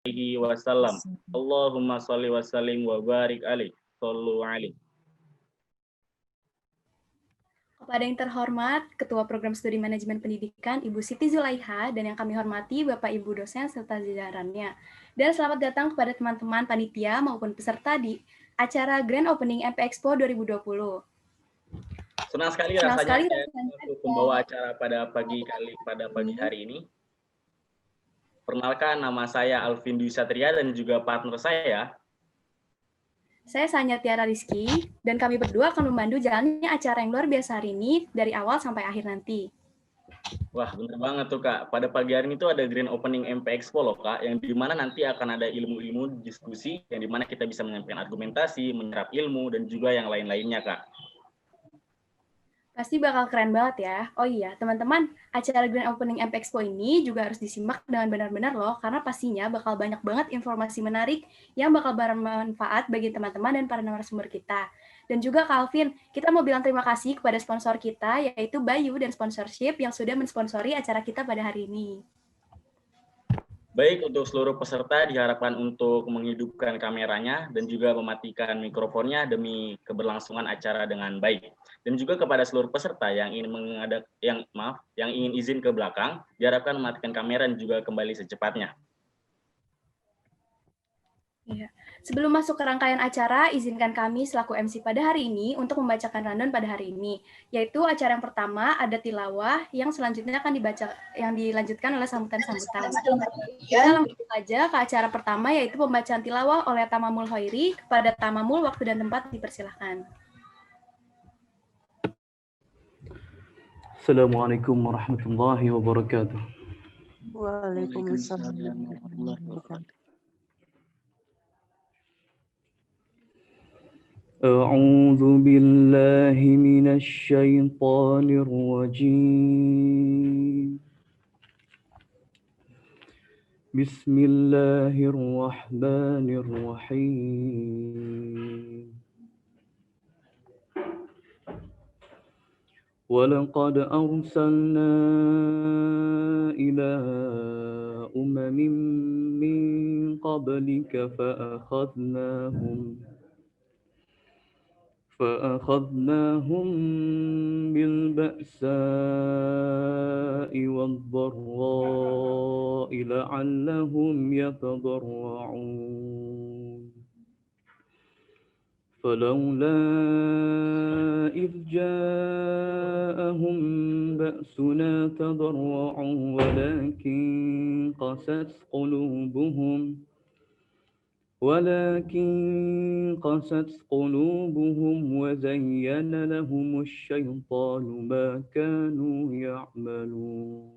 alaihi wasallam. Allahumma sholli wa sallim wa barik alaihi. Shallu alaihi. Kepada yang terhormat, Ketua Program Studi Manajemen Pendidikan, Ibu Siti Zulaiha, dan yang kami hormati Bapak Ibu dosen serta jajarannya. Dan selamat datang kepada teman-teman panitia maupun peserta di acara Grand Opening MP Expo 2020. Senang sekali rasanya untuk membawa acara pada pagi hari ini. Perkenalkan, nama saya Alvin Dwi Satria dan juga partner saya Sanya Tiara Rizky, dan kami berdua akan memandu jalannya acara yang luar biasa hari ini dari awal sampai akhir nanti. Wah, bener banget tuh Kak. Pada pagi hari ini tuh ada Grand Opening MP Expo loh Kak, yang dimana nanti akan ada ilmu-ilmu diskusi, yang dimana kita bisa menyampaikan argumentasi, menyerap ilmu, dan juga yang lain-lainnya Kak. Pasti bakal keren banget ya. Oh iya, teman-teman, acara Grand Opening MP Expo ini juga harus disimak dengan benar-benar loh, karena pastinya bakal banyak banget informasi menarik yang bakal bermanfaat bagi teman-teman dan para narasumber kita. Dan juga Kak Alvin, kita mau bilang terima kasih kepada sponsor kita, yaitu Bayu dan Sponsorship yang sudah mensponsori acara kita pada hari ini. Baik, untuk seluruh peserta diharapkan untuk menghidupkan kameranya dan juga mematikan mikrofonnya demi keberlangsungan acara dengan baik. Dan juga kepada seluruh peserta yang ingin izin ke belakang, diharapkan mematikan kamera dan juga kembali secepatnya. Iya. Sebelum masuk ke rangkaian acara, izinkan kami selaku MC pada hari ini untuk membacakan rundown pada hari ini, yaitu acara yang pertama ada tilawah, yang selanjutnya akan dilanjutkan oleh sambutan-sambutan. Kita langsung saja ke acara pertama, yaitu pembacaan tilawah oleh Tamamul Hoiri. Kepada Tamamul, waktu dan tempat dipersilahkan. Assalamualaikum warahmatullahi wabarakatuh. Waalaikumsalam warahmatullahi wabarakatuh. أعوذ بالله من الشيطان الرجيم بسم الله الرحمن الرحيم ولقد أرسلنا إلى أمم من قبلك فأخذناهم بالبأساء والضراء لعلهم يتضرعون فلولا إذ جاءهم بأسنا تضرعوا ولكن قست قلوبهم وزين لهم الشيطان ما كانوا يعملون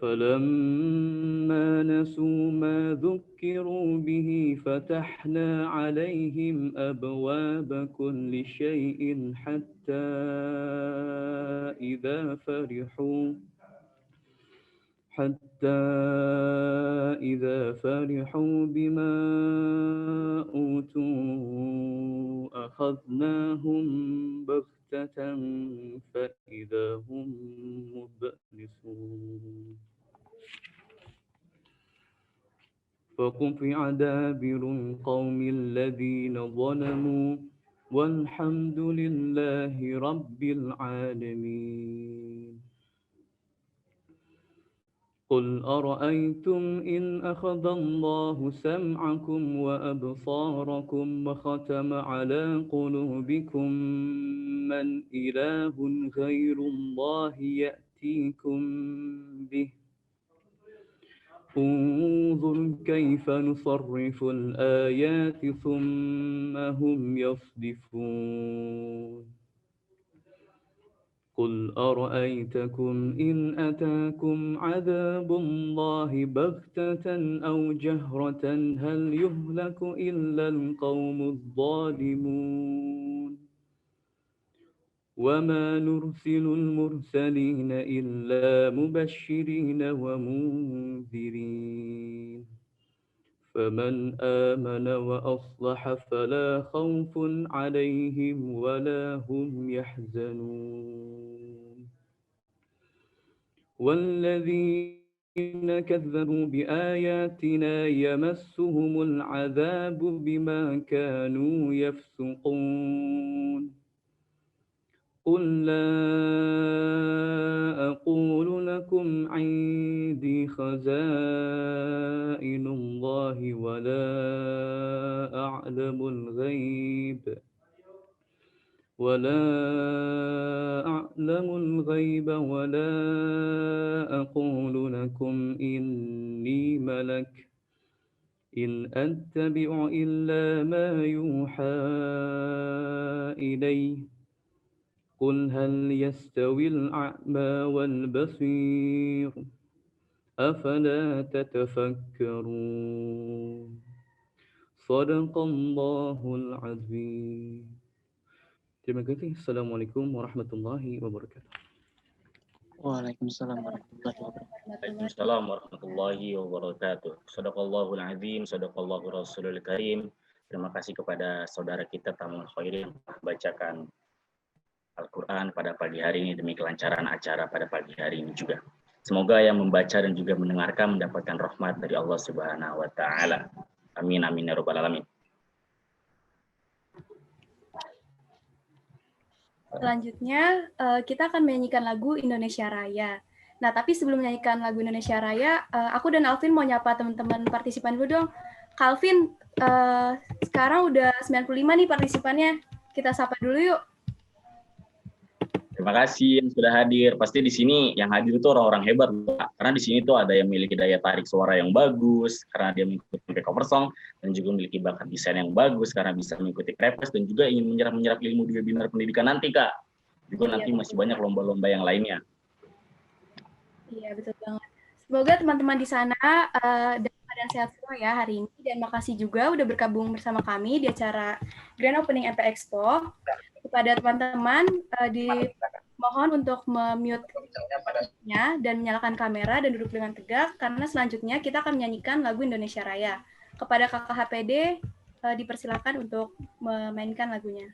فلما نسوا ما ذكروا به فتحنا عليهم أبواب كل شيء حتى إذا فرحوا بما أوتوا أخذناهم بغتة فإذا هم مبلسون فقطع دابر القوم الذين ظلموا والحمد لله رب العالمين قل أرأيتم إن أخذ الله سمعكم وأبصاركم وختم على قلوبكم من إله غير الله يأتيكم به انظر كيف نصرف الآيات ثم هم يصدفون قل أرأيتكم إن أتاكم عذاب الله بغتة أو جهرة هل يهلك إلا القوم الظالمون وما نرسل المرسلين إلا مبشرين ومنذرين فمن آمن وأصلح فلا خوف عليهم ولا هم يحزنون والذين كذبوا بآياتنا يمسهم العذاب بما كانوا يفسقون قل لا أقول لكم عندي خزائن الله ولا أعلم الغيب ولا أقول لكم إني ملك إن أتبع إلا ما يوحى إلي قل هل يستوي الأعمى والبصير أفلا تتفكرون صدق الله العظيم. Terima kasih. Assalamualaikum warahmatullahi wabarakatuh. Waalaikumsalam warahmatullahi wabarakatuh. Waalaikumsalam warahmatullahi wabarakatuh. Shadaqallahul azim, shadaqallahu rasulul karim. Terima kasih kepada saudara kita Tamul Khairin yang membacakan Al-Quran pada pagi hari ini demi kelancaran acara pada pagi hari ini juga. Semoga yang membaca dan juga mendengarkan mendapatkan rahmat dari Allah Subhanahu wa taala. Amin amin ya rabbal alamin. Selanjutnya, kita akan menyanyikan lagu Indonesia Raya. Nah, tapi sebelum menyanyikan lagu Indonesia Raya, aku dan Alvin mau nyapa teman-teman partisipan dulu dong. Calvin, sekarang udah 95 nih partisipannya. Kita sapa dulu yuk. Terima kasih yang sudah hadir. Pasti di sini yang hadir itu orang-orang hebat, Pak. Karena di sini tuh ada yang memiliki daya tarik suara yang bagus, karena dia mengikuti cover song, dan juga memiliki bakat desain yang bagus, karena bisa mengikuti krepes, dan juga ingin menyerap ilmu di webinar pendidikan nanti, Kak. Juga nanti masih banyak lomba-lomba yang lainnya. Iya, betul banget. Semoga teman-teman di sana dalam keadaan sehat semua ya hari ini. Dan makasih juga udah bergabung bersama kami di acara Grand Opening MP Expo. Kepada teman-teman, dimohon untuk mute-nya dan menyalakan kamera dan duduk dengan tegak, karena selanjutnya kita akan menyanyikan lagu Indonesia Raya. Kepada kakak HPD, dipersilakan untuk memainkan lagunya.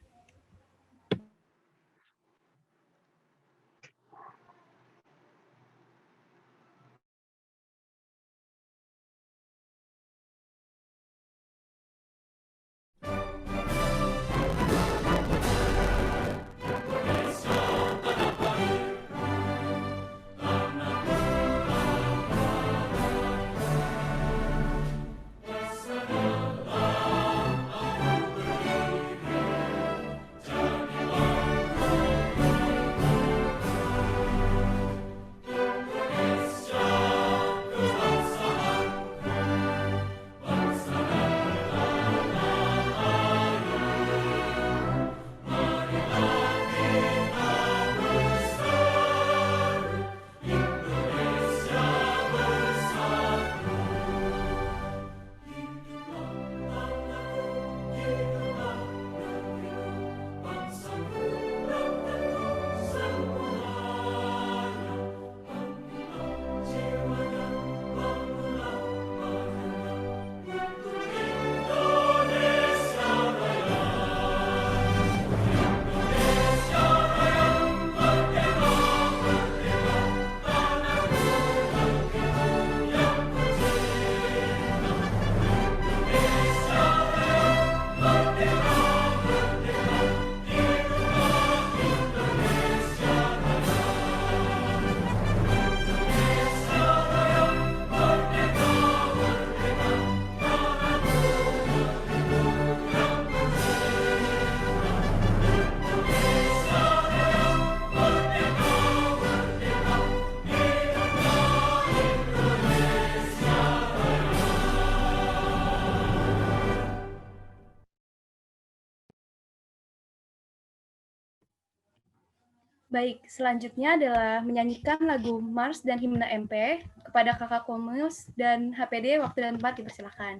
Baik, selanjutnya adalah menyanyikan lagu Mars dan Himne MP. Kepada Kakak Komus dan HPD, waktu dan tempat dipersilakan.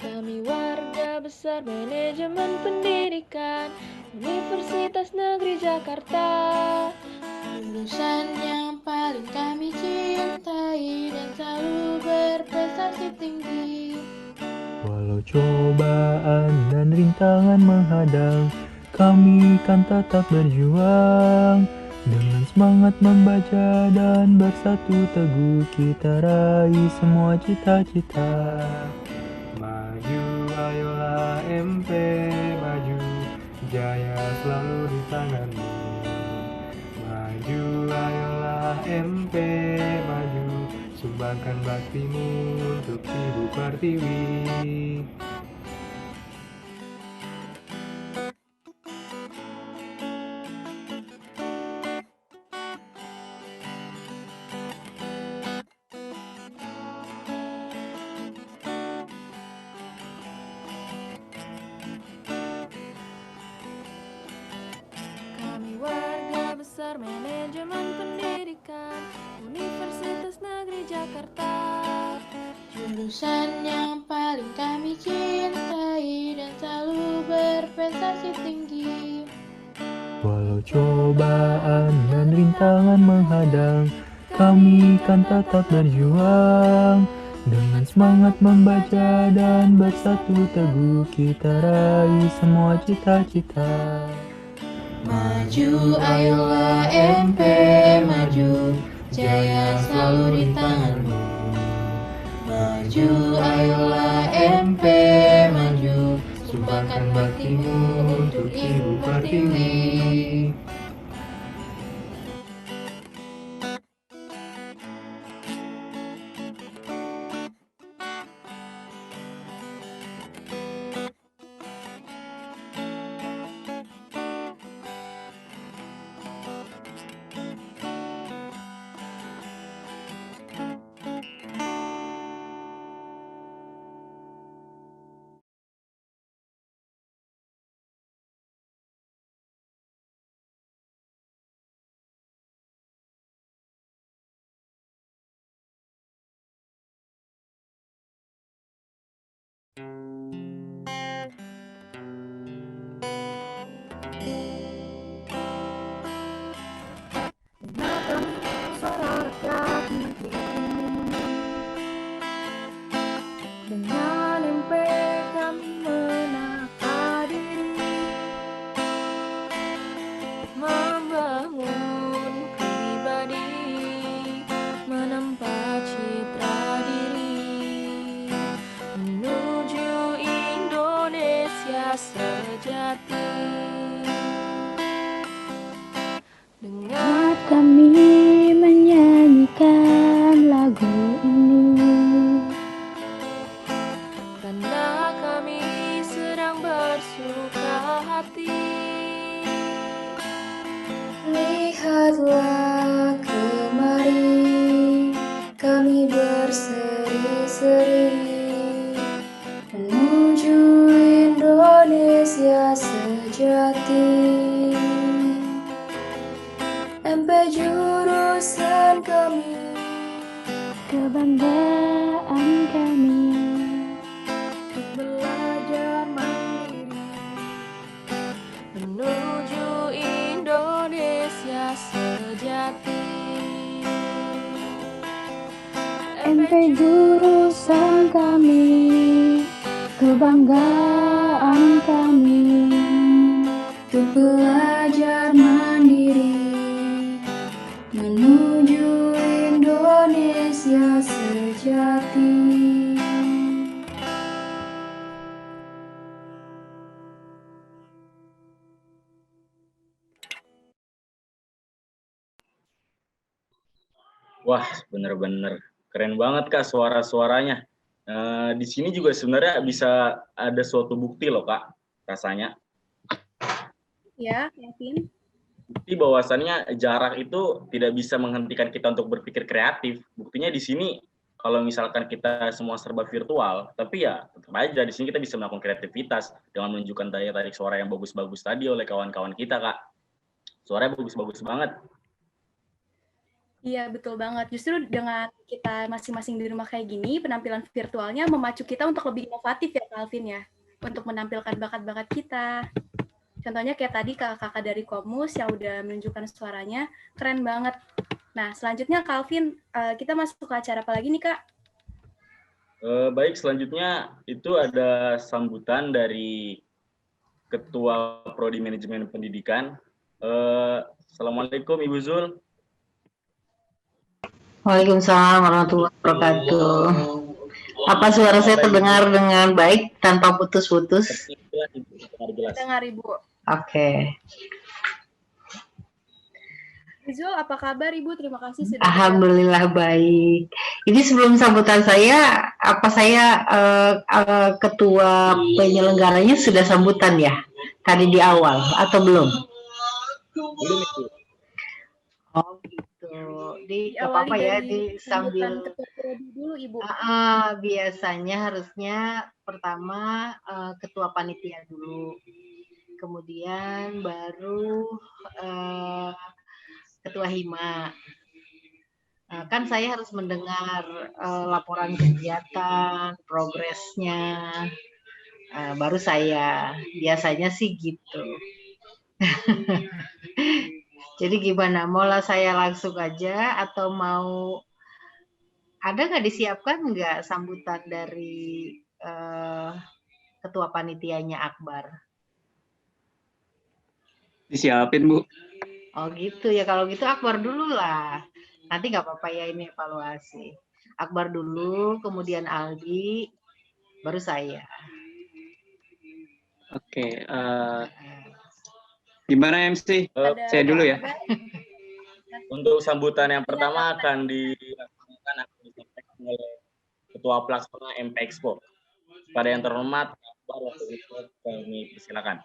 Kami warga Warga Besar Manajemen Pendidikan Universitas Negeri Jakarta. Jurusan yang paling kami cintai dan selalu berprestasi tinggi. Walau cobaan dan rintangan menghadang, kami kan tetap berjuang. Dengan semangat membaca dan bersatu teguh, kita raih semua cita-cita. Maju ayolah MP, maju, jaya selalu di tanganmu. Maju ayolah MP, maju, sumbangkan baktimu untuk Ibu Pertiwi. Kami warga besar manajemen pendidikan Universitas Negeri Jakarta. Jurusan yang paling kami cintai dan selalu berprestasi tinggi. Walau cobaan dan rintangan menghadang, kami kan tetap berjuang. Dengan semangat membaca dan bersatu teguh, kita raih semua cita-cita. Maju ayolah MP, maju, jaya selalu di tanganmu. Maju ayolah MP, maju, sumbangkan baktimu untuk Ibu Pertiwi. Dengan MP kami menata diri, Membangun pribadi, menempa citra diri, menuju Indonesia sejati. Dengan saat kami menyanyikan lagu ini, karena kami sedang bersuka hati. lihatlah kemari, kami berseri-seri menuju Indonesia sejati. MP jurusan kami, kebanggaan kami, Untuk belajar mandiri, menuju Indonesia sejati. MP jurusan kami, kebanggaan kami, untuk belajar mandiri menuju Indonesia sejati. Wah, bener-bener keren banget Kak suara-suaranya. Di sini juga sebenarnya bisa ada suatu bukti loh Kak, rasanya. Ya, Kevin. Bukti bahwasannya jarak itu tidak bisa menghentikan kita untuk berpikir kreatif. Buktinya di sini kalau misalkan kita semua serba virtual, tapi ya tetap aja di sini kita bisa melakukan kreativitas dengan menunjukkan daya tarik suara yang bagus-bagus tadi oleh kawan-kawan kita Kak. Suaranya bagus-bagus banget. Iya, betul banget. Justru dengan kita masing-masing di rumah kayak gini, penampilan virtualnya memacu kita untuk lebih inovatif ya, Kak Alvin ya. untuk menampilkan bakat-bakat kita. Contohnya kayak tadi kakak-kakak dari Komus yang udah menunjukkan suaranya, keren banget. Nah, selanjutnya Calvin, kita masuk ke acara apa lagi nih, Kak? Baik, selanjutnya itu ada sambutan dari Ketua Prodi Manajemen Pendidikan. Assalamualaikum Ibu Zul. Waalaikumsalam warahmatullahi wabarakatuh. Apa suara saya terdengar dengan baik tanpa putus-putus? Dengar Ibu. Oke. Zul, apa kabar Ibu? Terima kasih sudah Alhamdulillah baik. Ini sebelum sambutan saya, apa saya ketua penyelenggaranya sudah sambutan ya? Tadi di awal atau belum? Belum itu. Oh gitu. Di apa-apa ya, di sambil dulu Ibu. Biasanya harusnya pertama ketua panitia dulu. Kemudian baru ketua hima. Kan saya harus mendengar laporan kegiatan, progresnya, baru saya. Biasanya sih gitu. Jadi gimana? Mau saya langsung aja atau mau ada nggak disiapkan nggak sambutan dari ketua panitianya Akbar? Disiapin, Bu. Oh gitu ya, kalau gitu Akbar dulu lah. Nanti nggak apa-apa ya, ini evaluasi. Akbar dulu, kemudian Aldi, baru saya. Oke, gimana MC? Saya dulu ya. Untuk sambutan yang pertama akan dilakukan oleh Ketua Pelaksana MP Expo. Pada yang terhormat, Akbar waktu itu kami persilakan.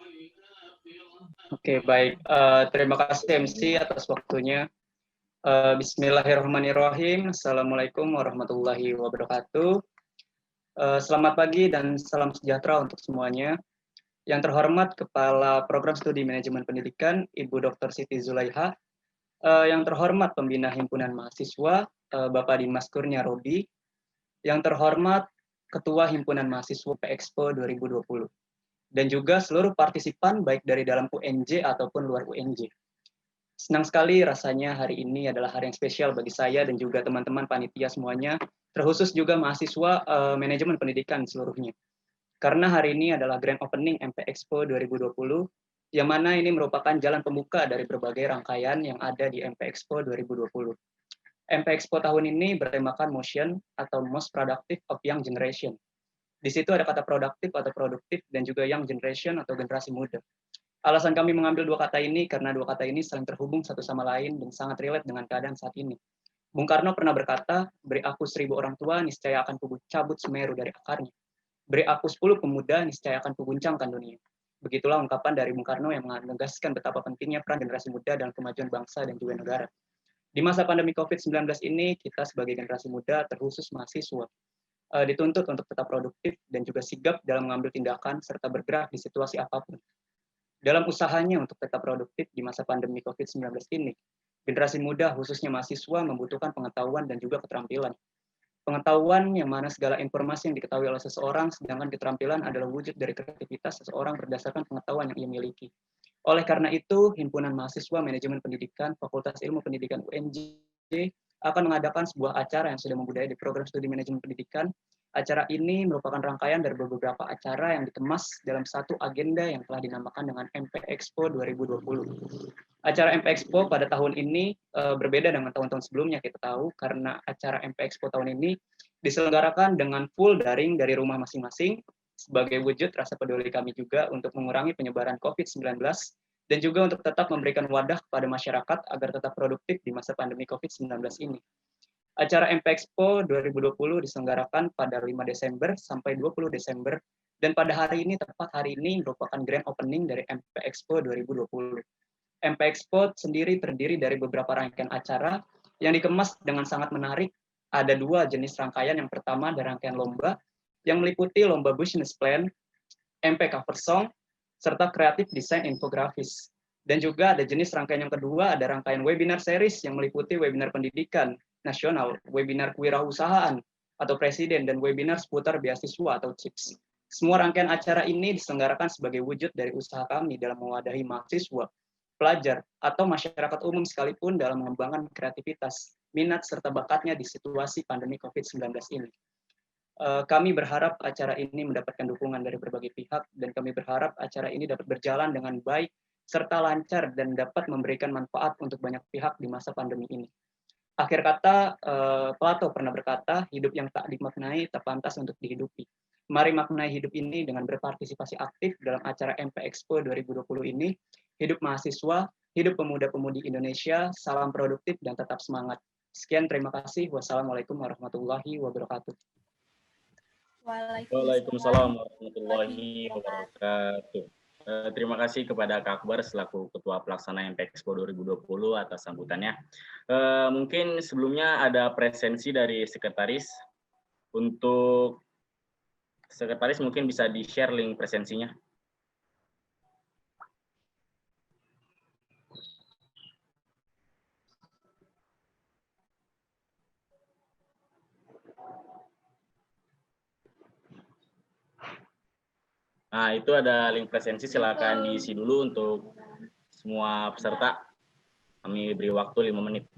Oke, baik. Terima kasih MC atas waktunya. Bismillahirrahmanirrahim. Assalamualaikum warahmatullahi wabarakatuh. Selamat pagi dan salam sejahtera untuk semuanya. Yang terhormat Kepala Program Studi Manajemen Pendidikan, Ibu Dr. Siti Zulaiha. Yang terhormat Pembina Himpunan Mahasiswa, Bapak Dimas Kurnia Robi. Yang terhormat Ketua Himpunan Mahasiswa PExpo 2020. Dan juga seluruh partisipan baik dari dalam UNJ ataupun luar UNJ. Senang sekali rasanya hari ini adalah hari yang spesial bagi saya dan juga teman-teman panitia semuanya, terkhusus juga mahasiswa manajemen pendidikan seluruhnya. Karena hari ini adalah Grand Opening MP Expo 2020, yang mana ini merupakan jalan pembuka dari berbagai rangkaian yang ada di MP Expo 2020. MP Expo tahun ini bertemakan Motion atau Most Productive of Young Generation. Di situ ada kata produktif atau produktif dan juga young generation atau generasi muda. Alasan kami mengambil dua kata ini karena dua kata ini saling terhubung satu sama lain dan sangat relate dengan keadaan saat ini. Bung Karno pernah berkata, beri aku 1000 orang tua, niscaya akan kucabut Semeru dari akarnya. Beri aku 10 pemuda, niscaya akan kuguncangkan dunia. Begitulah ungkapan dari Bung Karno yang menegaskan betapa pentingnya peran generasi muda dalam kemajuan bangsa dan juga negara. Di masa pandemi COVID-19 ini, kita sebagai generasi muda, terkhusus mahasiswa, dituntut untuk tetap produktif dan juga sigap dalam mengambil tindakan serta bergerak di situasi apapun. Dalam usahanya untuk tetap produktif di masa pandemi COVID-19 ini, generasi muda khususnya mahasiswa membutuhkan pengetahuan dan juga keterampilan. Pengetahuan yang mana segala informasi yang diketahui oleh seseorang, sedangkan keterampilan adalah wujud dari kreativitas seseorang berdasarkan pengetahuan yang ia miliki. Oleh karena itu, Himpunan Mahasiswa Manajemen Pendidikan Fakultas Ilmu Pendidikan UNJ akan mengadakan sebuah acara yang sudah membudaya di program studi manajemen pendidikan. Acara ini merupakan rangkaian dari beberapa acara yang dikemas dalam satu agenda yang telah dinamakan dengan MP Expo 2020. Acara MP Expo pada tahun ini berbeda dengan tahun-tahun sebelumnya, kita tahu, karena acara MP Expo tahun ini diselenggarakan dengan full daring dari rumah masing-masing, sebagai wujud rasa peduli kami juga untuk mengurangi penyebaran COVID-19, dan juga untuk tetap memberikan wadah kepada masyarakat agar tetap produktif di masa pandemi COVID-19 ini. Acara MP Expo 2020 diselenggarakan pada 5 Desember sampai 20 Desember, dan pada hari ini, tepat hari ini, merupakan grand opening dari MP Expo 2020. MP Expo sendiri terdiri dari beberapa rangkaian acara yang dikemas dengan sangat menarik. Ada dua jenis rangkaian. Yang pertama ada rangkaian lomba yang meliputi lomba business plan, MP cover song, serta kreatif desain infografis. Dan juga ada jenis rangkaian yang kedua, ada rangkaian webinar series yang meliputi webinar pendidikan nasional, webinar kewirausahaan atau presiden, dan webinar seputar beasiswa atau CHIPS. Semua rangkaian acara ini diselenggarakan sebagai wujud dari usaha kami dalam mewadahi mahasiswa, pelajar, atau masyarakat umum sekalipun dalam mengembangkan kreativitas, minat, serta bakatnya di situasi pandemi COVID-19 ini. Kami berharap acara ini mendapatkan dukungan dari berbagai pihak, dan kami berharap acara ini dapat berjalan dengan baik, serta lancar, dan dapat memberikan manfaat untuk banyak pihak di masa pandemi ini. Akhir kata, Plato pernah berkata, hidup yang tak dimaknai tak pantas untuk dihidupi. Mari maknai hidup ini dengan berpartisipasi aktif dalam acara MP Expo 2020 ini. Hidup mahasiswa, hidup pemuda-pemudi Indonesia, salam produktif dan tetap semangat. Sekian, terima kasih. Wassalamualaikum warahmatullahi wabarakatuh. Waalaikumsalam warahmatullahi wabarakatuh. Terima kasih kepada Kak Akbar selaku Ketua Pelaksana MP Expo 2020 atas sambutannya. Mungkin sebelumnya ada presensi dari Sekretaris. Untuk Sekretaris mungkin bisa di-share link presensinya. Nah, itu ada link presensi, silakan diisi dulu untuk semua peserta. Kami beri waktu 5 menit.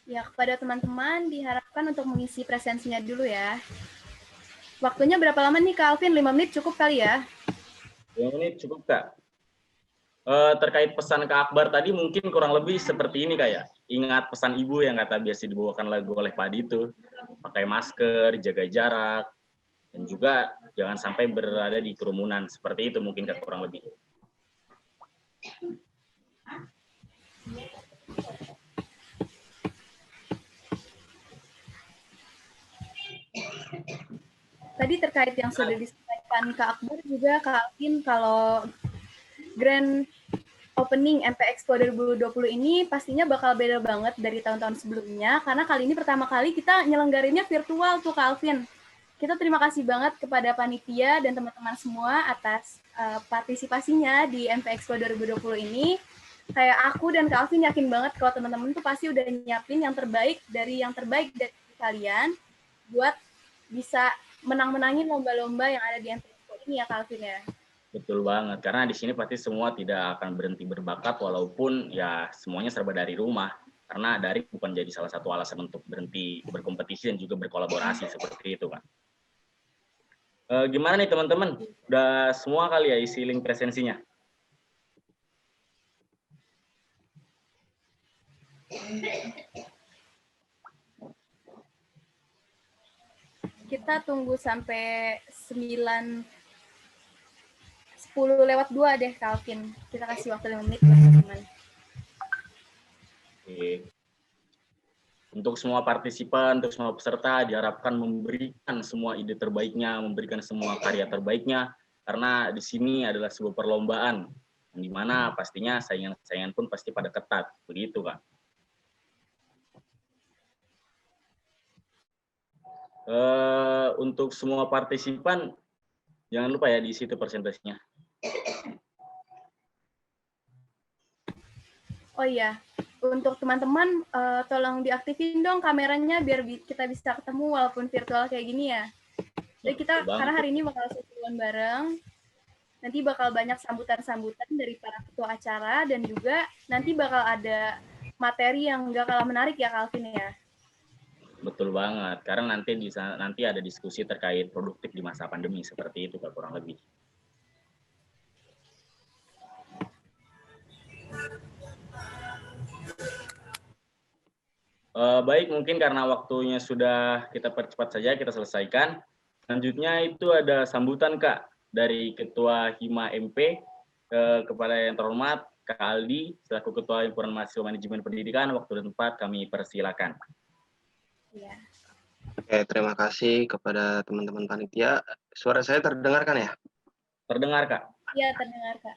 Ya, kepada teman-teman diharapkan untuk mengisi presensinya dulu ya. Waktunya berapa lama nih Kak Alvin? 5 menit cukup kali ya? 5 menit cukup, Kak. Terkait pesan Kak Akbar tadi mungkin kurang lebih seperti ini kayak. Ingat pesan ibu yang kata biasa dibawakan lagu oleh Pak Dito. Pakai masker, jaga jarak, dan juga jangan sampai berada di kerumunan. Seperti itu mungkin Kak kurang lebih. Tadi terkait yang sudah disampaikan Kak Akbar juga Kak Alvin, kalau Grand Opening MP Expo 2020 ini pastinya bakal beda banget dari tahun-tahun sebelumnya, karena kali ini pertama kali kita nyelenggarinya virtual tuh Kak Alvin. Kita terima kasih banget kepada panitia dan teman-teman semua atas partisipasinya di MP Expo 2020 ini. Kayak aku dan Kak Alvin yakin banget kalau teman-teman tuh pasti udah nyiapin yang terbaik dari kalian buat bisa menang-menangin lomba-lomba yang ada di MP Expo ini ya Kak Alvin ya. Betul banget, karena di sini pasti semua tidak akan berhenti berbakat walaupun ya semuanya serba dari rumah. Karena daring bukan jadi salah satu alasan untuk berhenti berkompetisi dan juga berkolaborasi seperti itu kan. Gimana nih teman-teman? Udah semua kali ya isi link presensinya? Kita tunggu sampai 10 lewat 2 deh, Calvin. Kita kasih waktu 5 menit, teman-teman. Oke. Untuk semua partisipan, untuk semua peserta, diharapkan memberikan semua ide terbaiknya, memberikan semua karya terbaiknya, karena di sini adalah sebuah perlombaan, di mana pastinya saingan-saingan pun pasti pada ketat, begitu kan? Untuk semua partisipan, jangan lupa ya diisi itu persentasinya. Oh iya, untuk teman-teman tolong diaktifin dong kameranya biar kita bisa ketemu walaupun virtual kayak gini ya. Jadi kita karena hari ini bakal seruan bareng, nanti bakal banyak sambutan-sambutan dari para ketua acara dan juga nanti bakal ada materi yang gak kalah menarik ya Calvin ya. Betul banget, karena nanti ada diskusi terkait produktif di masa pandemi seperti itu kurang lebih. Baik, mungkin karena waktunya sudah kita percepat saja, kita selesaikan. Selanjutnya itu ada sambutan Kak dari Ketua Hima MP kepada yang terhormat Kak Aldi selaku Ketua Himpunan Mahasiswa Manajemen Pendidikan. Waktu dan tempat kami persilakan. Ya. Oke, terima kasih kepada teman-teman panitia. Suara saya terdengar kan ya? Terdengar Kak. Iya, terdengar Kak.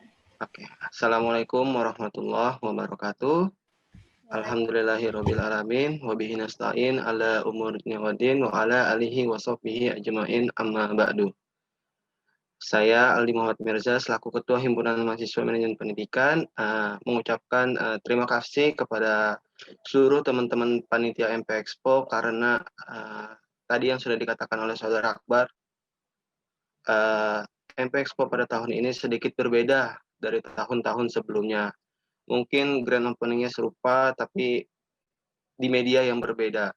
Oke, Assalamualaikum warahmatullahi wabarakatuh. Alhamdulillahirabbil alamin wa bihi nasta'in ala umuri waddin wa ala alihi wa sahbihi ajmain amma ba'du. Saya Aldi Muhammad Mirza selaku Ketua Himpunan Mahasiswa Manajemen Pendidikan mengucapkan terima kasih kepada seluruh teman-teman panitia MP Expo karena tadi yang sudah dikatakan oleh Saudara Akbar, MP Expo pada tahun ini sedikit berbeda dari tahun-tahun sebelumnya. Mungkin grand opening-nya serupa, tapi di media yang berbeda.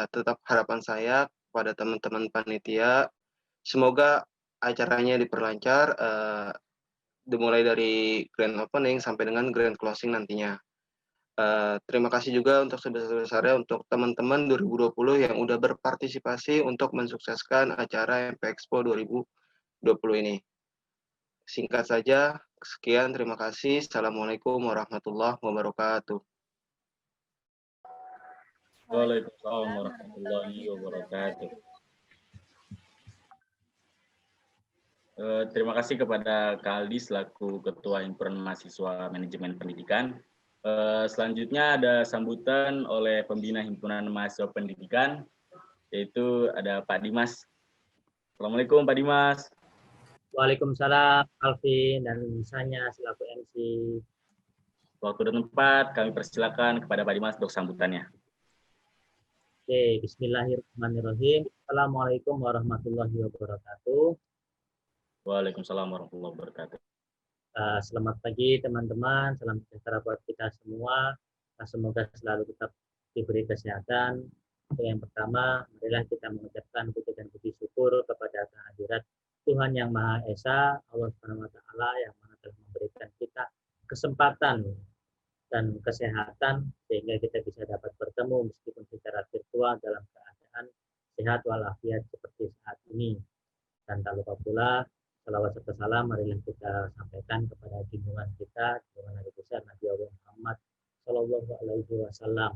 Tetap harapan saya pada teman-teman panitia, semoga acaranya diperlancar, dimulai dari grand opening sampai dengan grand closing nantinya. Terima kasih juga untuk sebesar-besarnya untuk teman-teman 2020 yang udah berpartisipasi untuk mensukseskan acara MP Expo 2020 ini. Singkat saja, sekian, terima kasih. Assalamualaikum warahmatullahi wabarakatuh. Waalaikumsalam warahmatullahi wabarakatuh. Terima kasih kepada Kak Aldi selaku Ketua Himpunan Mahasiswa Manajemen Pendidikan. Selanjutnya ada sambutan oleh Pembina Himpunan Mahasiswa Pendidikan, yaitu ada Pak Dimas. Assalamualaikum Pak Dimas. Waalaikumsalam Alvin dan Sanya selaku MC. Waktu dan tempat kami persilakan kepada Pak Dimas untuk sambutannya. Oke, bismillahirrahmanirrahim. Assalamualaikum warahmatullahi wabarakatuh. Waalaikumsalam warahmatullahi wabarakatuh. Selamat pagi teman-teman, salam sejahtera buat kita semua. Semoga selalu tetap diberi kesehatan. Yang pertama, marilah kita mengucapkan puji dan puji syukur kepada kehadirat Tuhan Yang Maha Esa, Allah Subhanahu wa Ta'ala, yang mana telah memberikan kita kesempatan dan kesehatan sehingga kita bisa dapat bertemu meskipun secara virtual dalam keadaan sehat walafiat seperti saat ini. Dan tak lupa pula salawat serta salam marilah kita sampaikan kepada junjungan kita, junjungan Nabi besar Nabi Muhammad Shallallahu Alaihi Wasallam,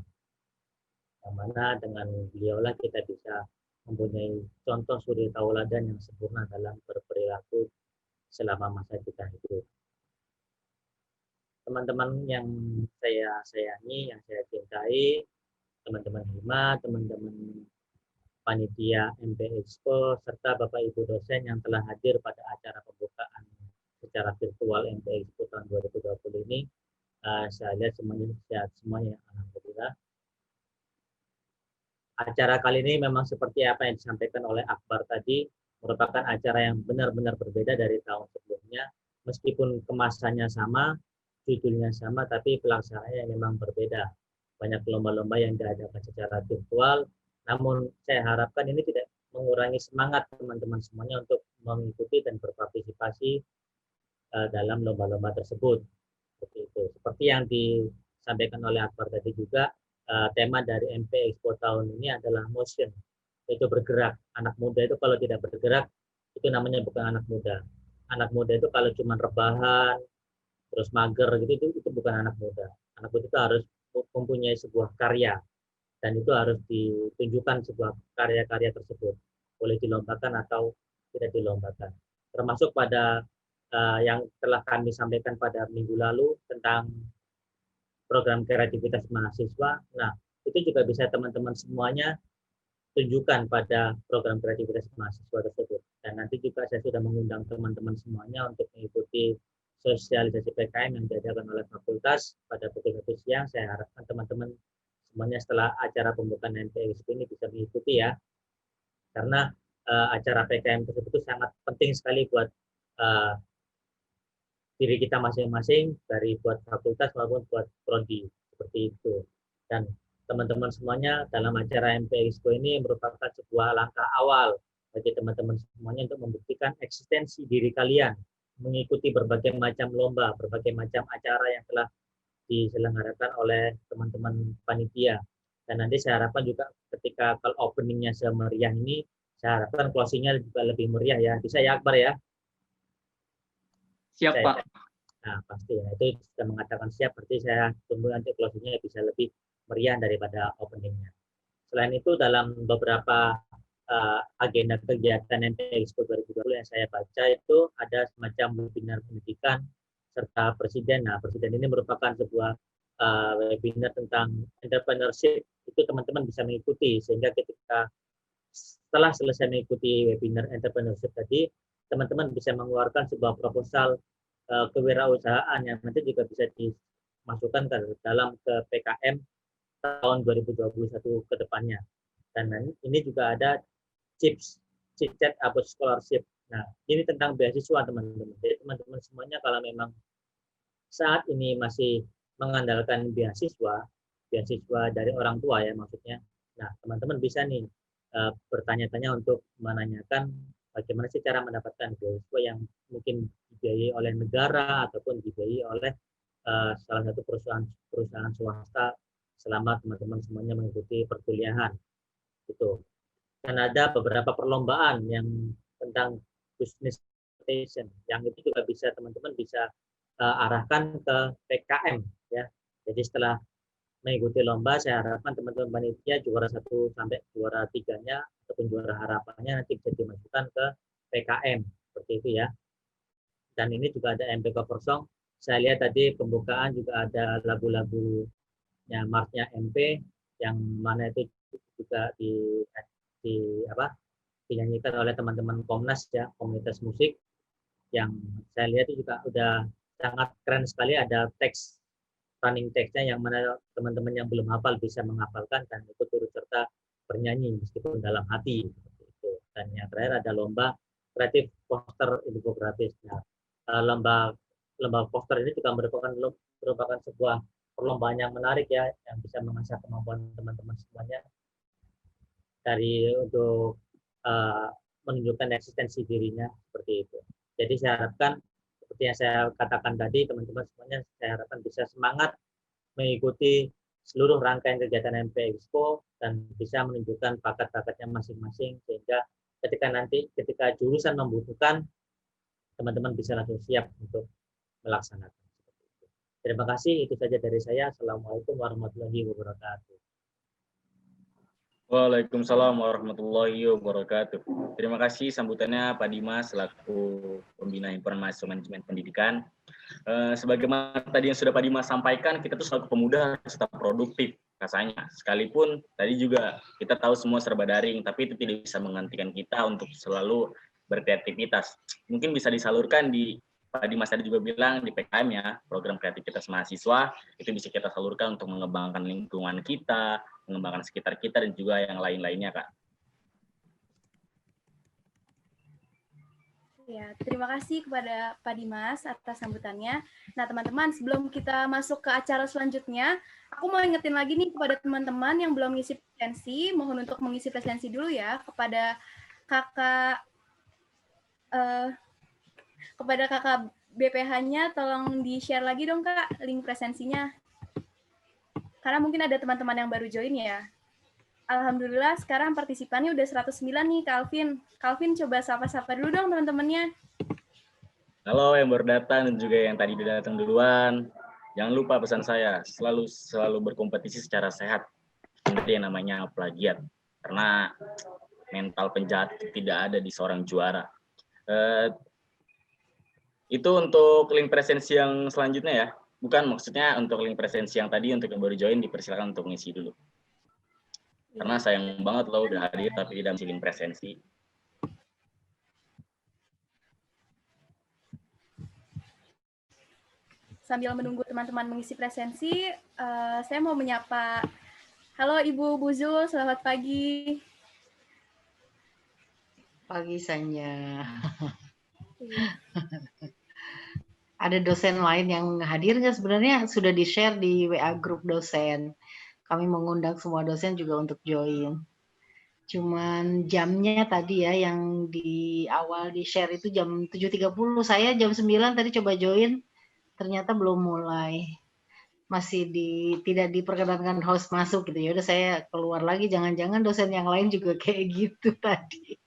yang mana dengan beliaulah kita bisa mempunyai contoh suri tauladan yang sempurna dalam berperilaku selama masa kita hidup. Teman-teman yang saya sayangi, yang saya cintai, teman-teman Hima, teman-teman panitia MP Expo, serta Bapak Ibu dosen yang telah hadir pada acara pembukaan secara virtual MP Expo tahun 2020 ini, saya lihat semuanya sehat semuanya, alhamdulillah. Acara kali ini memang seperti apa yang disampaikan oleh Akbar tadi, merupakan acara yang benar-benar berbeda dari tahun sebelumnya, meskipun kemasannya sama, judulnya sama, tapi pelaksanaannya memang berbeda. Banyak lomba-lomba yang diadakan secara virtual, namun saya harapkan ini tidak mengurangi semangat teman-teman semuanya untuk mengikuti dan berpartisipasi dalam lomba-lomba tersebut. Seperti itu. Seperti yang disampaikan oleh Akbar tadi juga, tema dari MP Expo tahun ini adalah motion, yaitu bergerak. Anak muda itu kalau tidak bergerak, itu namanya bukan anak muda. Anak muda itu kalau cuma rebahan, terus mager gitu, itu bukan anak muda. Anak muda itu harus mempunyai sebuah karya, dan itu harus ditunjukkan sebuah karya-karya tersebut, boleh dilombakan atau tidak dilombakan. Termasuk pada yang telah kami sampaikan pada minggu lalu tentang program kreativitas mahasiswa. Nah, itu juga bisa teman-teman semuanya tunjukkan pada program kreativitas mahasiswa tersebut. Dan nanti juga saya sudah mengundang teman-teman semuanya untuk mengikuti sosialisasi PKM yang diadakan oleh fakultas pada pukul 1 siang. Saya harapkan teman-teman semuanya setelah acara pembukaan MP Expo ini bisa mengikuti ya. Karena acara PKM tersebut itu sangat penting sekali buat diri kita masing-masing, dari buat fakultas maupun buat prodi, seperti itu. Dan teman-teman semuanya dalam acara MP Expo ini merupakan sebuah langkah awal bagi teman-teman semuanya untuk membuktikan eksistensi diri kalian, mengikuti berbagai macam lomba, berbagai macam acara yang telah diselenggarakan oleh teman-teman panitia. Dan nanti saya harapkan juga ketika kalau openingnya semeriah ini, saya harapkan closingnya juga lebih meriah ya. Bisa ya Akbar ya? Siap Pak. Nah pasti ya, itu sudah mengatakan siap, berarti saya tunggu nanti closingnya bisa lebih meriah daripada openingnya. Selain itu dalam beberapa agenda kegiatan MP Expo 2020 yang saya baca itu ada semacam webinar pendidikan serta presiden. Nah presiden ini merupakan sebuah webinar tentang entrepreneurship, itu teman-teman bisa mengikuti sehingga ketika setelah selesai mengikuti webinar entrepreneurship tadi, teman-teman bisa mengeluarkan sebuah proposal kewirausahaan yang nanti juga bisa dimasukkan ke dalam ke PKM tahun 2021 ke depannya. Dan ini juga ada chipchat about scholarship. Nah, ini tentang beasiswa teman-teman. Jadi teman-teman semuanya kalau memang saat ini masih mengandalkan beasiswa dari orang tua ya maksudnya. Nah, teman-teman bisa nih bertanya-tanya untuk menanyakan bagaimana sih cara mendapatkan beasiswa yang mungkin dibiayai oleh negara ataupun dibiayai oleh salah satu perusahaan swasta selama teman-teman semuanya mengikuti perkuliahan. Gitu. Dan ada beberapa perlombaan yang tentang business station yang itu juga bisa teman-teman bisa arahkan ke PKM ya. Jadi setelah mengikuti lomba, saya harapkan teman-teman panitia juara 1 sampai juara 3-nya ataupun juara harapannya nanti bisa dimasukkan ke PKM seperti itu ya. Dan ini juga ada MPK kosong. Saya lihat tadi pembukaan juga ada lagu-lagunya Marsnya MP yang mana itu juga dinyanyikan oleh teman-teman Komnas ya, komunitas musik yang saya lihat itu juga udah sangat keren sekali, ada teks running text-nya yang mana teman-teman yang belum hafal bisa menghafalkan dan ikut turut serta bernyanyi meskipun dalam hati seperti itu. Dan yang terakhir ada lomba kreatif poster infografis. Nah, lomba poster ini juga merupakan sebuah perlombaan yang menarik ya, yang bisa mengasah kemampuan teman-teman semuanya untuk menunjukkan eksistensi dirinya seperti itu. Jadi saya harapkan seperti yang saya katakan tadi, teman-teman semuanya saya harapkan bisa semangat mengikuti seluruh rangkaian kegiatan MP Expo dan bisa menunjukkan bakat-bakatnya masing-masing sehingga ketika jurusan membutuhkan, teman-teman bisa langsung siap untuk melaksanakan. Terima kasih, itu saja dari saya. Assalamualaikum warahmatullahi wabarakatuh. Waalaikumsalam warahmatullahi wabarakatuh. Terima kasih sambutannya Pak Dimas selaku Pembina Himpunan Mahasiswa Manajemen Pendidikan. Sebagaimana tadi yang sudah Pak Dimas sampaikan, kita tuh selaku pemuda harus tetap produktif rasanya. Sekalipun tadi juga kita tahu semua serba daring, tapi itu tidak bisa menghentikan kita untuk selalu berkreativitas. Mungkin bisa disalurkan di Pak Dimas tadi juga bilang di PKM ya, program kreativitas mahasiswa, itu bisa kita salurkan untuk mengembangkan lingkungan kita, mengembangkan sekitar kita, dan juga yang lain-lainnya, Kak. Ya, terima kasih kepada Pak Dimas atas sambutannya. Nah, teman-teman, sebelum kita masuk ke acara selanjutnya, aku mau ingetin lagi nih kepada teman-teman yang belum mengisi presensi, mohon untuk mengisi presensi dulu ya, kepada kakak BPH-nya, tolong di-share lagi dong, Kak, link presensinya. Karena mungkin ada teman-teman yang baru join ya. Alhamdulillah sekarang partisipannya udah 109 nih, Calvin. Calvin coba sapa-sapa dulu dong teman-temannya. Halo yang baru datang dan juga yang tadi udah datang duluan. Jangan lupa pesan saya, selalu berkompetisi secara sehat. Seperti yang namanya plagiat. Karena mental penjahat tidak ada di seorang juara. Itu untuk link presensi yang selanjutnya ya. Bukan, maksudnya untuk link presensi yang tadi untuk yang baru join dipersilakan untuk ngisi dulu. Karena sayang banget lo udah hadir tapi tidak mengisi link presensi. Sambil menunggu teman-teman mengisi presensi, saya mau menyapa. Halo Ibu Buzul, selamat pagi. Pagi Sanya. Ada dosen lain yang hadir nggak? Sebenarnya sudah di-share di WA grup dosen. Kami mengundang semua dosen juga untuk join. Cuman jamnya tadi ya yang di awal di-share itu jam 7.30. Saya jam 9 tadi coba join, ternyata belum mulai. Masih tidak diperkenankan host masuk gitu. Ya udah saya keluar lagi, jangan-jangan dosen yang lain juga kayak gitu tadi.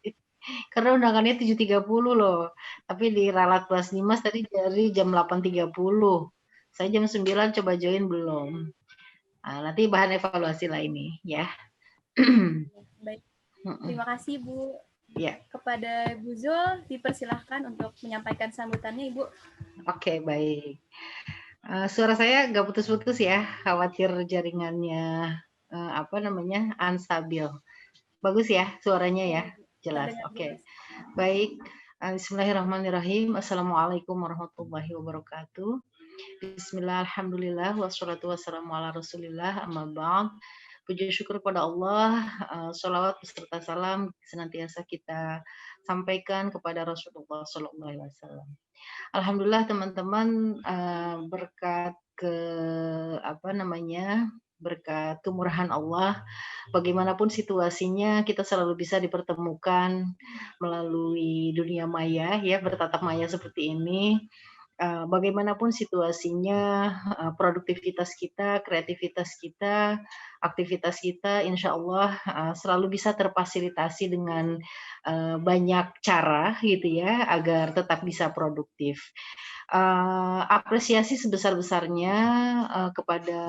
Karena undangannya 7.30 loh. Tapi di Ralat kelas Nimas tadi dari jam 8.30. Saya jam 9 coba join belum. Nah, nanti bahan evaluasi lah ini ya. Baik. Terima kasih Bu. Ya. Kepada Bu Zul dipersilahkan untuk menyampaikan sambutannya Ibu. Oke, baik. Suara saya nggak putus-putus ya. Khawatir jaringannya unstabil. Bagus ya suaranya ya. Jelas, oke. Baik, bismillahirrahmanirrahim. Assalamualaikum warahmatullahi wabarakatuh. Bismillah, alhamdulillah, wassalatu wassalamu ala rasulillah, amma ba'd. Puji syukur pada Allah, sholawat beserta salam senantiasa kita sampaikan kepada Rasulullah SAW. Alhamdulillah teman-teman, berkat berkat kemurahan Allah, bagaimanapun situasinya kita selalu bisa dipertemukan melalui dunia maya ya, bertatap maya seperti ini. Bagaimanapun situasinya, produktivitas kita, kreativitas kita, aktivitas kita, insya Allah selalu bisa terfasilitasi dengan banyak cara gitu ya, agar tetap bisa produktif. Apresiasi sebesar-besarnya kepada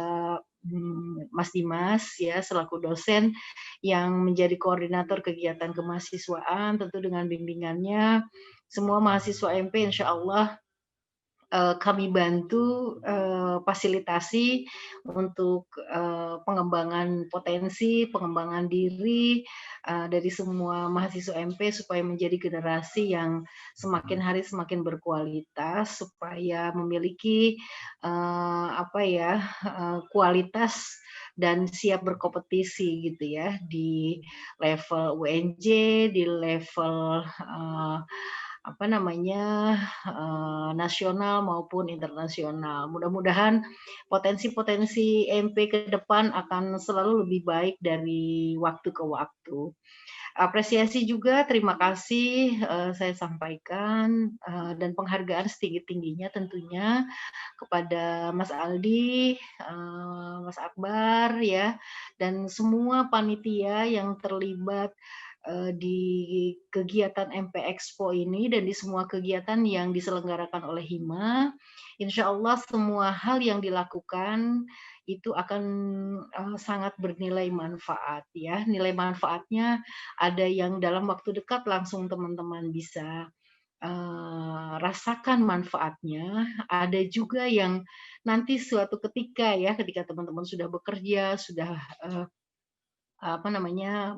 Mas Dimas ya selaku dosen yang menjadi koordinator kegiatan kemahasiswaan, tentu dengan bimbingannya semua mahasiswa MP insya Allah kami bantu fasilitasi untuk pengembangan potensi, pengembangan diri dari semua mahasiswa MP supaya menjadi generasi yang semakin hari semakin berkualitas, supaya memiliki kualitas dan siap berkompetisi gitu ya di level UNJ, di level nasional maupun internasional. Mudah-mudahan potensi-potensi MP ke depan akan selalu lebih baik dari waktu ke waktu. Apresiasi juga, terima kasih saya sampaikan dan penghargaan setinggi-tingginya tentunya kepada Mas Aldi, Mas Akbar ya, dan semua panitia yang terlibat di kegiatan MP Expo ini dan di semua kegiatan yang diselenggarakan oleh Hima. Insya Allah semua hal yang dilakukan itu akan sangat bernilai manfaat ya. Nilai manfaatnya ada yang dalam waktu dekat langsung teman-teman bisa rasakan manfaatnya, ada juga yang nanti suatu ketika ya, ketika teman-teman sudah bekerja, sudah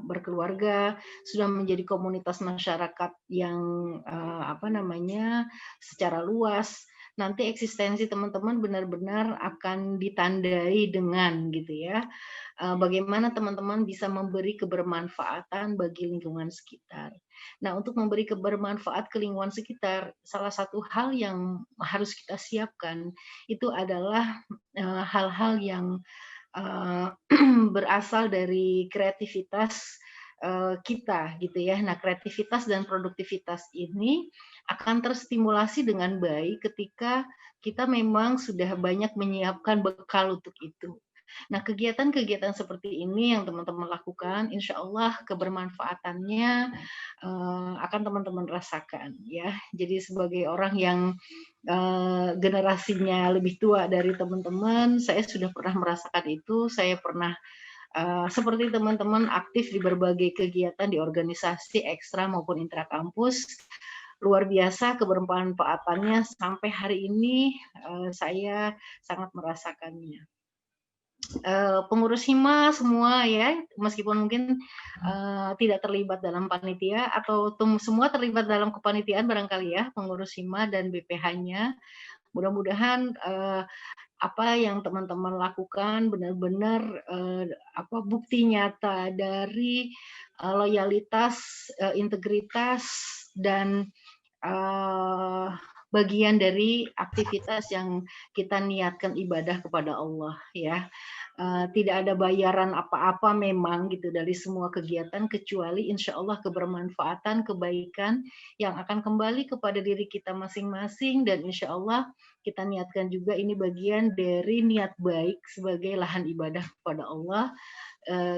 berkeluarga, sudah menjadi komunitas masyarakat yang secara luas, nanti eksistensi teman-teman benar-benar akan ditandai dengan gitu ya, bagaimana teman-teman bisa memberi kebermanfaatan bagi lingkungan sekitar. Nah, untuk memberi kebermanfaat ke lingkungan sekitar, salah satu hal yang harus kita siapkan itu adalah hal-hal yang berasal dari kreativitas kita gitu ya. Nah, kreativitas dan produktivitas ini akan terstimulasi dengan baik ketika kita memang sudah banyak menyiapkan bekal untuk itu. Nah, kegiatan-kegiatan seperti ini yang teman-teman lakukan, insya Allah kebermanfaatannya akan teman-teman rasakan ya. Jadi sebagai orang yang generasinya lebih tua dari teman-teman, saya sudah pernah merasakan itu. Saya pernah seperti teman-teman aktif di berbagai kegiatan di organisasi ekstra maupun intrakampus. Luar biasa kebermanfaatannya sampai hari ini saya sangat merasakannya. Pengurus Hima semua ya, meskipun mungkin tidak terlibat dalam panitia atau semua terlibat dalam kepanitiaan barangkali ya, pengurus Hima dan BPH-nya. Mudah-mudahan apa yang teman-teman lakukan benar-benar bukti nyata dari loyalitas, integritas dan bagian dari aktivitas yang kita niatkan ibadah kepada Allah ya. Tidak ada bayaran apa-apa memang gitu dari semua kegiatan kecuali insya Allah kebermanfaatan, kebaikan yang akan kembali kepada diri kita masing-masing dan insya Allah kita niatkan juga ini bagian dari niat baik sebagai lahan ibadah kepada Allah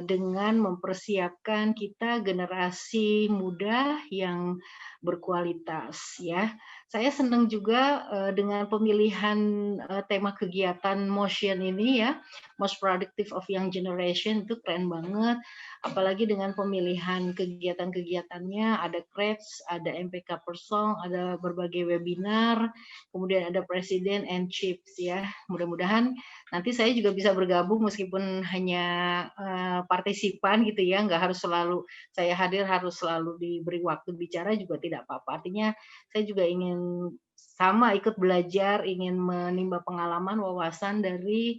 dengan mempersiapkan kita generasi muda yang berkualitas ya. Saya senang juga dengan pemilihan tema kegiatan Motion ini ya, Most Productive of Young Generation, itu keren banget. Apalagi dengan pemilihan kegiatan-kegiatannya, ada crafts, ada MPK per song, ada berbagai webinar, kemudian ada Presiden and Chiefs ya. Mudah-mudahan nanti saya juga bisa bergabung meskipun hanya partisipan gitu ya, nggak harus selalu saya hadir, harus selalu diberi waktu bicara juga tidak apa-apa. Artinya saya juga ingin sama ikut belajar, ingin menimba pengalaman, wawasan dari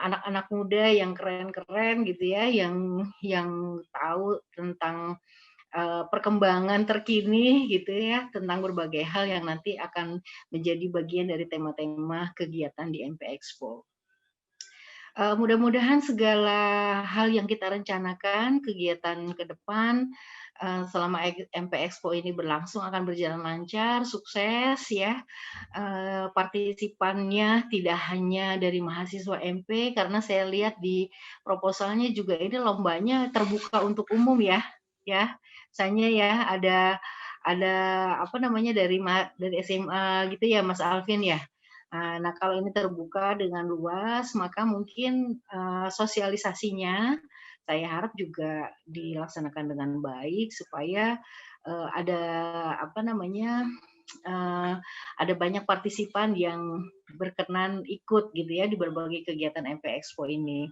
anak-anak muda yang keren-keren gitu ya, yang tahu tentang perkembangan terkini gitu ya, tentang berbagai hal yang nanti akan menjadi bagian dari tema-tema kegiatan di MP Expo. Mudah-mudahan segala hal yang kita rencanakan, kegiatan ke depan selama MP Expo ini berlangsung akan berjalan lancar, sukses ya. Partisipannya tidak hanya dari mahasiswa MP, karena saya lihat di proposalnya juga ini lombanya terbuka untuk umum ya. Misalnya ya ada apa namanya dari SMA gitu ya Mas Alvin ya. Nah, kalau ini terbuka dengan luas, maka mungkin sosialisasinya saya harap juga dilaksanakan dengan baik supaya ada apa namanya ada banyak partisipan yang berkenan ikut gitu ya di berbagai kegiatan MP Expo ini.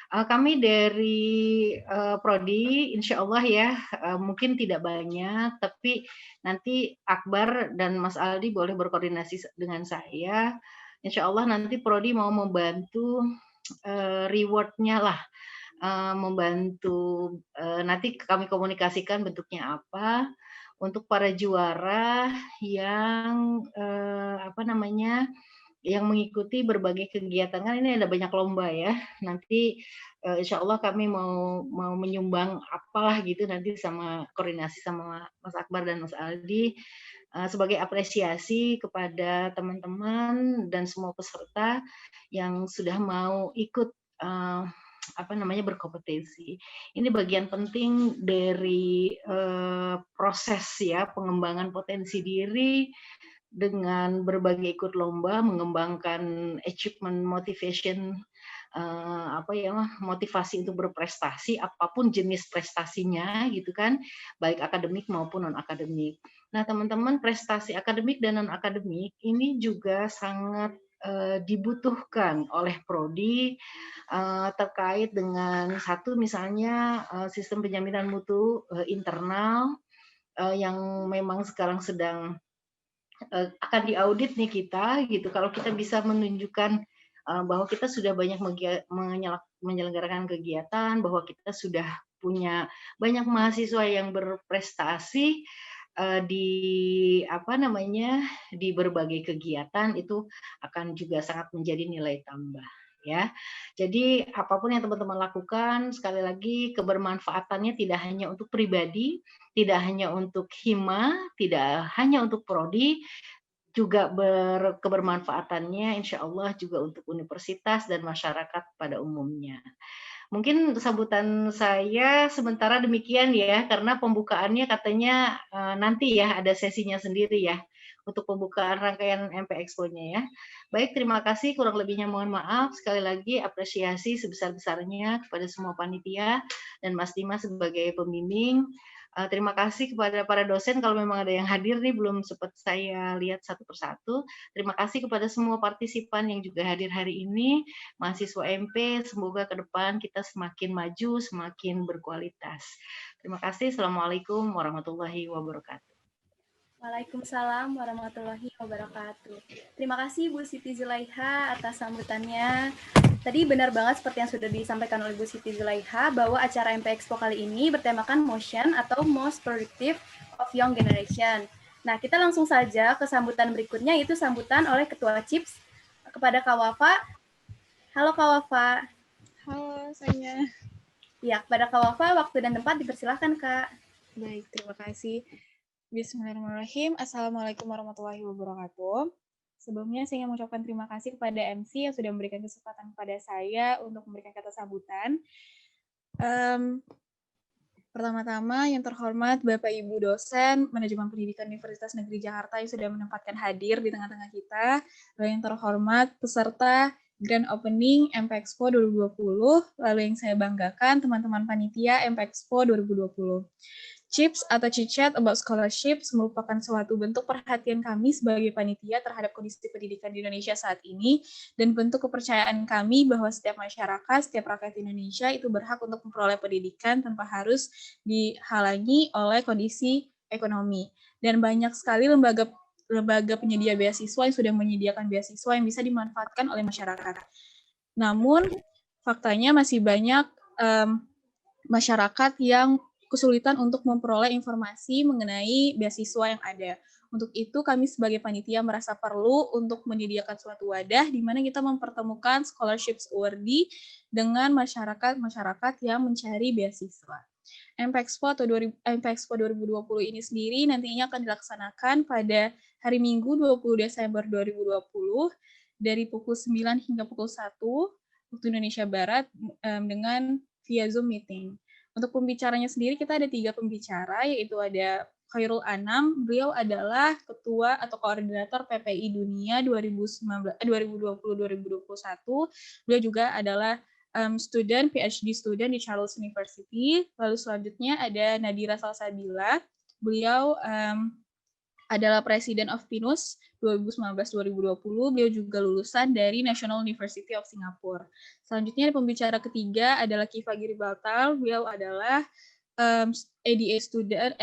Kami dari Prodi, insya Allah ya, mungkin tidak banyak, tapi nanti Akbar dan Mas Aldi boleh berkoordinasi dengan saya. Insya Allah nanti Prodi mau membantu reward-nya lah, membantu nanti kami komunikasikan bentuknya apa untuk para juara yang apa namanya, yang mengikuti berbagai kegiatan. Kan ini ada banyak lomba ya. Nanti insya Allah kami mau menyumbang apalah gitu nanti sama koordinasi sama Mas Akbar dan Mas Aldi sebagai apresiasi kepada teman-teman dan semua peserta yang sudah mau ikut apa namanya berkompetisi. Ini bagian penting dari proses ya pengembangan potensi diri dengan berbagai ikut lomba, mengembangkan achievement motivation, motivasi untuk berprestasi, apapun jenis prestasinya gitu kan, baik akademik maupun non akademik. Nah teman-teman, prestasi akademik dan non akademik ini juga sangat dibutuhkan oleh Prodi terkait dengan satu misalnya sistem penjaminan mutu internal yang memang sekarang sedang akan diaudit nih kita gitu. Kalau kita bisa menunjukkan bahwa kita sudah banyak menyelenggarakan kegiatan, bahwa kita sudah punya banyak mahasiswa yang berprestasi di apa namanya di berbagai kegiatan, itu akan juga sangat menjadi nilai tambah ya. Jadi apapun yang teman-teman lakukan, sekali lagi kebermanfaatannya tidak hanya untuk pribadi, tidak hanya untuk hima, tidak hanya untuk prodi, juga kebermanfaatannya insya Allah juga untuk universitas dan masyarakat pada umumnya. Mungkin sambutan saya sementara demikian ya, karena pembukaannya katanya nanti ya ada sesinya sendiri ya untuk pembukaan rangkaian MP Expo-nya ya. Baik, terima kasih. Kurang lebihnya mohon maaf. Sekali lagi apresiasi sebesar-besarnya kepada semua panitia dan Mas Dimas sebagai pembimbing. Terima kasih kepada para dosen, kalau memang ada yang hadir nih belum sempat saya lihat satu persatu. Terima kasih kepada semua partisipan yang juga hadir hari ini, mahasiswa MP, semoga ke depan kita semakin maju, semakin berkualitas. Terima kasih. Assalamualaikum warahmatullahi wabarakatuh. Waalaikumsalam warahmatullahi wabarakatuh. Terima kasih Bu Siti Zulaiha atas sambutannya. Tadi benar banget seperti yang sudah disampaikan oleh Bu Siti Zulaiha bahwa acara MP Expo kali ini bertemakan Motion atau Most Productive of Young Generation. Nah, kita langsung saja ke sambutan berikutnya, yaitu sambutan oleh Ketua CIPS kepada Kak Wafa. Halo Kak Wafa. Halo Sanya. Ya, kepada Kak Wafa, waktu dan tempat dipersilahkan Kak. Baik, terima kasih. Bismillahirrahmanirrahim. Assalamualaikum warahmatullahi wabarakatuh. Sebelumnya saya ingin mengucapkan terima kasih kepada MC yang sudah memberikan kesempatan kepada saya untuk memberikan kata sambutan. Pertama-tama yang terhormat Bapak Ibu dosen Manajemen Pendidikan Universitas Negeri Jakarta yang sudah menempatkan hadir di tengah-tengah kita. Lalu yang terhormat peserta Grand Opening MP Expo 2020. Lalu yang saya banggakan teman-teman panitia MP Expo 2020. CIPS atau Chit-Chat About Scholarships merupakan suatu bentuk perhatian kami sebagai panitia terhadap kondisi pendidikan di Indonesia saat ini dan bentuk kepercayaan kami bahwa setiap masyarakat, setiap rakyat Indonesia itu berhak untuk memperoleh pendidikan tanpa harus dihalangi oleh kondisi ekonomi. Dan banyak sekali lembaga lembaga penyedia beasiswa yang sudah menyediakan beasiswa yang bisa dimanfaatkan oleh masyarakat. Namun, faktanya masih banyak masyarakat yang kesulitan untuk memperoleh informasi mengenai beasiswa yang ada. Untuk itu, kami sebagai panitia merasa perlu untuk menyediakan suatu wadah di mana kita mempertemukan scholarships worthy dengan masyarakat-masyarakat yang mencari beasiswa. MPExpo 2020 ini sendiri nantinya akan dilaksanakan pada hari Minggu 20 Desember 2020 dari pukul 9 hingga pukul 1 waktu Indonesia Barat dengan via Zoom meeting. Untuk pembicaranya sendiri kita ada 3 pembicara, yaitu ada Khairul Anam, beliau adalah Ketua atau Koordinator PPI Dunia 2020-2021. Beliau juga adalah PhD student di Charles University. Lalu selanjutnya ada Nadira Salsabila, beliau adalah President of PINUS 2019-2020. Beliau juga lulusan dari National University of Singapore. Selanjutnya pembicara ketiga adalah Kiva Giribaltal. Beliau adalah ADA student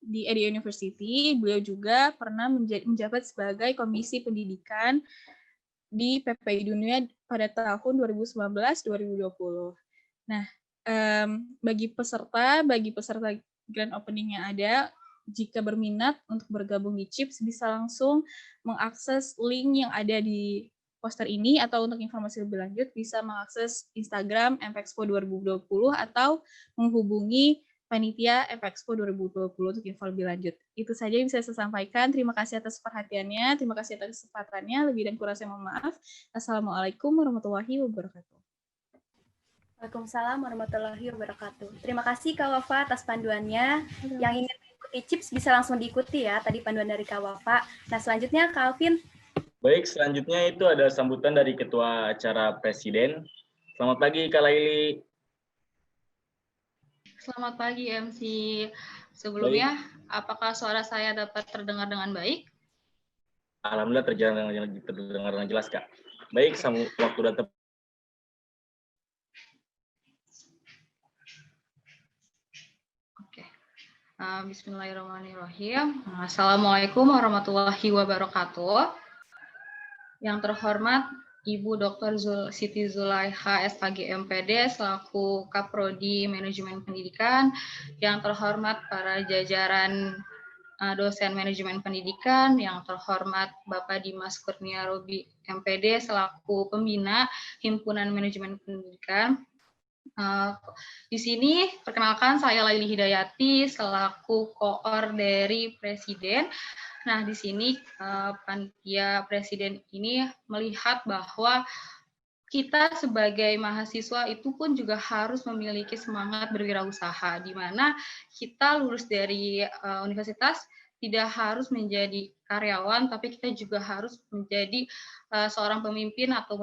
di ADA University. Beliau juga pernah menjabat sebagai Komisi Pendidikan di PPI Dunia pada tahun 2019-2020. Nah, bagi peserta grand opening yang ada, jika berminat untuk bergabung di CHIPS, bisa langsung mengakses link yang ada di poster ini, atau untuk informasi lebih lanjut bisa mengakses Instagram MPExpo 2020 atau menghubungi panitia MPExpo 2020 untuk info lebih lanjut. Itu saja yang bisa saya sampaikan. Terima kasih atas perhatiannya, terima kasih atas kesempatannya. Lebih dan kurang saya mohon maaf. Assalamualaikum warahmatullahi wabarakatuh. Waalaikumsalam warahmatullahi wabarakatuh. Terima kasih Kak Wafa atas panduannya. Yang ingin mengikuti CHIPS bisa langsung diikuti ya, tadi panduan dari Kak Wafa. Nah, selanjutnya Kak Alvin. Baik, selanjutnya itu ada sambutan dari Ketua Acara Presiden. Selamat pagi Kak Laili. Selamat pagi MC. Sebelumnya, apakah suara saya dapat terdengar dengan baik? Alhamdulillah terdengar dengan jelas, Kak. Baik, waktu udah tepat. Oke. Bismillahirrahmanirrahim. Assalamualaikum warahmatullahi wabarakatuh. Yang terhormat Ibu Dr. Siti Zulaiha SPG MPD selaku Kaprodi Manajemen Pendidikan, yang terhormat para jajaran dosen manajemen pendidikan, yang terhormat Bapak Dimas Kurnia Robi MPD selaku pembina Himpunan Manajemen Pendidikan. Di sini perkenalkan saya Laili Hidayati selaku koor dari Presiden. Nah, di sini panitia Presiden ini melihat bahwa kita sebagai mahasiswa itu pun juga harus memiliki semangat berwirausaha, di mana kita lulus dari universitas tidak harus menjadi karyawan, tapi kita juga harus menjadi seorang pemimpin atau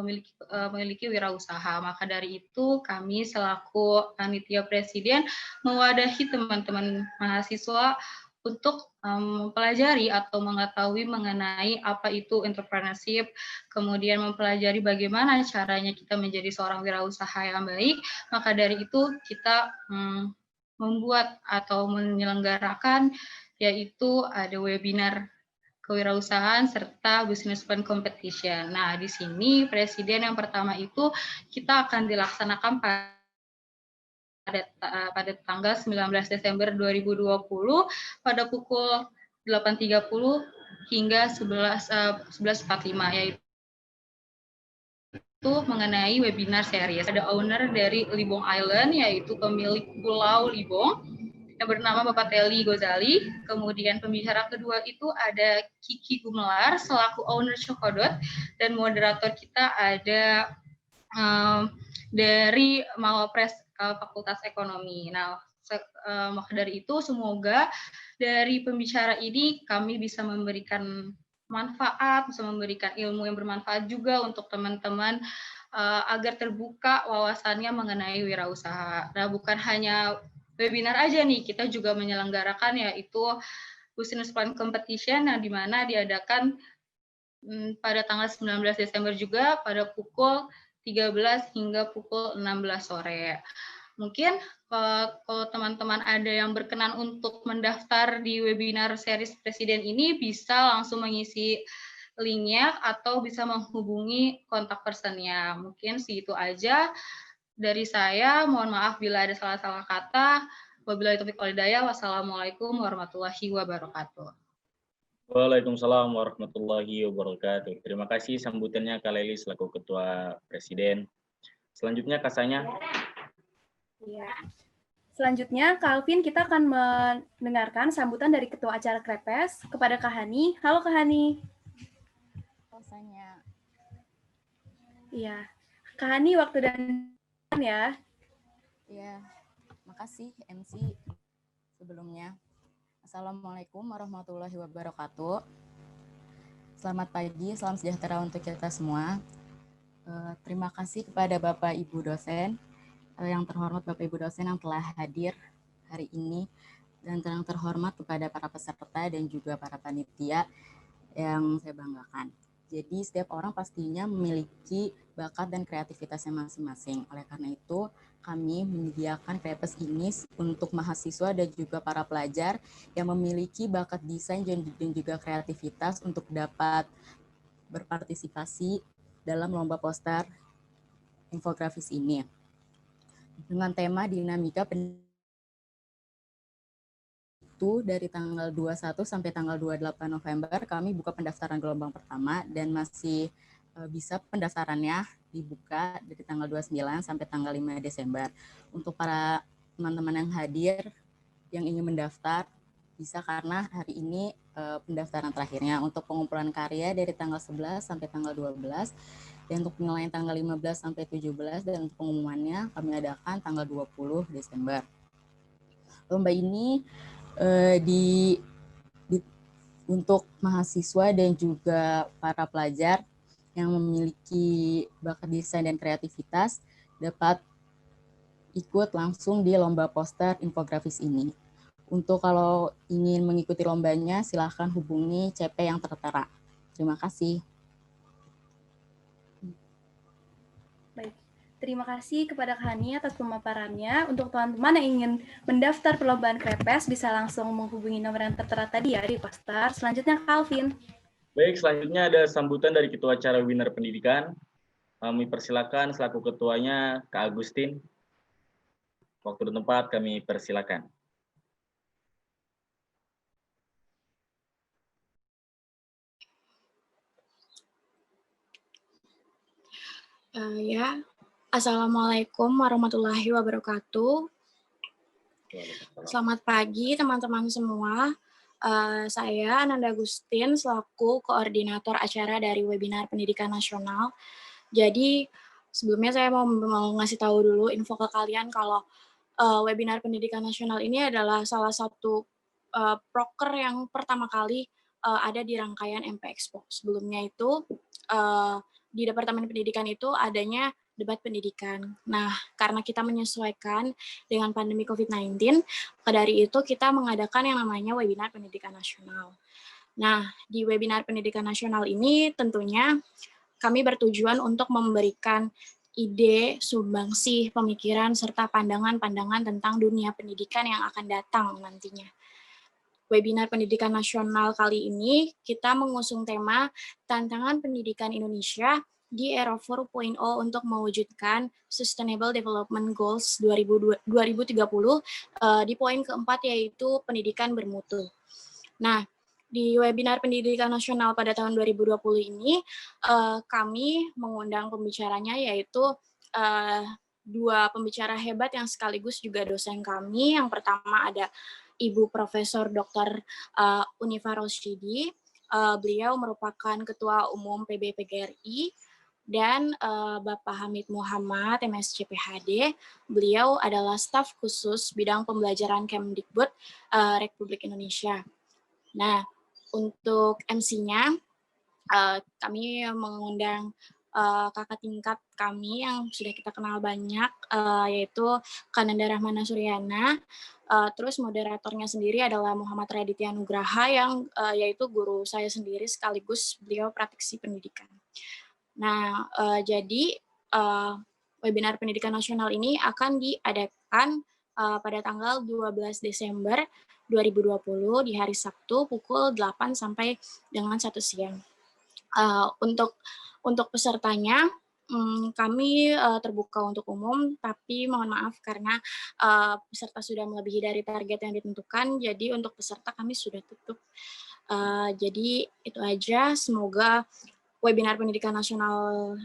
memiliki wirausaha. Maka dari itu kami selaku panitia Presiden mewadahi teman-teman mahasiswa untuk mempelajari atau mengetahui mengenai apa itu entrepreneurship, kemudian mempelajari bagaimana caranya kita menjadi seorang wirausaha yang baik. Maka dari itu kita membuat atau menyelenggarakan yaitu ada webinar kewirausahaan serta business plan competition. Nah, di sini Presiden yang pertama itu kita akan dilaksanakan pada tanggal 19 Desember 2020 pada pukul 8.30 hingga 11.45, yaitu mengenai webinar series. Ada owner dari Libong Island, yaitu pemilik Pulau Libong, yang bernama Bapak Teli Gozali. Kemudian pembicara kedua itu ada Kiki Gumelar selaku owner Chokodot, dan moderator kita ada dari Mawapres Fakultas Ekonomi. Nah, maka dari itu semoga dari pembicara ini kami bisa memberikan manfaat, bisa memberikan ilmu yang bermanfaat juga untuk teman-teman agar terbuka wawasannya mengenai wirausaha. Nah, bukan hanya webinar aja nih, kita juga menyelenggarakan yaitu Business Plan Competition yang dimana diadakan pada tanggal 19 Desember juga pada pukul 13 hingga pukul 16 sore. Mungkin kalau teman-teman ada yang berkenan untuk mendaftar di webinar series Presiden ini, bisa langsung mengisi linknya atau bisa menghubungi kontak personnya. Mungkin segitu aja dari saya. Mohon maaf bila ada salah-salah kata. Wabillahi taufiq wal hidayah. Wassalamualaikum warahmatullahi wabarakatuh. Waalaikumsalam warahmatullahi wabarakatuh. Terima kasih sambutannya Kak Leli selaku Ketua Presiden. Selanjutnya Kasanya. Iya. Selanjutnya, Kak Alvin, kita akan mendengarkan sambutan dari Ketua Acara Krepes kepada Kak Hani. Halo Kak Hani. Rasanya. Iya. Kak Hani, waktu dan ya. Iya, makasih MC sebelumnya. Assalamualaikum warahmatullahi wabarakatuh. Selamat pagi, salam sejahtera untuk kita semua. Terima kasih kepada Bapak Ibu dosen, yang terhormat Bapak Ibu dosen yang telah hadir hari ini, dan yang terhormat kepada para peserta dan juga para panitia yang saya banggakan. Jadi setiap orang pastinya memiliki bakat dan kreativitasnya masing-masing. Oleh karena itu, kami menyediakan Krepes ini untuk mahasiswa dan juga para pelajar yang memiliki bakat desain dan juga kreativitas untuk dapat berpartisipasi dalam lomba poster infografis ini. Dengan tema dinamika dari tanggal 21 sampai tanggal 28 November kami buka pendaftaran gelombang pertama dan masih bisa pendaftarannya dibuka dari tanggal 29 sampai tanggal 5 Desember. Untuk para teman-teman yang hadir yang ingin mendaftar bisa karena hari ini pendaftaran terakhirnya. Untuk pengumpulan karya dari tanggal 11 sampai tanggal 12 dan untuk penilaian tanggal 15 sampai 17 dan untuk pengumumannya kami adakan tanggal 20 Desember. Lomba ini untuk mahasiswa dan juga para pelajar yang memiliki bakat desain dan kreativitas dapat ikut langsung di lomba poster infografis ini. Untuk kalau ingin mengikuti lombanya, silakan hubungi CP yang tertera. Terima kasih. Baik. Terima kasih kepada Kak Hani atas pemaparannya. Untuk teman-teman yang ingin mendaftar perlombaan Krepes, bisa langsung menghubungi nomor yang tertera tadi ya di poster. Selanjutnya Kak Alvin. Baik, selanjutnya ada sambutan dari Ketua Acara Webinar Pendidikan. Kami persilakan selaku ketuanya Kak Agustin. Waktu dan tempat kami persilakan. Ya. Assalamualaikum warahmatullahi wabarakatuh. Selamat pagi teman-teman semua. Saya Ananda Agustin selaku koordinator acara dari Webinar Pendidikan Nasional. Jadi sebelumnya saya mau ngasih tahu dulu info ke kalian kalau Webinar Pendidikan Nasional ini adalah salah satu proker yang pertama kali ada di rangkaian MP Expo. Sebelumnya itu di Departemen Pendidikan itu adanya debat pendidikan. Nah, karena kita menyesuaikan dengan pandemi COVID-19, dari itu kita mengadakan yang namanya Webinar Pendidikan Nasional. Nah, di Webinar Pendidikan Nasional ini tentunya kami bertujuan untuk memberikan ide, sumbangsih, pemikiran, serta pandangan-pandangan tentang dunia pendidikan yang akan datang nantinya. Webinar Pendidikan Nasional kali ini kita mengusung tema Tantangan Pendidikan Indonesia di era 4.0 untuk mewujudkan Sustainable Development Goals 2030 di poin keempat yaitu pendidikan bermutu. Nah, di Webinar Pendidikan Nasional pada tahun 2020 ini kami mengundang pembicaranya yaitu dua pembicara hebat yang sekaligus juga dosen kami. Yang pertama ada Ibu Profesor Dr. Unifa Rosyidi. Beliau merupakan Ketua Umum PB/PGRI. Dan Bapak Hamid Muhammad, MSc PhD, beliau adalah staf khusus bidang pembelajaran Kemdikbud Republik Indonesia. Nah, untuk MC-nya, kami mengundang kakak tingkat kami yang sudah kita kenal banyak, yaitu Kananda Rahmana Suryana. Terus moderatornya sendiri adalah Muhammad Raditya Nugraha, yang yaitu guru saya sendiri sekaligus beliau praktisi pendidikan. Nah, jadi Webinar Pendidikan Nasional ini akan diadakan pada tanggal 12 Desember 2020 di hari Sabtu pukul 8 sampai dengan 1 siang. Untuk pesertanya, kami terbuka untuk umum, tapi mohon maaf karena peserta sudah melebihi dari target yang ditentukan, jadi untuk peserta kami sudah tutup. Jadi itu aja, semoga webinar pendidikan nasional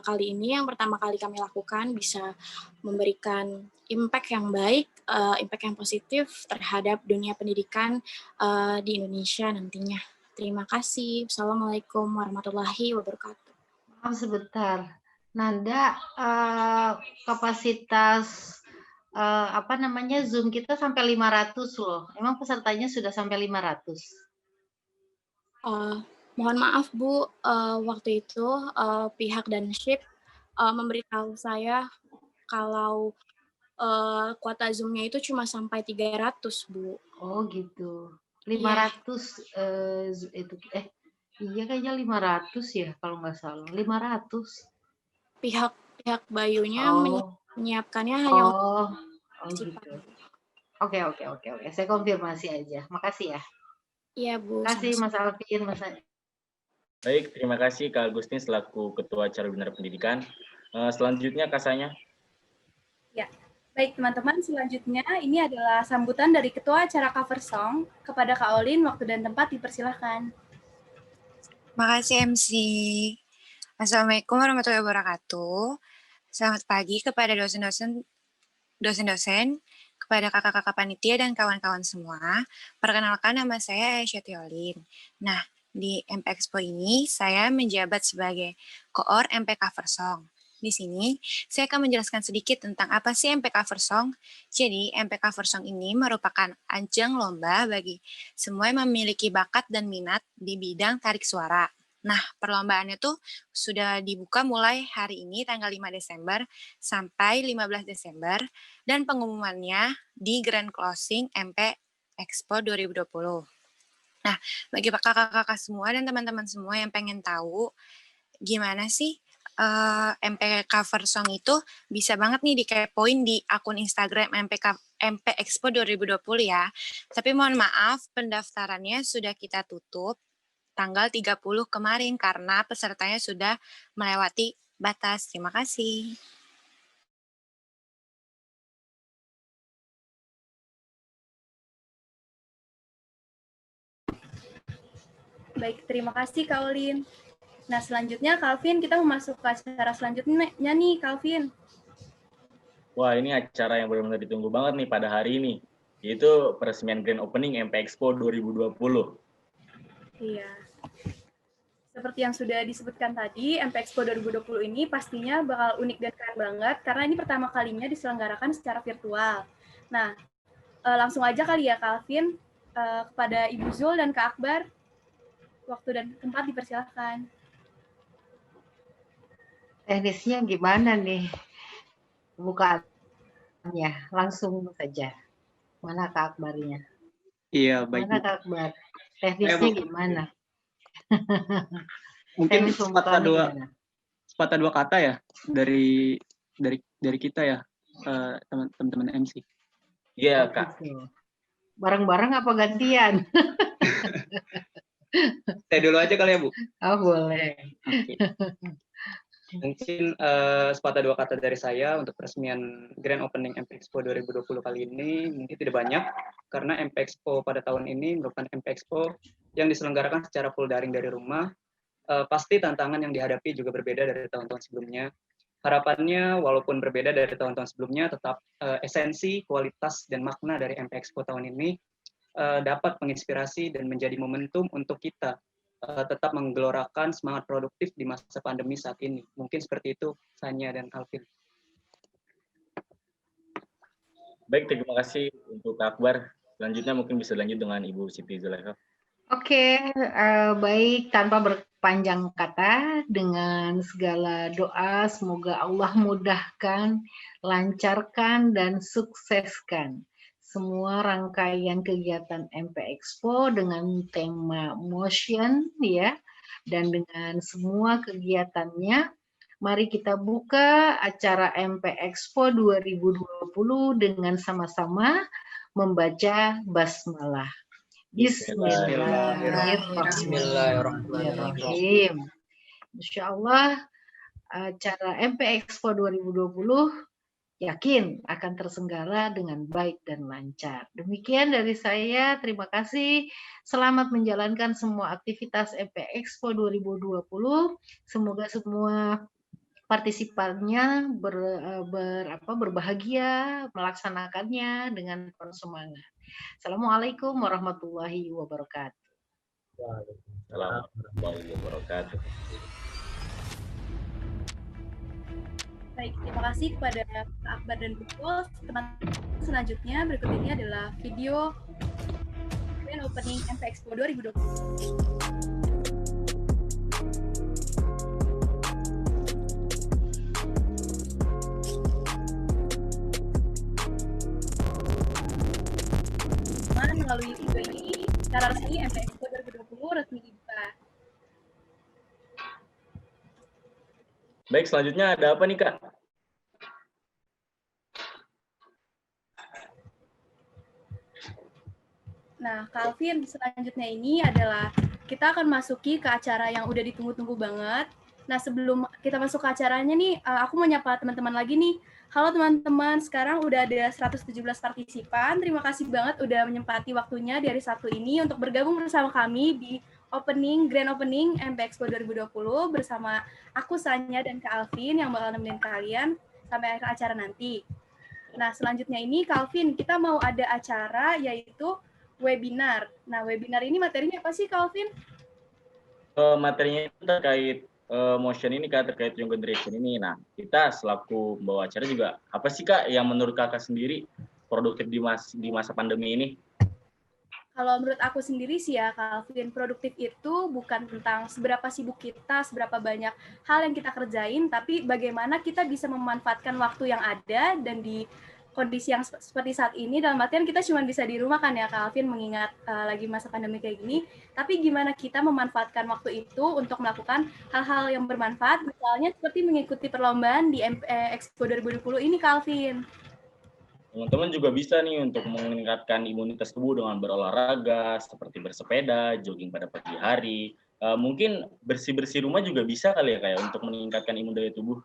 kali ini yang pertama kali kami lakukan bisa memberikan impact yang baik, impact yang positif terhadap dunia pendidikan di Indonesia nantinya. Terima kasih. Assalamualaikum warahmatullahi wabarakatuh. Maaf sebentar. Nanda, kapasitas Zoom kita sampai 500 loh. Emang pesertanya sudah sampai 500? Mohon maaf Bu, waktu itu pihak Danship memberitahu saya kalau kuota Zoom-nya itu cuma sampai 300 Bu. Oh gitu. 500 itu iya kayaknya 500 ya kalau nggak salah. 500. Pihak Bayunya menyiapkannya hanya gitu. Oke. Saya konfirmasi aja. Makasih ya. Iya Bu. Terima kasih Mas Alvin, Mas. Baik, terima kasih Kak Agustin selaku Ketua Acara Webinar Pendidikan. Selanjutnya Kasanya. Ya, baik teman-teman, selanjutnya ini adalah sambutan dari Ketua Acara Cover Song kepada Kak Olin. Waktu dan tempat dipersilahkan. Makasih MC. Assalamualaikum warahmatullahi wabarakatuh. Selamat pagi kepada dosen-dosen, kepada kakak-kakak panitia dan kawan-kawan semua. Perkenalkan, nama saya Aisyati Olin. Nah, di MP Expo ini saya menjabat sebagai koor MP Cover Song. Di sini saya akan menjelaskan sedikit tentang apa sih MP Cover Song. Jadi, MP Cover Song ini merupakan ajang lomba bagi semua yang memiliki bakat dan minat di bidang tarik suara. Nah, perlombaannya tuh sudah dibuka mulai hari ini tanggal 5 Desember sampai 15 Desember dan pengumumannya di Grand Closing MP Expo 2020. Nah, bagi kakak-kakak semua dan teman-teman semua yang pengen tahu gimana sih MP Cover Song itu, bisa banget nih dikepoin di akun Instagram MP Expo 2020 ya. Tapi mohon maaf, pendaftarannya sudah kita tutup tanggal 30 kemarin karena pesertanya sudah melewati batas. Terima kasih. Baik, terima kasih Kak Olin. Nah, selanjutnya Calvin, kita mau masuk ke acara selanjutnya nih, Calvin. Wah, ini acara yang benar-benar ditunggu banget nih pada hari ini, yaitu peresmian Grand Opening MP Expo 2020. Iya. Seperti yang sudah disebutkan tadi, MP Expo 2020 ini pastinya bakal unik dan keren banget, karena ini pertama kalinya diselenggarakan secara virtual. Nah, langsung aja kali ya, Calvin, kepada Ibu Zul dan Kak Akbar, waktu dan tempat dipersilahkan. Teknisnya gimana nih? Bukaannya, langsung saja. Mana Kak Akbarnya? Iya, baik. Mana Kak Akbar? Teknisnya gimana? Mungkin sepatah dua kata ya dari kita ya, teman-teman MC. Iya, Kak. Bareng-bareng apa gantian? Saya dulu aja kali ya, Bu. Oh, boleh. Okay. Mungkin sepatah dua kata dari saya untuk peresmian Grand Opening MP Expo 2020 kali ini mungkin tidak banyak, karena MP Expo pada tahun ini merupakan MP Expo yang diselenggarakan secara full daring dari rumah. Pasti tantangan yang dihadapi juga berbeda dari tahun-tahun sebelumnya. Harapannya walaupun berbeda dari tahun-tahun sebelumnya, tetap esensi, kualitas, dan makna dari MP Expo tahun ini dapat menginspirasi dan menjadi momentum untuk kita tetap menggelorakan semangat produktif di masa pandemi saat ini. Mungkin seperti itu, Sanya dan Alvin. Baik, terima kasih untuk Kak Akbar. Selanjutnya mungkin bisa lanjut dengan Ibu Siti Zulaiha. Oke, baik, tanpa berpanjang kata, dengan segala doa, semoga Allah mudahkan, lancarkan, dan sukseskan semua rangkaian kegiatan MP Expo dengan tema motion ya, dan dengan semua kegiatannya Mari kita buka acara MP Expo 2020 dengan sama-sama membaca basmalah. Bismillahirrahmanirrahim. Insyaallah acara MP Expo 2020 yakin akan terselenggara dengan baik dan lancar. Demikian dari saya, terima kasih. Selamat menjalankan semua aktivitas MP Expo 2020. Semoga semua partisipannya berbahagia melaksanakannya dengan penuh semangat. Assalamualaikum warahmatullahi wabarakatuh. Waalaikumsalam warahmatullahi wabarakatuh. Baik, terima kasih kepada Pak Akbar dan Bu Pos. Teman-teman, selanjutnya berikut ini adalah video grand opening MP Expo 2020. Melalui video ini, secara resmi MP Expo 2020 resmi dibuka. Baik, selanjutnya ada apa nih, Kak? Nah, Kak Alvin, selanjutnya ini adalah kita akan masuki ke acara yang udah ditunggu-tunggu banget. Nah, sebelum kita masuk ke acaranya nih, aku mau nyapa teman-teman lagi nih. Halo teman-teman, sekarang udah ada 117 partisipan. Terima kasih banget udah menyempati waktunya di hari Sabtu ini untuk bergabung bersama kami di Grand Opening MP Expo 2020 bersama aku, Sanya, dan Kak Alvin yang bakal nemenin kalian sampai akhir acara nanti. Nah, selanjutnya ini, Kak Alvin, kita mau ada acara yaitu webinar. Nah, webinar ini materinya apa sih, Kak Alvin? Materinya itu terkait motion ini, Kak, terkait young generation ini. Nah, kita selaku pembawa acara juga, apa sih, Kak, yang menurut Kakak sendiri produktif di masa pandemi ini? Kalau menurut aku sendiri sih ya, Kak Alvin, produktif itu bukan tentang seberapa sibuk kita, seberapa banyak hal yang kita kerjain, tapi bagaimana kita bisa memanfaatkan waktu yang ada dan di kondisi yang seperti saat ini, dalam artian kita cuma bisa di rumah kan ya, Kak Alvin, mengingat lagi masa pandemi kayak gini, tapi gimana kita memanfaatkan waktu itu untuk melakukan hal-hal yang bermanfaat, misalnya seperti mengikuti perlombaan di Expo 2020 ini, Kak Alvin. Teman-teman juga bisa nih untuk meningkatkan imunitas tubuh dengan berolahraga, seperti bersepeda, jogging pada pagi hari. Mungkin bersih-bersih rumah juga bisa kali ya, kayak untuk meningkatkan imun daya tubuh.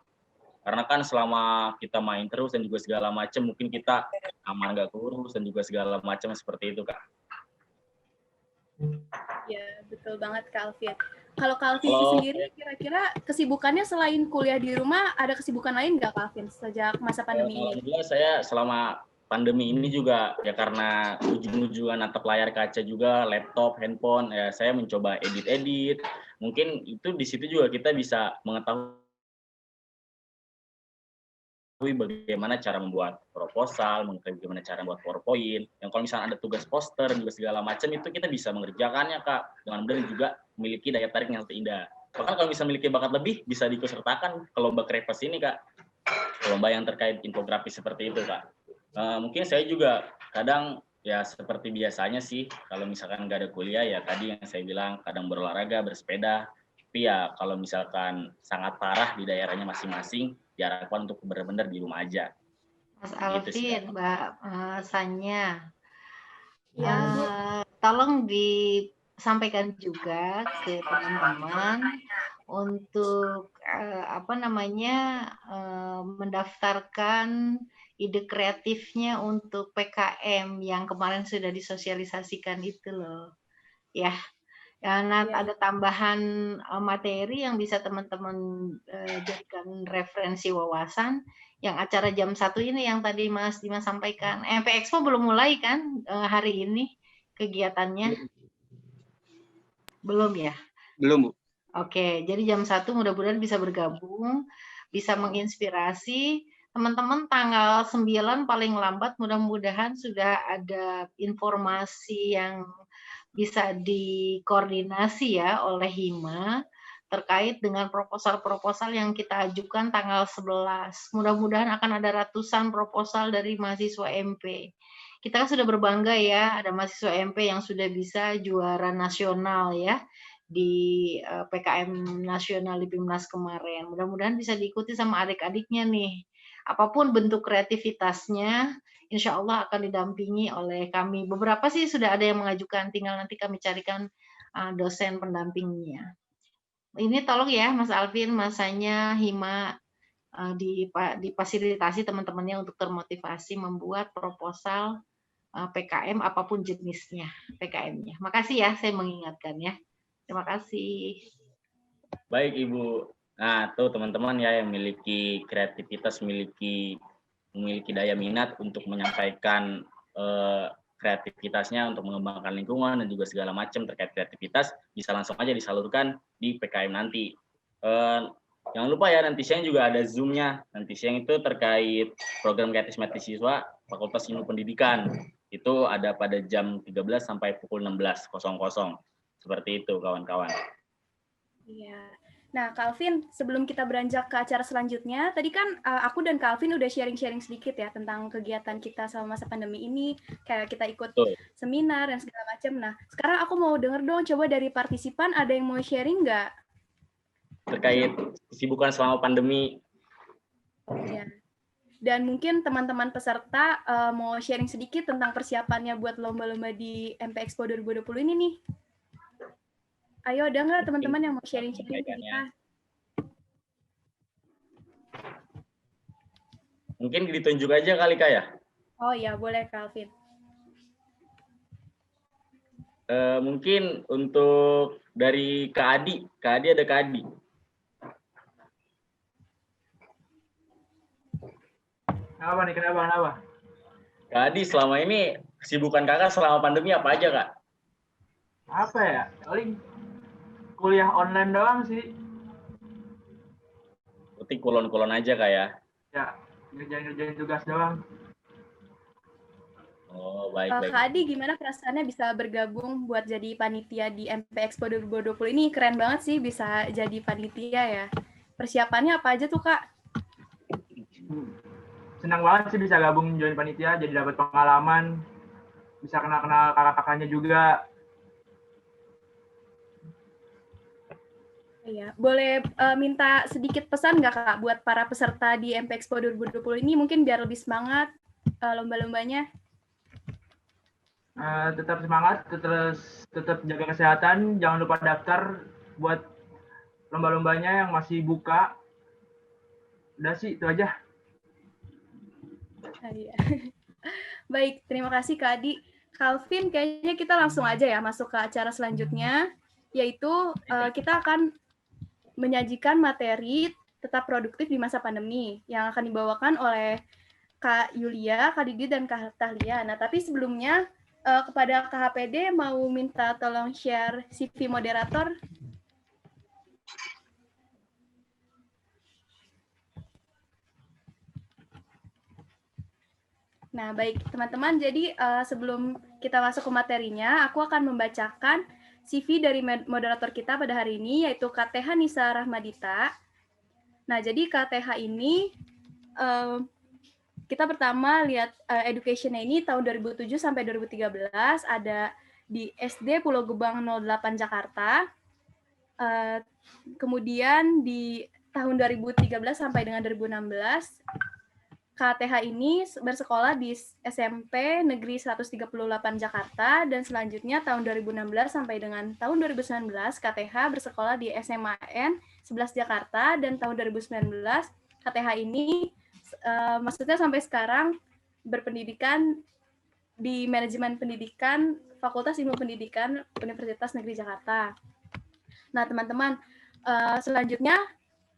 Karena kan selama kita main terus dan juga segala macam, mungkin kita aman nggak kurus dan juga segala macam seperti itu, Kak. Ya, betul banget, Kak Alvin. Kalau Kak Alvin sendiri, kira-kira kesibukannya selain kuliah di rumah, ada kesibukan lain nggak, Kak Alvin, sejak masa pandemi ini? Alhamdulillah, saya selama pandemi ini juga, ya karena ujung-ujungan natap layar kaca juga, laptop, handphone, ya saya mencoba edit-edit. Mungkin itu di situ juga kita bisa mengetahui bagaimana cara membuat proposal, bagaimana cara membuat PowerPoint. Yang kalau misalnya ada tugas poster dan juga segala macam, itu kita bisa mengerjakannya, Kak, dengan mudah dan juga memiliki daya tarik yang indah. Bahkan kalau bisa memiliki bakat lebih, bisa diikutsertakan ke lomba Krepes ini, Kak. Lomba yang terkait infografis seperti itu, Kak. Mungkin saya juga kadang ya seperti biasanya sih, kalau misalkan nggak ada kuliah ya tadi yang saya bilang, kadang berolahraga, bersepeda. Tapi ya kalau misalkan sangat parah di daerahnya masing-masing, diharapkan untuk benar-benar di rumah aja. Mas Alvin, gitu, Mbak Sanya, ya, tolong disampaikan juga ke teman-teman untuk mendaftarkan ide kreatifnya untuk PKM yang kemarin sudah disosialisasikan itu loh, ya. Karena ada tambahan materi yang bisa teman-teman jadikan referensi wawasan. Yang acara jam 1 ini yang tadi Mas Dimas sampaikan. MP Expo belum mulai kan hari ini kegiatannya? Belum ya? Belum, Bu. Oke, jadi jam 1 mudah-mudahan bisa bergabung, bisa menginspirasi. Teman-teman tanggal 9 paling lambat mudah-mudahan sudah ada informasi yang bisa dikoordinasi ya oleh Hima terkait dengan proposal-proposal yang kita ajukan tanggal 11. Mudah-mudahan akan ada ratusan proposal dari mahasiswa MP. Kita kan sudah berbangga ya, ada mahasiswa MP yang sudah bisa juara nasional ya di PKM nasional di PIMNAS kemarin. Mudah-mudahan bisa diikuti sama adik-adiknya nih. Apapun bentuk kreativitasnya, insya Allah akan didampingi oleh kami. Beberapa sih sudah ada yang mengajukan, tinggal nanti kami carikan dosen pendampingnya. Ini tolong ya Mas Alvin, masanya Hima difasilitasi teman-temannya untuk termotivasi membuat proposal PKM apapun jenisnya PKM-nya. Makasih ya, saya mengingatkan ya. Terima kasih. Baik Ibu. Nah, tuh teman-teman ya yang memiliki kreativitas, memiliki daya minat untuk menyampaikan kreativitasnya untuk mengembangkan lingkungan dan juga segala macam terkait kreativitas, bisa langsung aja disalurkan di PKM nanti. Jangan lupa ya, nanti siang juga ada Zoom-nya. Nanti siang itu terkait program kreatif mahasiswa Fakultas Ilmu Pendidikan. Itu ada pada jam 13 sampai pukul 16.00. Seperti itu, kawan-kawan. Iya. Nah, Kak Alvin, sebelum kita beranjak ke acara selanjutnya, tadi kan aku dan Kak Alvin udah sharing-sharing sedikit ya tentang kegiatan kita selama masa pandemi ini, kayak kita ikut seminar dan segala macam. Nah, sekarang aku mau denger dong, coba dari partisipan ada yang mau sharing nggak? Terkait kesibukan selama pandemi. Ya. Dan mungkin teman-teman peserta mau sharing sedikit tentang persiapannya buat lomba-lomba di MP Expo 2020 ini nih. Ayo, ada nggak teman-teman yang mau sharing-sharing ke kita? Mungkin ditunjuk aja kali Kak ya? Oh ya, boleh Kak Alvin. Mungkin untuk dari Kak Adi. Kak Adi ada Kak Adi. Kenapa nih? Kenapa? Kak Adi, selama ini kesibukan kakak selama pandemi apa aja Kak? Apa ya? Paling kuliah online doang sih. Berarti kulon-kulon aja Kak ya? Ya, ngerjain tugas doang. Oh, baik. Kak Adi, gimana perasaannya bisa bergabung buat jadi panitia di MP Expo 2020 ini? Keren banget sih bisa jadi panitia ya. Persiapannya apa aja tuh Kak? Senang banget sih bisa gabung join panitia, jadi dapat pengalaman, bisa kenal-kenal kakak-kakaknya juga. Iya, boleh minta sedikit pesan nggak Kak buat para peserta di MP Expo 2020 ini mungkin biar lebih semangat lomba-lombanya? Tetap semangat, tetap jaga kesehatan, jangan lupa daftar buat lomba-lombanya yang masih buka. Udah sih, itu aja. Iya. Baik, terima kasih Kak Adi. Calvin, kayaknya kita langsung aja ya masuk ke acara selanjutnya, yaitu kita akan menyajikan materi tetap produktif di masa pandemi yang akan dibawakan oleh Kak Yulia, Kak Didi, dan Kak Tahlia. Nah, tapi sebelumnya kepada KHPD mau minta tolong share CV moderator. Nah, baik teman-teman, jadi sebelum kita masuk ke materinya, aku akan membacakan CV dari moderator kita pada hari ini, yaitu KTH Nisa Rahmadita. Nah, jadi KTH ini, kita pertama lihat education-nya ini tahun 2007 sampai 2013, ada di SD Pulau Gebang 08 Jakarta. Kemudian di tahun 2013 sampai dengan 2016, KTH ini bersekolah di SMP Negeri 138 Jakarta, dan selanjutnya tahun 2016 sampai dengan tahun 2019 KTH bersekolah di SMAN 11 Jakarta, dan tahun 2019 KTH ini maksudnya sampai sekarang berpendidikan di manajemen pendidikan Fakultas Ilmu Pendidikan Universitas Negeri Jakarta. Nah, teman-teman, selanjutnya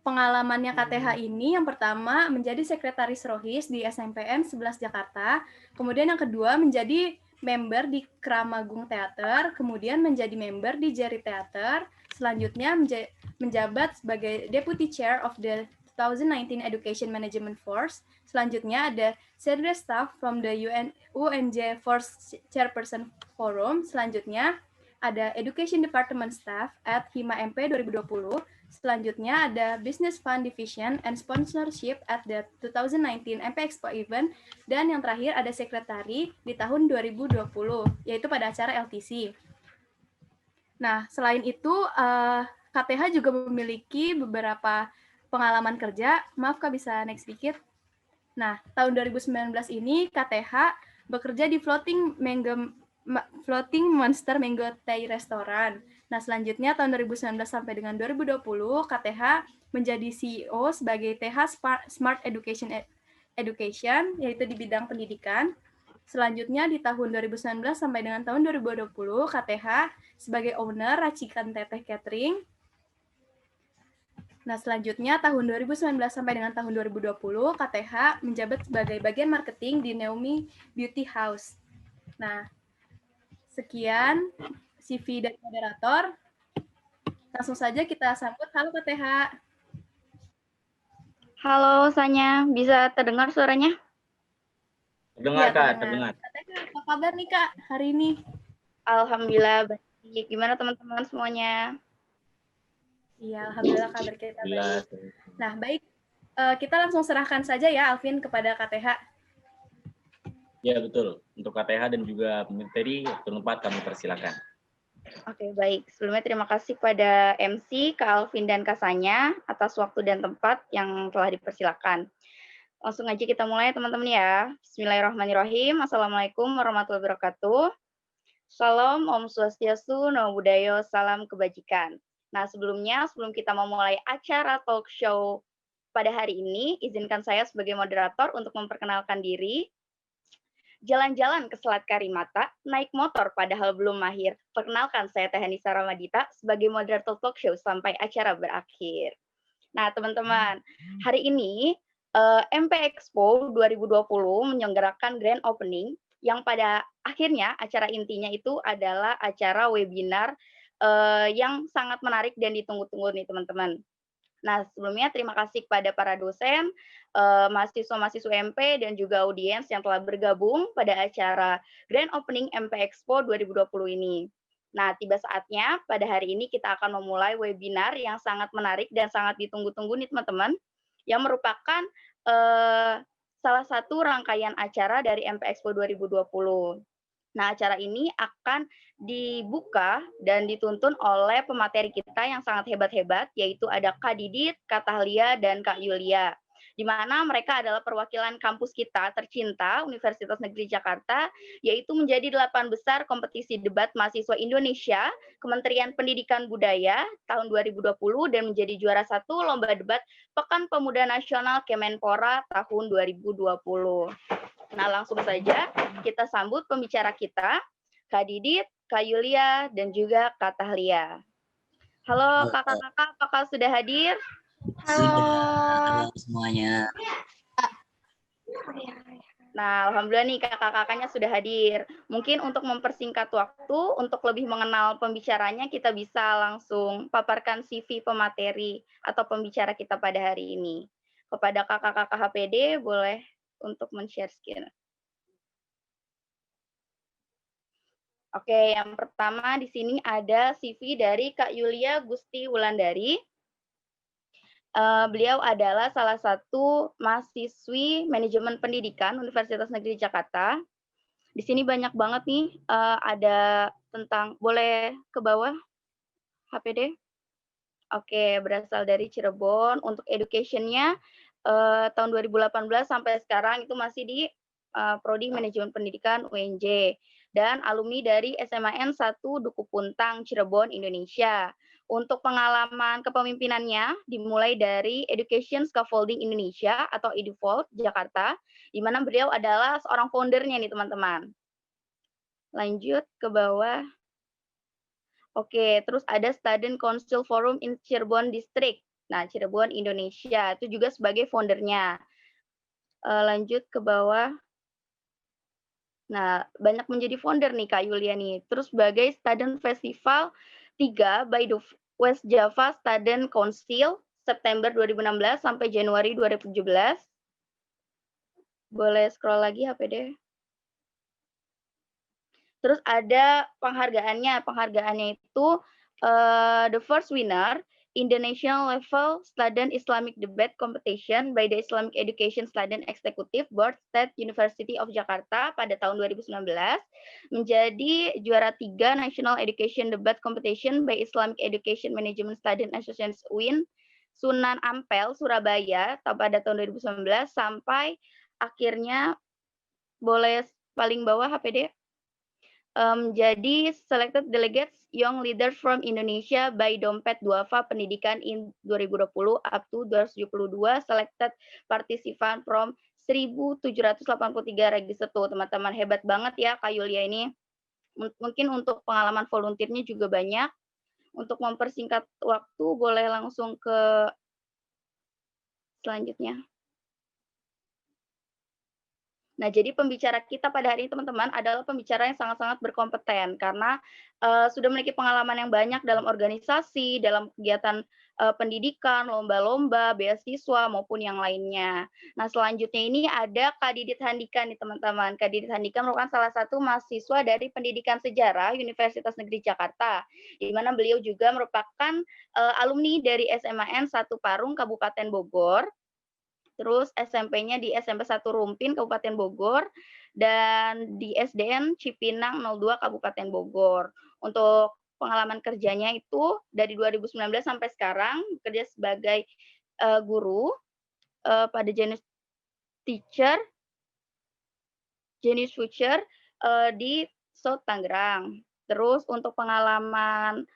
pengalamannya KTH ini yang pertama menjadi sekretaris Rohis di SMPN 11 Jakarta, kemudian yang kedua menjadi member di Kramagung Theater, kemudian menjadi member di Jerry Theater, selanjutnya menjabat sebagai Deputy Chair of the 2019 Education Management Force, selanjutnya ada Senior Staff from the UNJ Force Chairperson Forum, selanjutnya ada Education Department Staff at Hima MP 2020, selanjutnya ada Business Fund Division and Sponsorship at the 2019 MP Expo Event, dan yang terakhir ada Sekretari di tahun 2020, yaitu pada acara LTC. Nah, selain itu, KTH juga memiliki beberapa pengalaman kerja. Maaf Kak, bisa next sedikit. Nah, tahun 2019 ini KTH bekerja di Floating Monster Mango Thai Restaurant. Nah, selanjutnya tahun 2019 sampai dengan 2020, KTH menjadi CEO sebagai TH Smart Education, yaitu di bidang pendidikan. Selanjutnya di tahun 2019 sampai dengan tahun 2020, KTH sebagai owner Racikan Teteh Catering. Nah, selanjutnya tahun 2019 sampai dengan tahun 2020, KTH menjabat sebagai bagian marketing di Naomi Beauty House. Nah, sekian CV dari moderator. Langsung saja kita sambut. Halo KTH. Halo Sanya, bisa terdengar suaranya? Terdengar Ya, Kak, terdengar. Apa kabar nih Kak hari ini? Alhamdulillah baik. Gimana teman-teman semuanya? Iya, alhamdulillah kabar kita baik. Nah, baik. Kita langsung serahkan saja ya Alvin kepada KTH. Ya, betul. Untuk KTH dan juga pemateri, waktu tempat kami persilakan. Oke, baik. Sebelumnya terima kasih pada MC, Kak Alvin dan Kak Sanya atas waktu dan tempat yang telah dipersilakan. Langsung aja kita mulai teman-teman ya. Bismillahirrahmanirrahim. Assalamualaikum warahmatullahi wabarakatuh. Salam, Om Swastiastu, Namo Buddhaya, salam kebajikan. Nah, sebelum kita memulai acara talk show pada hari ini, izinkan saya sebagai moderator untuk memperkenalkan diri. Jalan-jalan ke Selat Karimata, naik motor padahal belum mahir. Perkenalkan, saya Teh Nisa Ramadita sebagai moderator talk show sampai acara berakhir. Nah, teman-teman, hari ini MP Expo 2020 menyelenggarakan grand opening yang pada akhirnya acara intinya itu adalah acara webinar yang sangat menarik dan ditunggu-tunggu nih teman-teman. Nah, sebelumnya terima kasih kepada para dosen, mahasiswa-mahasiswa MP, dan juga audiens yang telah bergabung pada acara Grand Opening MP Expo 2020 ini. Nah, tiba saatnya pada hari ini kita akan memulai webinar yang sangat menarik dan sangat ditunggu-tunggu nih teman-teman, yang merupakan salah satu rangkaian acara dari MP Expo 2020. Nah, acara ini akan dibuka dan dituntun oleh pemateri kita yang sangat hebat-hebat, yaitu ada Kak Didit, Kak Tahlia, dan Kak Yulia. Di mana mereka adalah perwakilan kampus kita tercinta, Universitas Negeri Jakarta, yaitu menjadi 8 besar kompetisi debat mahasiswa Indonesia, Kementerian Pendidikan Budaya tahun 2020, dan menjadi juara 1 Lomba Debat Pekan Pemuda Nasional Kemenpora tahun 2020. Nah, langsung saja kita sambut pembicara kita, Kak Didit, Kak Yulia, dan juga Kak Tahlia. Halo kakak-kakak, apakah sudah hadir? Sudah semuanya. Nah, alhamdulillah nih kakak-kakaknya sudah hadir. Mungkin untuk mempersingkat waktu, untuk lebih mengenal pembicaranya, kita bisa langsung paparkan CV pemateri atau pembicara kita pada hari ini. Kepada kakak-kakak HPD, boleh untuk men-share screen. Oke, yang pertama di sini ada CV dari Kak Yulia Gusti Wulandari. Beliau adalah salah satu mahasiswi manajemen pendidikan Universitas Negeri Jakarta. Di sini banyak banget nih, ada tentang, boleh ke bawah HPD? Oke, berasal dari Cirebon. Untuk education-nya tahun 2018 sampai sekarang itu masih di Prodi Manajemen Pendidikan UNJ, dan alumni dari SMAN 1 Duku Puntang, Cirebon, Indonesia. Untuk pengalaman kepemimpinannya dimulai dari Education Scaffolding Indonesia atau EduFold Jakarta, di mana beliau adalah seorang foundernya nih teman-teman. Lanjut ke bawah. Oke, terus ada Student Council Forum in Cirebon District. Nah, Cirebon, Indonesia, itu juga sebagai foundernya. Lanjut ke bawah. Nah, banyak menjadi founder nih Kak Yulia nih. Terus sebagai Student Festival 3 by the West Java Student Council, September 2016 sampai Januari 2017. Boleh scroll lagi HPD. Terus ada penghargaannya. Penghargaannya itu the first winner in the national level student Islamic debate competition by the Islamic Education Student Executive Board State University of Jakarta pada tahun 2019, menjadi juara 3 National Education Debate Competition by Islamic Education Management Student Association UIN Sunan Ampel, Surabaya pada tahun 2019 sampai akhirnya boleh paling bawah HPD. Jadi selected delegates young leaders from Indonesia by Dompet Duafa Pendidikan in 2020 up to 272 selected participant from 1.783 register tuh, teman-teman. Hebat banget ya Kak Yulia ini. Mungkin untuk pengalaman volunteernya juga banyak. Untuk mempersingkat waktu boleh langsung ke selanjutnya. Nah, jadi pembicara kita pada hari ini, teman-teman, adalah pembicara yang sangat-sangat berkompeten karena sudah memiliki pengalaman yang banyak dalam organisasi, dalam kegiatan pendidikan, lomba-lomba, beasiswa, maupun yang lainnya. Nah, selanjutnya ini ada Kak Didit Handika nih, teman-teman. Kak Didit Handika merupakan salah satu mahasiswa dari Pendidikan Sejarah Universitas Negeri Jakarta, di mana beliau juga merupakan alumni dari SMAN 1 Parung, Kabupaten Bogor. Terus SMP-nya di SMP 1 Rumpin, Kabupaten Bogor, dan di SDN Cipinang 02, Kabupaten Bogor. Untuk pengalaman kerjanya itu dari 2019 sampai sekarang, bekerja sebagai guru pada Genius Future di South Tangerang. Terus untuk pengalaman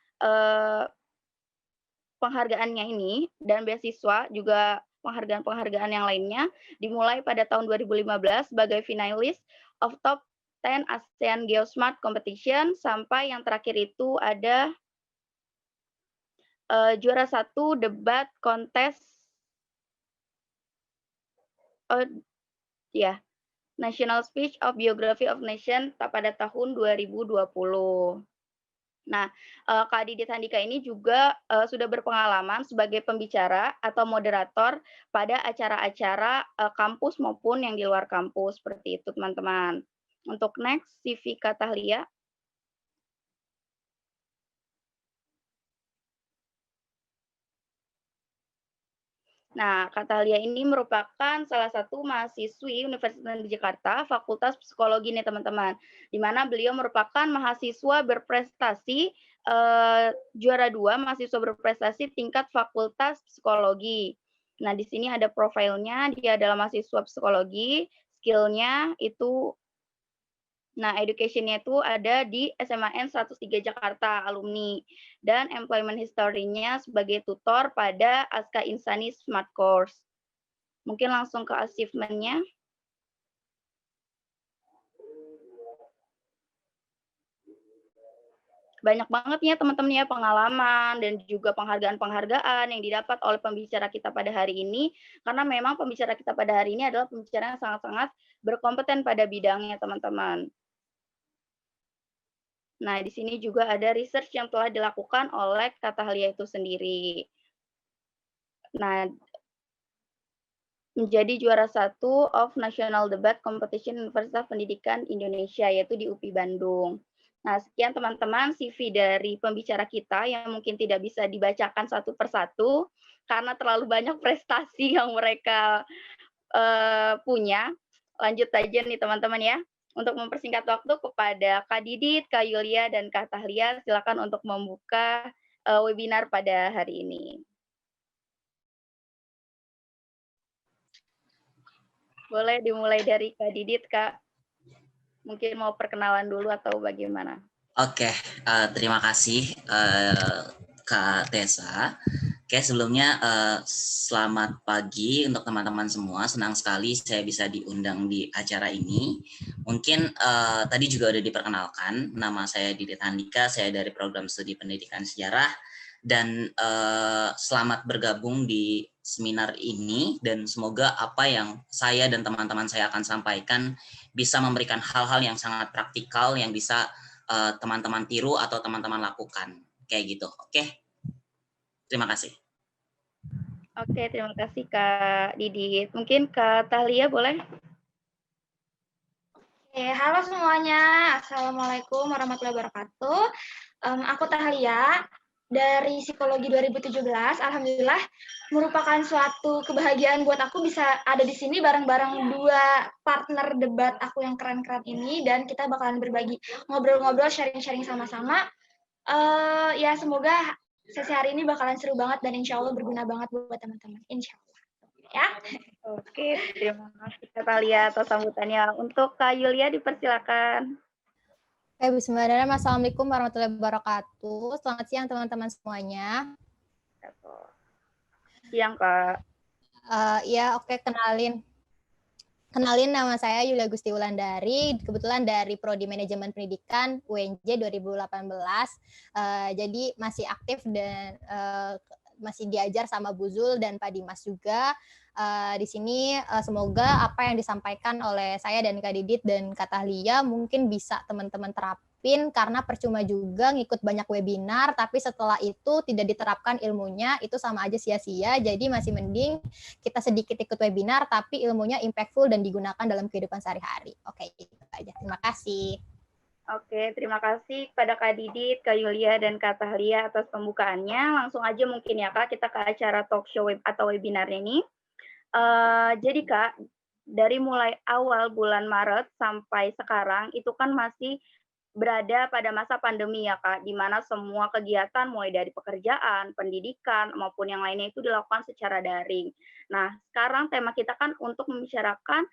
penghargaannya ini dan beasiswa juga penghargaan-penghargaan yang lainnya dimulai pada tahun 2015 sebagai finalis of Top 10 ASEAN Geosmart Competition sampai yang terakhir itu ada juara 1 debat kontes National Speech of Biography of Nation pada tahun 2020. Nah, Kak Didit Handika ini juga sudah berpengalaman sebagai pembicara atau moderator pada acara-acara kampus maupun yang di luar kampus, seperti itu teman-teman. Untuk next, CV Kak Tahlia. Nah, Kak Tahlia ini merupakan salah satu mahasiswi Universitas Negeri Jakarta, Fakultas Psikologi nih teman-teman, di mana beliau merupakan mahasiswa berprestasi, juara 2 mahasiswa berprestasi tingkat Fakultas Psikologi. Nah, di sini ada profilnya, dia adalah mahasiswa psikologi, skill-nya itu, nah, education-nya itu ada di SMAN 103 Jakarta, alumni. Dan employment history-nya sebagai tutor pada Aska Insani Smart Course. Mungkin langsung ke achievement-nya. Banyak banget ya teman-teman ya pengalaman dan juga penghargaan-penghargaan yang didapat oleh pembicara kita pada hari ini. Karena memang pembicara kita pada hari ini adalah pembicara yang sangat-sangat berkompeten pada bidangnya teman-teman. Nah, di sini juga ada research yang telah dilakukan oleh Kak Tahlia itu sendiri. Nah, menjadi juara 1 of National Debate Competition Universitas Pendidikan Indonesia, yaitu di UPI Bandung. Nah, sekian teman-teman CV dari pembicara kita yang mungkin tidak bisa dibacakan satu persatu, karena terlalu banyak prestasi yang mereka punya. Lanjut aja nih teman-teman ya. Untuk mempersingkat waktu kepada Kak Didit, Kak Yulia, dan Kak Tahlia, silakan untuk membuka webinar pada hari ini. Boleh dimulai dari Kak Didit, Kak. Mungkin mau perkenalan dulu atau bagaimana? Oke, terima kasih Kak Tessa. Oke, sebelumnya selamat pagi untuk teman-teman semua. Senang sekali saya bisa diundang di acara ini. Mungkin tadi juga udah diperkenalkan, nama saya Didit Handika, saya dari program studi pendidikan sejarah, dan selamat bergabung di seminar ini, dan semoga apa yang saya dan teman-teman saya akan sampaikan bisa memberikan hal-hal yang sangat praktikal yang bisa teman-teman tiru atau teman-teman lakukan. Kayak gitu, oke? Terima kasih. Oke, terima kasih Kak Didit. Mungkin Kak Tahlia boleh? Halo semuanya, Assalamualaikum warahmatullahi wabarakatuh. Aku Tahlia, dari Psikologi 2017. Alhamdulillah merupakan suatu kebahagiaan buat aku bisa ada di sini bareng-bareng dua partner debat aku yang keren-keren ini, dan kita bakalan berbagi ngobrol-ngobrol, sharing-sharing sama-sama. Ya semoga sesi hari ini bakalan seru banget dan insya Allah berguna banget buat teman-teman. Insya Allah. Ya. Oke, terima kasih Kak Thalia atas sambutannya. Untuk Kak Yulia dipersilakan. Oke, bismillahirrahmanirrahim. Assalamualaikum warahmatullahi wabarakatuh. Selamat siang teman-teman semuanya. Siang Kak. Ya, oke, Kenalin, nama saya Yulia Gusti Wulandari, kebetulan dari Prodi Manajemen Pendidikan UNJ 2018. Jadi masih aktif dan masih diajar sama Bu Zul dan Pak Dimas juga. Di sini semoga apa yang disampaikan oleh saya dan Kak Didit dan Kak Tahlia mungkin bisa teman-teman terapin, karena percuma juga ngikut banyak webinar tapi setelah itu tidak diterapkan ilmunya, itu sama aja sia-sia. Jadi masih mending kita sedikit ikut webinar tapi ilmunya impactful dan digunakan dalam kehidupan sehari-hari. Oke, itu aja. Terima kasih. Oke, terima kasih kepada Kak Didit, Kak Yulia, dan Kak Tahlia atas pembukaannya. Langsung aja mungkin ya Kak, kita ke acara talk show atau webinar ini. Jadi Kak, dari mulai awal bulan Maret sampai sekarang, itu kan masih berada pada masa pandemi ya Kak, di mana semua kegiatan mulai dari pekerjaan, pendidikan, maupun yang lainnya itu dilakukan secara daring. Nah, sekarang tema kita kan untuk membicarakan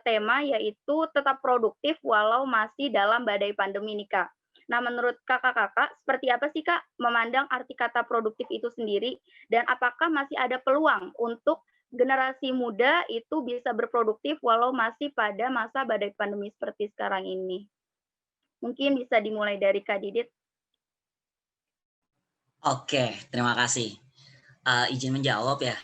tema yaitu tetap produktif walau masih dalam badai pandemi nih Kak. Nah, menurut kakak-kakak, seperti apa sih Kak memandang arti kata produktif itu sendiri, dan apakah masih ada peluang untuk generasi muda itu bisa berproduktif walau masih pada masa badai pandemi seperti sekarang ini? Mungkin bisa dimulai dari Kak Didit. Oke, terima kasih. Izin menjawab ya.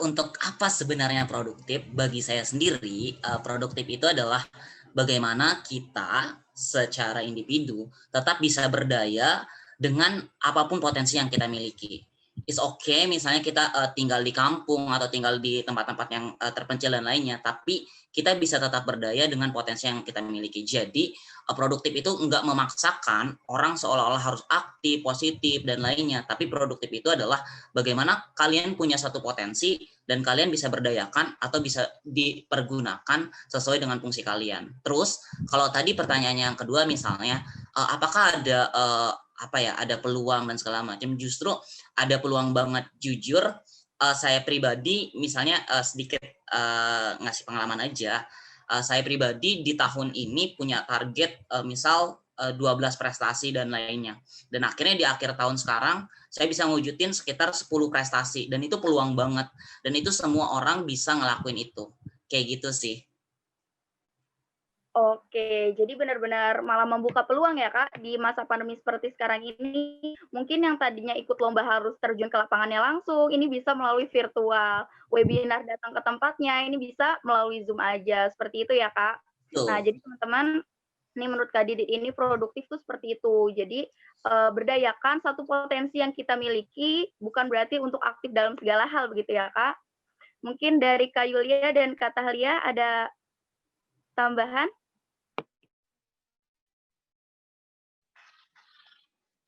Untuk apa sebenarnya produktif? Bagi saya sendiri, produktif itu adalah bagaimana kita secara individu tetap bisa berdaya dengan apapun potensi yang kita miliki. It's okay misalnya kita tinggal di kampung atau tinggal di tempat-tempat yang terpencil dan lainnya, tapi kita bisa tetap berdaya dengan potensi yang kita miliki. Jadi produktif itu enggak memaksakan orang seolah-olah harus aktif, positif, dan lainnya, tapi produktif itu adalah bagaimana kalian punya satu potensi dan kalian bisa berdayakan atau bisa dipergunakan sesuai dengan fungsi kalian. Terus kalau tadi pertanyaannya yang kedua misalnya, apakah ada ada peluang dan segala macam? Justru ada peluang banget. Jujur saya pribadi misalnya sedikit ngasih pengalaman aja. Saya pribadi di tahun ini punya target misal 12 prestasi dan lainnya. Dan akhirnya di akhir tahun sekarang saya bisa ngewujudin sekitar 10 prestasi, dan itu peluang banget. Dan itu semua orang bisa ngelakuin itu. Kayak gitu sih. Oke, jadi benar-benar malah membuka peluang ya Kak di masa pandemi seperti sekarang ini. Mungkin yang tadinya ikut lomba harus terjun ke lapangannya langsung, ini bisa melalui virtual. Webinar datang ke tempatnya, ini bisa melalui Zoom aja. Seperti itu ya Kak. Nah, jadi teman-teman, ini menurut Kak Didit ini produktif tuh seperti itu. Jadi berdayakan satu potensi yang kita miliki, bukan berarti untuk aktif dalam segala hal begitu ya Kak. Mungkin dari Kak Yulia dan Kak Tahlia ada tambahan?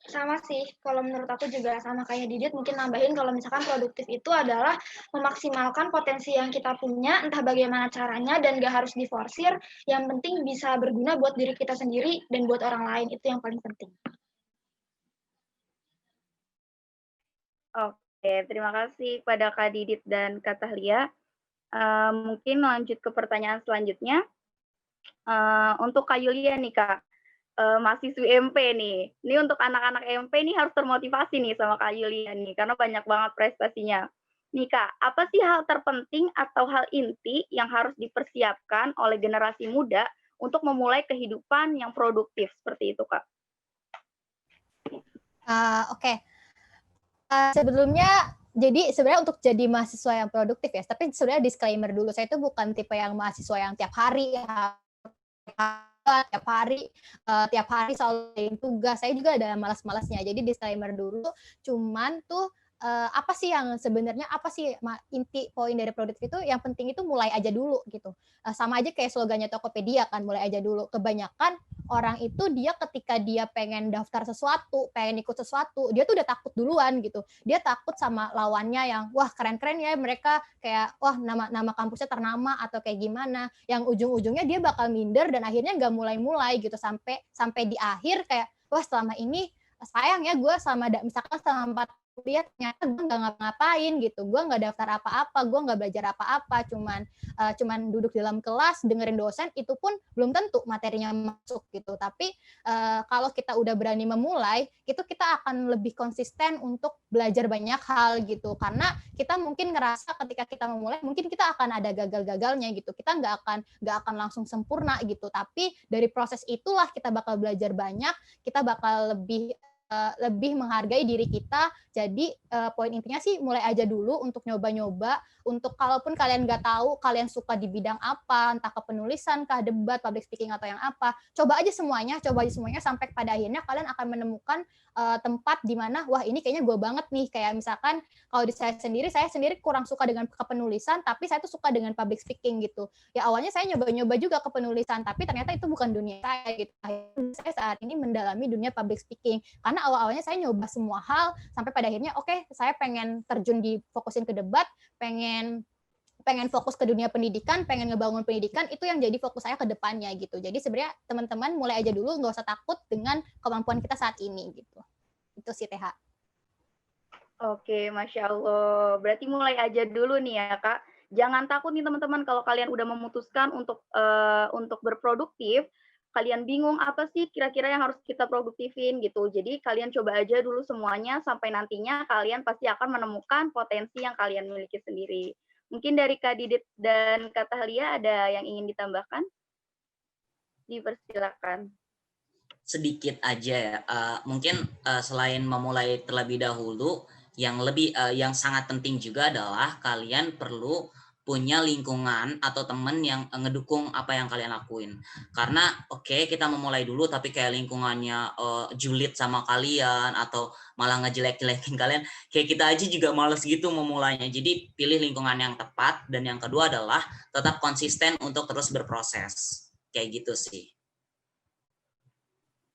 Sama sih, kalau menurut aku juga sama kayak Didit, mungkin nambahin kalau misalkan produktif itu adalah memaksimalkan potensi yang kita punya, entah bagaimana caranya, dan gak harus diforsir, yang penting bisa berguna buat diri kita sendiri dan buat orang lain, itu yang paling penting. Oke, terima kasih pada Kak Didit dan Kak Tahlia. Mungkin lanjut ke pertanyaan selanjutnya. Untuk Kak Yulia nih Kak, mahasiswi MP nih. Ini untuk anak-anak MP nih harus termotivasi nih sama Kak Yulia nih, karena banyak banget prestasinya. Nih Kak, apa sih hal terpenting atau hal inti yang harus dipersiapkan oleh generasi muda untuk memulai kehidupan yang produktif seperti itu Kak? Oke. Sebelumnya, jadi sebenarnya untuk jadi mahasiswa yang produktif ya, tapi sebenarnya disclaimer dulu, saya itu bukan tipe yang mahasiswa yang tiap hari selalu tugas. Saya juga ada malas-malasnya. Jadi disclaimer dulu, cuman tuh apa sih yang sebenarnya apa sih inti poin dari produktif itu, yang penting itu mulai aja dulu gitu. Sama aja kayak slogannya Tokopedia kan, mulai aja dulu. Kebanyakan orang itu dia ketika dia pengen daftar sesuatu, pengen ikut sesuatu, dia tuh udah takut duluan gitu. Dia takut sama lawannya yang wah keren-keren ya mereka, kayak wah nama kampusnya ternama atau kayak gimana, yang ujung-ujungnya dia bakal minder dan akhirnya nggak mulai-mulai gitu, sampai di akhir kayak wah selama ini sayang ya gue misalkan selama 4 kuliah ternyata gue nggak ngapa-ngapain gitu, gue nggak daftar apa-apa, gue nggak belajar apa-apa, cuman duduk di dalam kelas dengerin dosen, itu pun belum tentu materinya masuk gitu. Tapi kalau kita udah berani memulai, itu kita akan lebih konsisten untuk belajar banyak hal gitu, karena kita mungkin ngerasa ketika kita memulai mungkin kita akan ada gagal-gagalnya gitu, kita nggak akan langsung sempurna gitu, tapi dari proses itulah kita bakal belajar banyak, kita bakal lebih menghargai diri kita. Jadi poin intinya sih mulai aja dulu untuk nyoba-nyoba, untuk kalaupun kalian nggak tahu kalian suka di bidang apa, entah ke penulisan, kah debat, public speaking atau yang apa, coba aja semuanya sampai pada akhirnya kalian akan menemukan tempat di mana wah ini kayaknya gue banget nih. Kayak misalkan kalau di saya sendiri kurang suka dengan kepenulisan, tapi saya tuh suka dengan public speaking gitu. Ya awalnya saya nyoba-nyoba juga ke penulisan, tapi ternyata itu bukan dunia saya gitu. Akhirnya saya saat ini mendalami dunia public speaking, karena awal-awalnya saya nyoba semua hal sampai pada akhirnya oke, saya pengen terjun fokusin ke debat, pengen fokus ke dunia pendidikan, pengen ngebangun pendidikan, itu yang jadi fokus saya ke depannya gitu. Jadi sebenarnya teman-teman mulai aja dulu, nggak usah takut dengan kemampuan kita saat ini gitu. Itu sih TH. Oke, Masya Allah. Berarti mulai aja dulu nih ya Kak. Jangan takut nih teman-teman kalau kalian udah memutuskan untuk berproduktif, kalian bingung apa sih kira-kira yang harus kita produktifin gitu. Jadi kalian coba aja dulu semuanya sampai nantinya kalian pasti akan menemukan potensi yang kalian miliki sendiri. Mungkin dari Kak Didit dan Kak Tahlia ada yang ingin ditambahkan? Dipersilakan. Sedikit aja ya, mungkin selain memulai terlebih dahulu, yang sangat penting juga adalah kalian perlu punya lingkungan atau temen yang ngedukung apa yang kalian lakuin. Karena kita memulai dulu tapi kayak lingkungannya julid sama kalian atau malah ngejelek-jelekin kalian, kayak kita aja juga males gitu memulainya. Jadi pilih lingkungan yang tepat, dan yang kedua adalah tetap konsisten untuk terus berproses. Kayak gitu sih.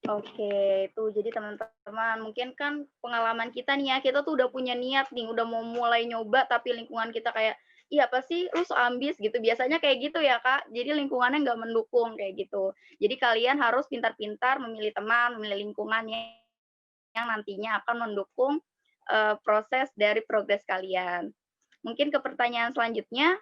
Oke, itu jadi teman-teman, mungkin kan pengalaman kita nih ya, kita tuh udah punya niat nih, udah mau mulai nyoba, tapi lingkungan kita kayak, iya apa sih, lu so ambis gitu, biasanya kayak gitu ya Kak, jadi lingkungannya nggak mendukung kayak gitu. Jadi kalian harus pintar-pintar memilih teman, memilih lingkungan yang nantinya akan mendukung proses dari progres kalian. Mungkin ke pertanyaan selanjutnya,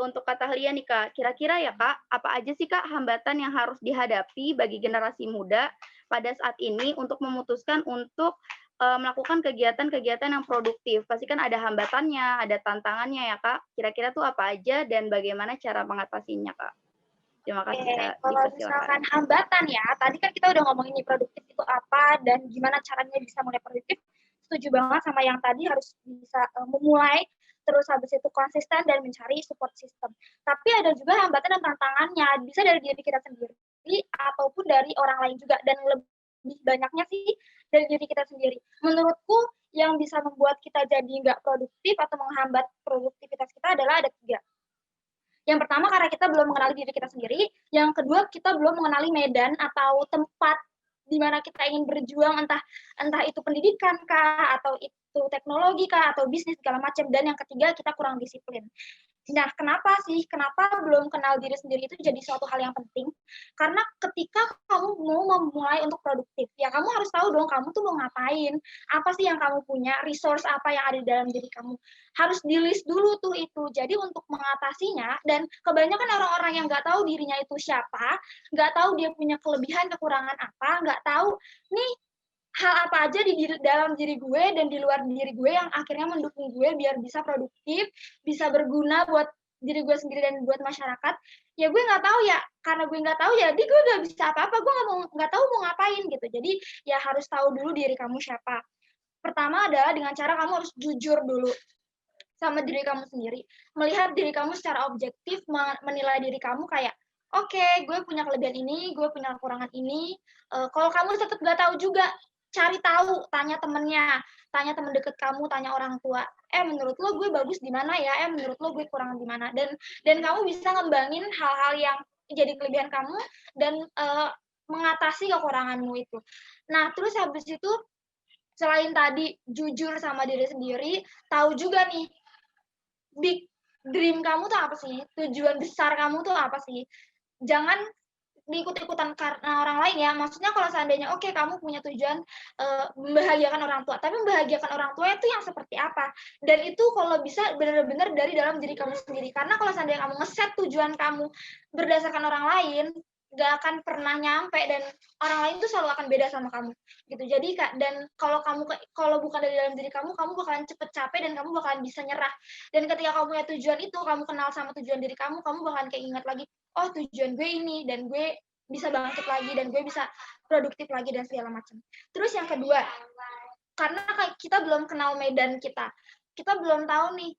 untuk Kak Tahlia nih Kak, kira-kira ya Kak, apa aja sih Kak hambatan yang harus dihadapi bagi generasi muda pada saat ini untuk memutuskan untuk melakukan kegiatan-kegiatan yang produktif? Pasti kan ada hambatannya, ada tantangannya ya Kak. Kira-kira tuh apa aja dan bagaimana cara mengatasinya Kak? Terima kasih Kak. Kalau misalkan hambatan ya, tadi kan kita udah ngomongin nih produktif itu apa dan gimana caranya bisa mulai produktif. Setuju banget sama yang tadi, harus bisa memulai, terus habis itu konsisten dan mencari support system. Tapi ada juga hambatan dan tantangannya, bisa dari diri kita sendiri ataupun dari orang lain juga, dan lebih banyaknya sih dari diri kita sendiri. Menurutku yang bisa membuat kita jadi nggak produktif atau menghambat produktivitas kita adalah ada 3. Yang pertama karena kita belum mengenali diri kita sendiri, yang kedua kita belum mengenali medan atau tempat di mana kita ingin berjuang, entah itu pendidikan kah, atau itu teknologi kah, atau bisnis segala macam, dan yang ketiga kita kurang disiplin. Nah, kenapa belum kenal diri sendiri itu jadi suatu hal yang penting? Karena ketika kamu mau memulai untuk produktif, ya kamu harus tahu dong kamu tuh mau ngapain, apa sih yang kamu punya, resource apa yang ada di dalam diri kamu. Harus di-list dulu tuh itu. Jadi untuk mengatasinya, dan kebanyakan orang-orang yang nggak tahu dirinya itu siapa, nggak tahu dia punya kelebihan, kekurangan apa, nggak tahu nih hal apa aja di dalam diri gue dan di luar diri gue yang akhirnya mendukung gue biar bisa produktif, bisa berguna buat diri gue sendiri dan buat masyarakat. Ya gue nggak tahu ya, karena gue nggak tahu jadi gue nggak bisa apa-apa, gue nggak tahu mau ngapain gitu. Jadi ya harus tahu dulu diri kamu siapa. Pertama adalah dengan cara kamu harus jujur dulu sama diri kamu sendiri, melihat diri kamu secara objektif, menilai diri kamu kayak, oke, gue punya kelebihan ini, gue punya kekurangan ini. Kalau kamu tetap nggak tahu juga cari tahu, tanya temennya, tanya temen deket kamu, tanya orang tua. Menurut lo gue bagus di mana ya? Menurut lo gue kurang di mana? Dan kamu bisa ngembangin hal-hal yang jadi kelebihan kamu dan mengatasi kekuranganmu itu. Nah, terus habis itu selain tadi jujur sama diri sendiri, tahu juga nih big dream kamu tuh apa sih? Tujuan besar kamu tuh apa sih? Jangan diikut-ikutan karena orang lain ya. Maksudnya kalau seandainya oke, kamu punya tujuan membahagiakan orang tua, tapi membahagiakan orang tua itu yang seperti apa? Dan itu kalau bisa benar-benar dari dalam diri kamu sendiri. Karena kalau seandainya kamu ngeset tujuan kamu berdasarkan orang lain, nggak akan pernah nyampe, dan orang lain tuh selalu akan beda sama kamu gitu. Jadi dan kalau bukan dari dalam diri kamu bakalan cepet capek dan kamu bakalan bisa nyerah. Dan ketika kamu punya tujuan itu, kamu kenal sama tujuan diri kamu bakalan kayak ingat lagi, oh tujuan gue ini, dan gue bisa bangkit lagi, dan gue bisa produktif lagi, dan segala macam. Terus yang kedua, karena kita belum kenal medan kita belum tahu nih,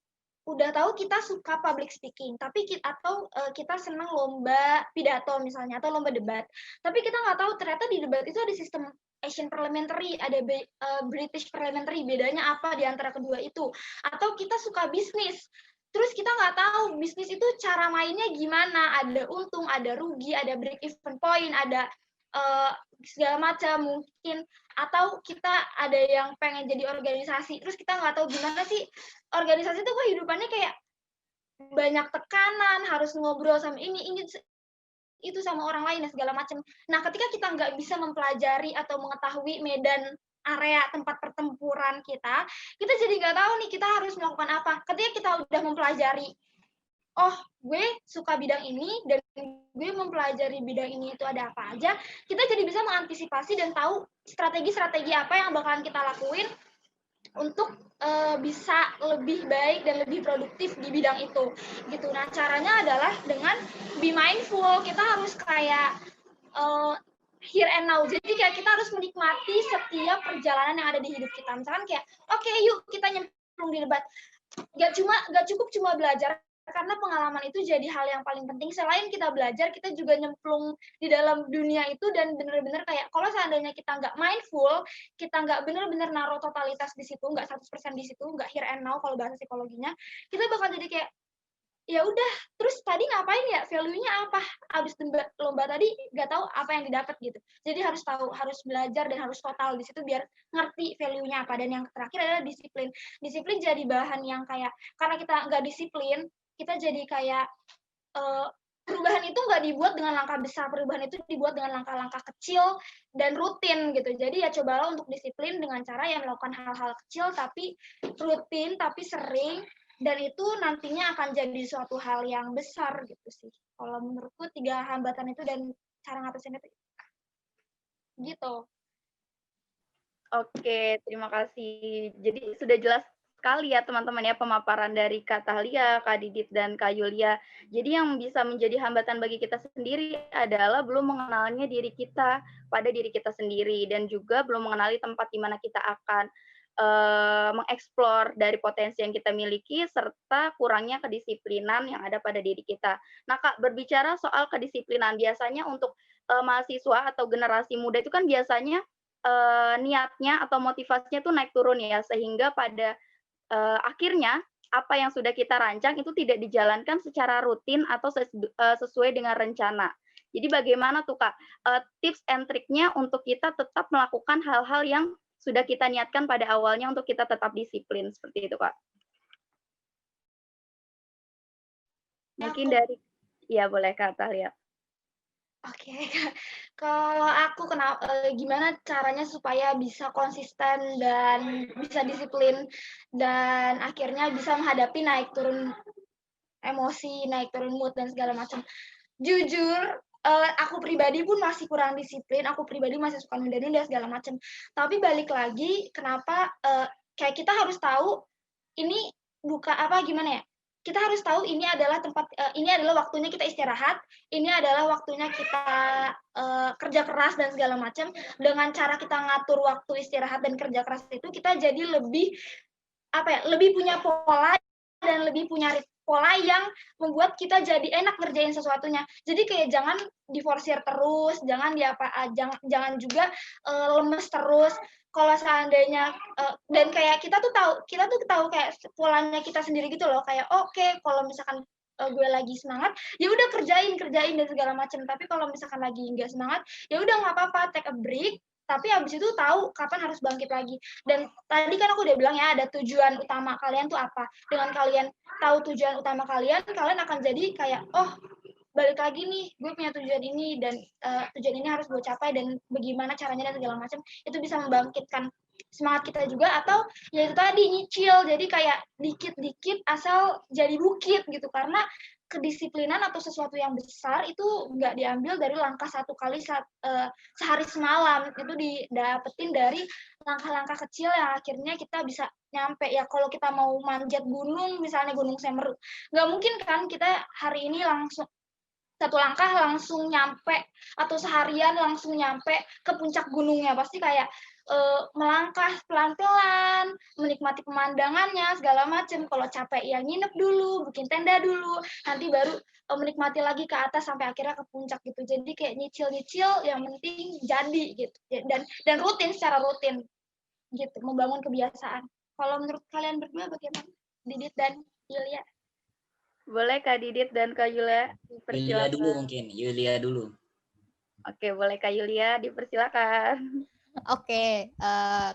udah tahu kita suka public speaking, tapi kita senang lomba pidato misalnya, atau lomba debat, tapi kita nggak tahu ternyata di debat itu ada sistem Asian Parliamentary, ada British Parliamentary, bedanya apa di antara kedua itu. Atau kita suka bisnis, terus kita nggak tahu bisnis itu cara mainnya gimana, ada untung, ada rugi, ada break even point, ada segala macam mungkin. Atau kita ada yang pengen jadi organisasi, terus kita nggak tahu gimana sih organisasi itu kehidupannya, kayak banyak tekanan, harus ngobrol sama ini itu sama orang lain dan segala macam. Nah, ketika kita nggak bisa mempelajari atau mengetahui medan area tempat pertempuran kita jadi nggak tahu nih kita harus melakukan apa. Ketika kita udah mempelajari, oh gue suka bidang ini dan gue mempelajari bidang ini itu ada apa aja, kita jadi bisa mengantisipasi dan tahu strategi-strategi apa yang bakalan kita lakuin untuk bisa lebih baik dan lebih produktif di bidang itu gitu. Nah, caranya adalah dengan be mindful. Kita harus kayak here and now. Jadi kayak kita harus menikmati setiap perjalanan yang ada di hidup kita. Misalkan kayak oke, yuk kita nyemplung di debat. Gak cukup cuma belajar, karena pengalaman itu jadi hal yang paling penting. Selain kita belajar, kita juga nyemplung di dalam dunia itu, dan benar-benar kayak kalau seandainya kita nggak mindful, kita nggak benar-benar naruh totalitas di situ, nggak 100% di situ, nggak here and now kalau bahasa psikologinya, kita bakal jadi kayak ya udah, terus tadi ngapain ya, value-nya apa, abis lomba tadi nggak tahu apa yang didapat gitu. Jadi harus tahu, harus belajar dan harus total di situ biar ngerti value-nya apa. Dan yang terakhir adalah disiplin. Disiplin jadi bahan yang kayak, karena kita nggak disiplin, kita jadi kayak perubahan itu nggak dibuat dengan langkah besar, perubahan itu dibuat dengan langkah-langkah kecil dan rutin gitu. Jadi ya cobalah untuk disiplin dengan cara yang melakukan hal-hal kecil tapi rutin, tapi sering, dan itu nantinya akan jadi suatu hal yang besar gitu sih. Kalau menurutku 3 hambatan itu dan cara ngatasin itu gitu. Oke, terima kasih. Jadi sudah jelas sekali ya teman-teman ya pemaparan dari Kak Tahlia, Kak Didit, dan Kak Yulia. Jadi yang bisa menjadi hambatan bagi kita sendiri adalah belum mengenalnya diri kita pada diri kita sendiri, dan juga belum mengenali tempat di mana kita akan mengeksplor dari potensi yang kita miliki, serta kurangnya kedisiplinan yang ada pada diri kita. Nah Kak, berbicara soal kedisiplinan, biasanya untuk mahasiswa atau generasi muda itu kan biasanya niatnya atau motivasinya tuh naik turun ya, sehingga pada akhirnya apa yang sudah kita rancang itu tidak dijalankan secara rutin atau sesuai dengan rencana. Jadi bagaimana tuh Kak tips and triknya untuk kita tetap melakukan hal-hal yang sudah kita niatkan pada awalnya untuk kita tetap disiplin, seperti itu Kak? Mungkin dari, ya boleh Kak Tahlia. Oke, kalau aku gimana caranya supaya bisa konsisten dan bisa disiplin dan akhirnya bisa menghadapi naik turun emosi, naik turun mood dan segala macam. Jujur, aku pribadi pun masih kurang disiplin, aku pribadi masih suka nunda-nunda segala macam. Tapi balik lagi, kenapa kayak kita harus tahu ini gimana ya? Kita harus tahu ini adalah ini adalah waktunya kita istirahat, ini adalah waktunya kita kerja keras dan segala macam. Dengan cara kita ngatur waktu istirahat dan kerja keras itu, kita jadi lebih lebih punya pola dan lebih punya pola yang membuat kita jadi enak ngerjain sesuatunya. Jadi kayak jangan diforsir terus, jangan jangan juga lemes terus. Kalau seandainya dan kayak kita tuh tahu kayak polanya kita sendiri gitu loh, kayak oke, kalau misalkan gue lagi semangat, ya udah kerjain dan segala macam. Tapi kalau misalkan lagi nggak semangat, ya udah nggak apa-apa, take a break. Tapi habis itu tahu kapan harus bangkit lagi. Dan tadi kan aku udah bilang ya, ada tujuan utama kalian tuh apa. Dengan kalian tahu tujuan utama kalian akan jadi kayak, oh balik lagi nih, gue punya tujuan ini, dan tujuan ini harus gue capai, dan bagaimana caranya dan segala macam. Itu bisa membangkitkan semangat kita juga. Atau ya itu tadi, nyicil, jadi kayak dikit-dikit asal jadi bukit gitu. Karena kedisiplinan atau sesuatu yang besar itu nggak diambil dari langkah satu kali sehari semalam, itu didapetin dari langkah-langkah kecil yang akhirnya kita bisa nyampe. Ya kalau kita mau manjat gunung, misalnya Gunung Semeru, nggak mungkin kan kita hari ini langsung satu langkah langsung nyampe, atau seharian langsung nyampe ke puncak gunungnya. Pasti kayak melangkah pelan-pelan, menikmati pemandangannya segala macam. Kalau capek ya nginep dulu, bikin tenda dulu, nanti baru menikmati lagi ke atas sampai akhirnya ke puncak gitu. Jadi kayak nyicil-nyicil, yang penting jadi gitu. Dan rutin, secara rutin gitu, membangun kebiasaan. Kalau menurut kalian berdua bagaimana, Didit dan Yulia? Boleh Kak Didit dan Kak Yulia dipersilakan. Yulia dulu mungkin, Yulia dulu. Oke, boleh Kak Yulia dipersilakan. Oke,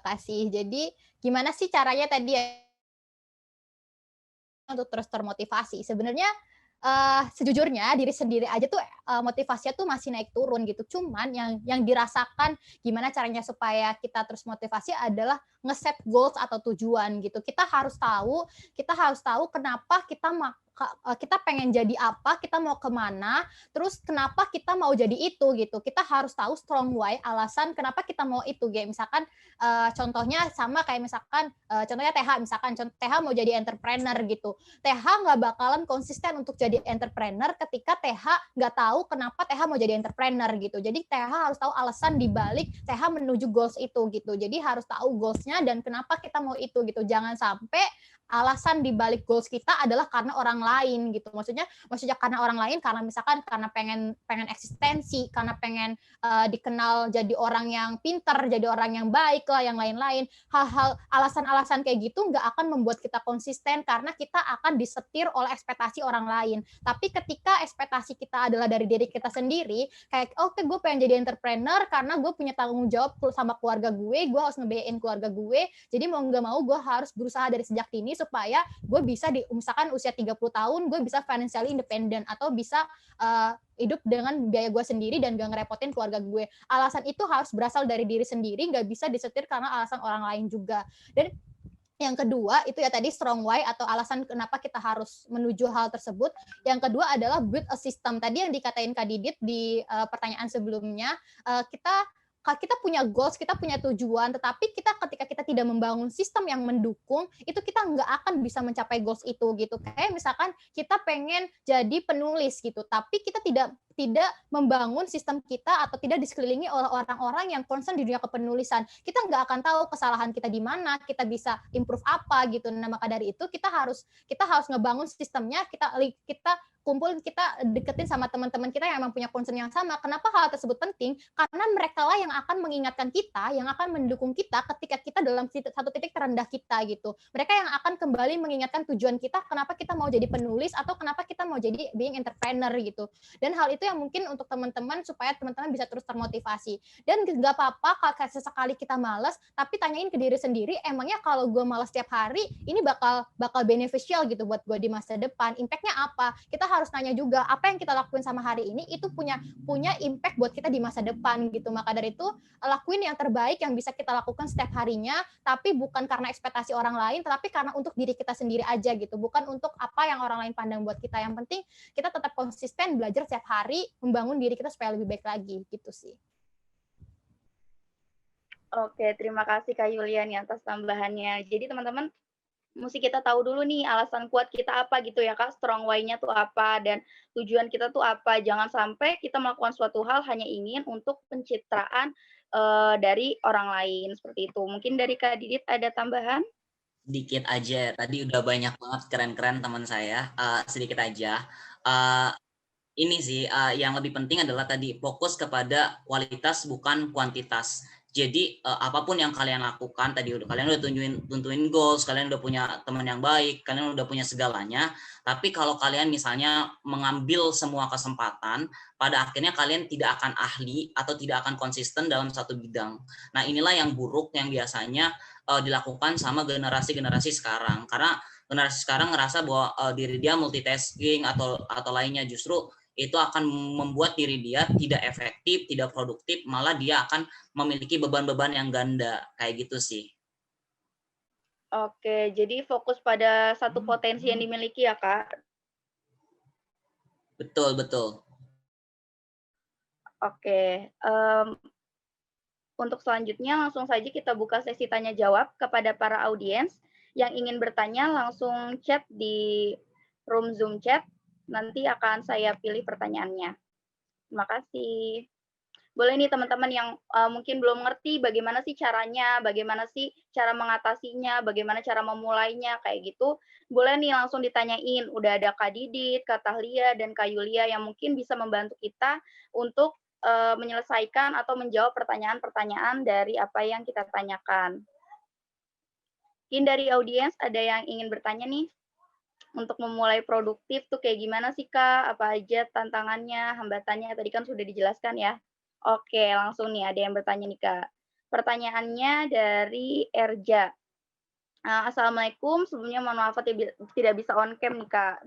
kasih. Jadi gimana sih caranya tadi ya untuk terus termotivasi? Sebenarnya sejujurnya diri sendiri aja tuh motivasinya tuh masih naik turun gitu. Cuman yang dirasakan gimana caranya supaya kita terus motivasi adalah ngeset goals atau tujuan gitu. Kita harus tahu kenapa kita pengen jadi apa, kita mau kemana, terus kenapa kita mau jadi itu gitu. Kita harus tahu strong why, alasan kenapa kita mau itu. Kayak misalkan contohnya sama kayak misalkan contohnya TH mau jadi entrepreneur gitu. TH nggak bakalan konsisten untuk jadi entrepreneur ketika TH nggak tahu kenapa TH mau jadi entrepreneur gitu. Jadi TH harus tahu alasan dibalik TH menuju goals itu gitu. Jadi harus tahu goalsnya dan kenapa kita mau itu gitu. Jangan sampai alasan dibalik goals kita adalah karena orang lain gitu. Maksudnya karena orang lain, karena misalkan karena pengen eksistensi, karena pengen dikenal jadi orang yang pintar, jadi orang yang baik lah, yang lain-lain. Hal-hal alasan-alasan kayak gitu nggak akan membuat kita konsisten karena kita akan disetir oleh ekspektasi orang lain. Tapi ketika ekspektasi kita adalah dari diri kita sendiri, kayak oke, gue pengen jadi entrepreneur karena gue punya tanggung jawab sama keluarga gue harus ngebiayain keluarga gue, jadi mau nggak mau gue harus berusaha dari sejak dini supaya gue bisa misalkan usia 30 tahun gue bisa financially independent atau bisa hidup dengan biaya gue sendiri dan gak ngerepotin keluarga gue. Alasan itu harus berasal dari diri sendiri, nggak bisa disetir karena alasan orang lain juga. Dan yang kedua itu ya tadi strong why atau alasan kenapa kita harus menuju hal tersebut. Yang kedua adalah build a system. Tadi yang dikatain Kak Didit di pertanyaan sebelumnya, kita punya goals, kita punya tujuan, tetapi ketika kita tidak membangun sistem yang mendukung, itu kita nggak akan bisa mencapai goals itu gitu. Kayak misalkan kita pengen jadi penulis gitu, tapi kita tidak membangun sistem kita atau tidak disekelilingi oleh orang-orang yang concern di dunia kepenulisan. Kita nggak akan tahu kesalahan kita di mana, kita bisa improve apa gitu. Nah, maka dari itu kita harus ngebangun sistemnya, kita kumpul, kita deketin sama teman-teman kita yang emang punya concern yang sama. Kenapa hal tersebut penting? Karena mereka lah yang akan mengingatkan kita, yang akan mendukung kita ketika kita dalam satu titik terendah kita gitu. Mereka yang akan kembali mengingatkan tujuan kita, kenapa kita mau jadi penulis atau kenapa kita mau jadi being entrepreneur gitu. Dan hal itu yang mungkin untuk teman-teman supaya teman-teman bisa terus termotivasi. Dan nggak apa-apa kalau sesekali kita malas, tapi tanyain ke diri sendiri, emangnya kalau gue malas setiap hari, ini bakal beneficial gitu buat gue di masa depan. Impact-nya apa? Kita harus nanya juga apa yang kita lakuin sama hari ini itu punya impact buat kita di masa depan gitu. Maka dari itu lakuin yang terbaik yang bisa kita lakukan setiap harinya, tapi bukan karena ekspektasi orang lain, tetapi karena untuk diri kita sendiri aja gitu, bukan untuk apa yang orang lain pandang buat kita. Yang penting kita tetap konsisten belajar setiap hari, membangun diri kita supaya lebih baik lagi gitu sih. Oke, terima kasih Kak Yuliani atas tambahannya. Jadi teman-teman, mesti kita tahu dulu nih alasan kuat kita apa gitu ya Kak, strong why-nya tuh apa, dan tujuan kita tuh apa. Jangan sampai kita melakukan suatu hal hanya ingin untuk pencitraan dari orang lain, seperti itu. Mungkin dari Kak Didit ada tambahan? Sedikit aja, tadi udah banyak banget keren-keren teman saya. Sedikit aja. Ini sih yang lebih penting adalah tadi fokus kepada kualitas bukan kuantitas. Jadi apapun yang kalian lakukan tadi kalian udah tentuin goals, kalian udah punya teman yang baik, kalian udah punya segalanya. Tapi kalau kalian misalnya mengambil semua kesempatan, pada akhirnya kalian tidak akan ahli atau tidak akan konsisten dalam satu bidang. Nah inilah yang buruk yang biasanya dilakukan sama generasi-generasi sekarang. Karena generasi sekarang ngerasa bahwa diri dia multitasking atau lainnya, justru itu akan membuat diri dia tidak efektif, tidak produktif, malah dia akan memiliki beban-beban yang ganda, kayak gitu sih. Oke, jadi fokus pada satu potensi yang dimiliki ya, Kak? Betul, betul. Oke, untuk selanjutnya langsung saja kita buka sesi tanya-jawab kepada para audiens. Yang ingin bertanya langsung chat di room Zoom chat. Nanti akan saya pilih pertanyaannya. Terima kasih. Boleh nih teman-teman yang mungkin belum ngerti bagaimana sih caranya, bagaimana sih cara mengatasinya, bagaimana cara memulainya, kayak gitu. Boleh nih langsung ditanyain. Udah ada Kak Didit, Kak Tahlia, dan Kak Yulia yang mungkin bisa membantu kita untuk menyelesaikan atau menjawab pertanyaan-pertanyaan dari apa yang kita tanyakan. Mungkin dari audiens ada yang ingin bertanya nih? Untuk memulai produktif tuh kayak gimana sih Kak? Apa aja tantangannya, hambatannya? Tadi kan sudah dijelaskan ya. Oke, langsung nih ada yang bertanya nih Kak. Pertanyaannya dari Erja. Assalamualaikum, sebelumnya mohon maaf tidak bisa on cam nih Kak,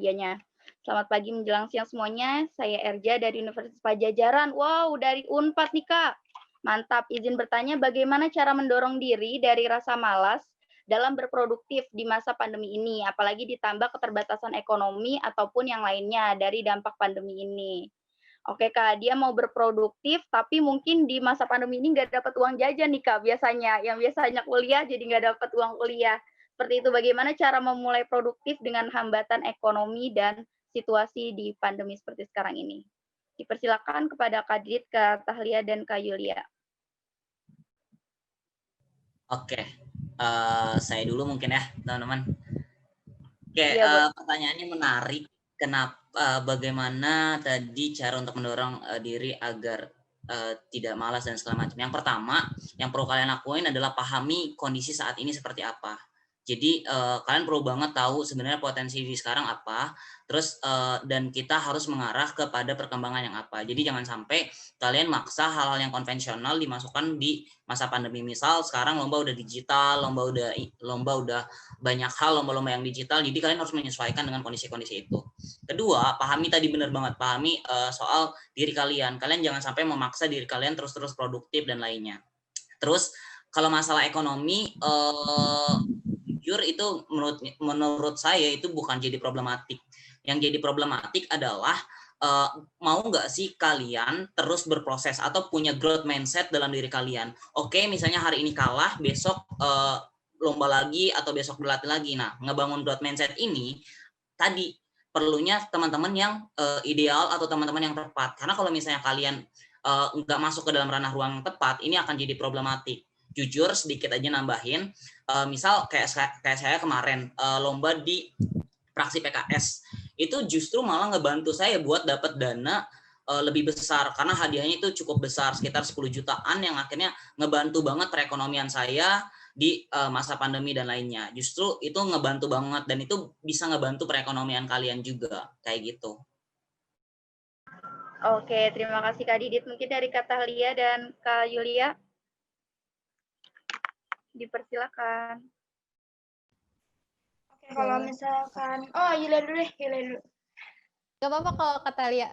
dianya. Selamat pagi menjelang siang semuanya, saya Erja dari Universitas Pajajaran. Wow, dari Unpad nih Kak. Mantap, izin bertanya bagaimana cara mendorong diri dari rasa malas dalam berproduktif di masa pandemi ini, apalagi ditambah keterbatasan ekonomi ataupun yang lainnya dari dampak pandemi ini. Oke Kak, dia mau berproduktif, tapi mungkin di masa pandemi ini nggak dapat uang jajan nih Kak biasanya. Yang biasanya kuliah jadi nggak dapat uang kuliah. Seperti itu, bagaimana cara memulai produktif dengan hambatan ekonomi dan situasi di pandemi seperti sekarang ini. Dipersilakan kepada Kak Didit, Kak Tahlia, dan Kak Yulia. Oke. Saya dulu mungkin ya teman-teman. Oke, pertanyaannya menarik. Kenapa? Bagaimana tadi cara untuk mendorong diri agar tidak malas dan segala macam. Yang pertama, yang perlu kalian lakuin adalah pahami kondisi saat ini seperti apa. Jadi kalian perlu banget tahu sebenarnya potensi di sekarang apa, terus dan kita harus mengarah kepada perkembangan yang apa. Jadi jangan sampai kalian maksa hal-hal yang konvensional dimasukkan di masa pandemi. Misal sekarang lomba udah digital, lomba udah banyak hal, lomba-lomba yang digital. Jadi kalian harus menyesuaikan dengan kondisi-kondisi itu. Kedua, pahami tadi benar banget, pahami soal diri kalian. Kalian jangan sampai memaksa diri kalian terus-terus produktif dan lainnya. Terus kalau masalah ekonomi jujur itu menurut saya itu bukan jadi problematik. Yang jadi problematik adalah mau nggak sih kalian terus berproses atau punya growth mindset dalam diri kalian. Oke, misalnya hari ini kalah, besok lomba lagi atau besok berlatih lagi. Nah, ngebangun growth mindset ini tadi perlunya teman-teman yang ideal atau teman-teman yang tepat. Karena kalau misalnya kalian nggak masuk ke dalam ranah ruang yang tepat, ini akan jadi problematik. Jujur sedikit aja nambahin, misal kayak saya kemarin lomba di fraksi PKS, itu justru malah ngebantu saya buat dapat dana lebih besar karena hadiahnya itu cukup besar, sekitar 10 jutaan yang akhirnya ngebantu banget perekonomian saya di masa pandemi dan lainnya. Justru itu ngebantu banget dan itu bisa ngebantu perekonomian kalian juga, kayak gitu. Oke, terima kasih Kak Didit. Mungkin dari Kak Tahlia dan Kak Yulia. Dipersilakan. Oke, kalau misalkan, Yulia dulu deh, Yulia dulu. Gak apa-apa kalau kata Lia.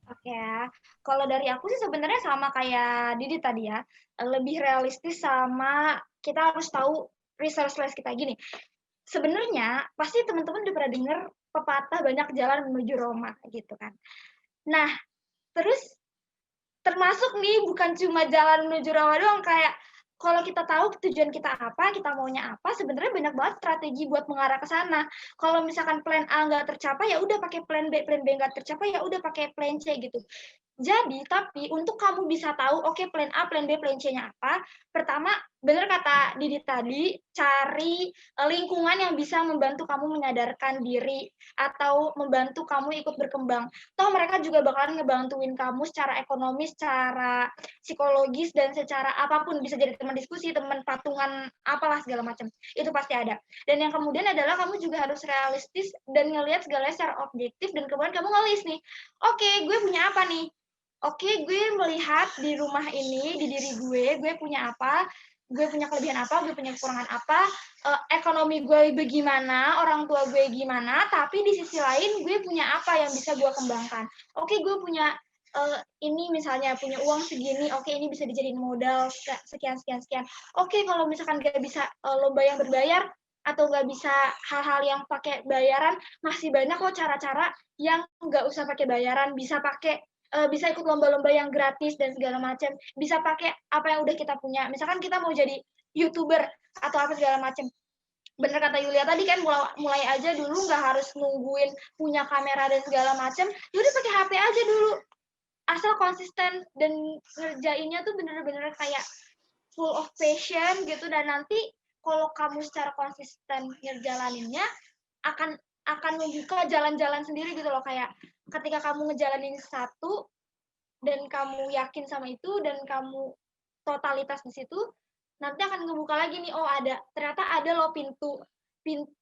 Oke ya, kalau dari aku sih sebenarnya sama kayak Didi tadi ya, lebih realistis sama kita harus tahu resource kita gini. Sebenarnya pasti teman-teman udah pernah dengar pepatah banyak jalan menuju Roma gitu kan. Nah, terus termasuk nih bukan cuma jalan menuju Roma doang, kayak kalau kita tahu tujuan kita apa, kita maunya apa, sebenarnya banyak banget strategi buat mengarah ke sana. Kalau misalkan plan A nggak tercapai, ya udah pakai plan B nggak tercapai, ya udah pakai plan C gitu. Jadi, tapi untuk kamu bisa tahu, oke, plan A, plan B, plan C-nya apa, pertama, benar kata Didit tadi, cari lingkungan yang bisa membantu kamu menyadarkan diri atau membantu kamu ikut berkembang. Toh mereka juga bakalan ngebantuin kamu secara ekonomis, secara psikologis, dan secara apapun. Bisa jadi teman diskusi, teman patungan, apalah segala macam. Itu pasti ada. Dan yang kemudian adalah kamu juga harus realistis dan ngelihat segalanya secara objektif, dan kemudian kamu ngelis nih, oke, gue punya apa nih? Oke, gue melihat di rumah ini, di diri gue punya apa, gue punya kelebihan apa, gue punya kekurangan apa, ekonomi gue bagaimana, orang tua gue gimana, tapi di sisi lain gue punya apa yang bisa gue kembangkan. Oke, gue punya ini misalnya punya uang segini, oke ini bisa dijadiin modal sekian. Oke, kalau misalkan gak bisa lomba yang berbayar, atau nggak bisa hal-hal yang pakai bayaran, masih banyak kok cara-cara yang nggak usah pakai bayaran, bisa pakai bisa ikut lomba-lomba yang gratis dan segala macam, bisa pakai apa yang udah kita punya. Misalkan kita mau jadi YouTuber atau apa segala macam. Bener kata Yulia tadi kan, mulai aja dulu, nggak harus nungguin punya kamera dan segala macam. Yaudah pakai HP aja dulu. Asal konsisten dan ngerjainnya tuh bener-bener kayak full of passion gitu, dan nanti kalau kamu secara konsisten ngejalaninnya akan membuka jalan-jalan sendiri gitu loh. Kayak ketika kamu ngejalanin satu dan kamu yakin sama itu dan kamu totalitas di situ, nanti akan ngebuka lagi nih, oh ternyata ada loh pintu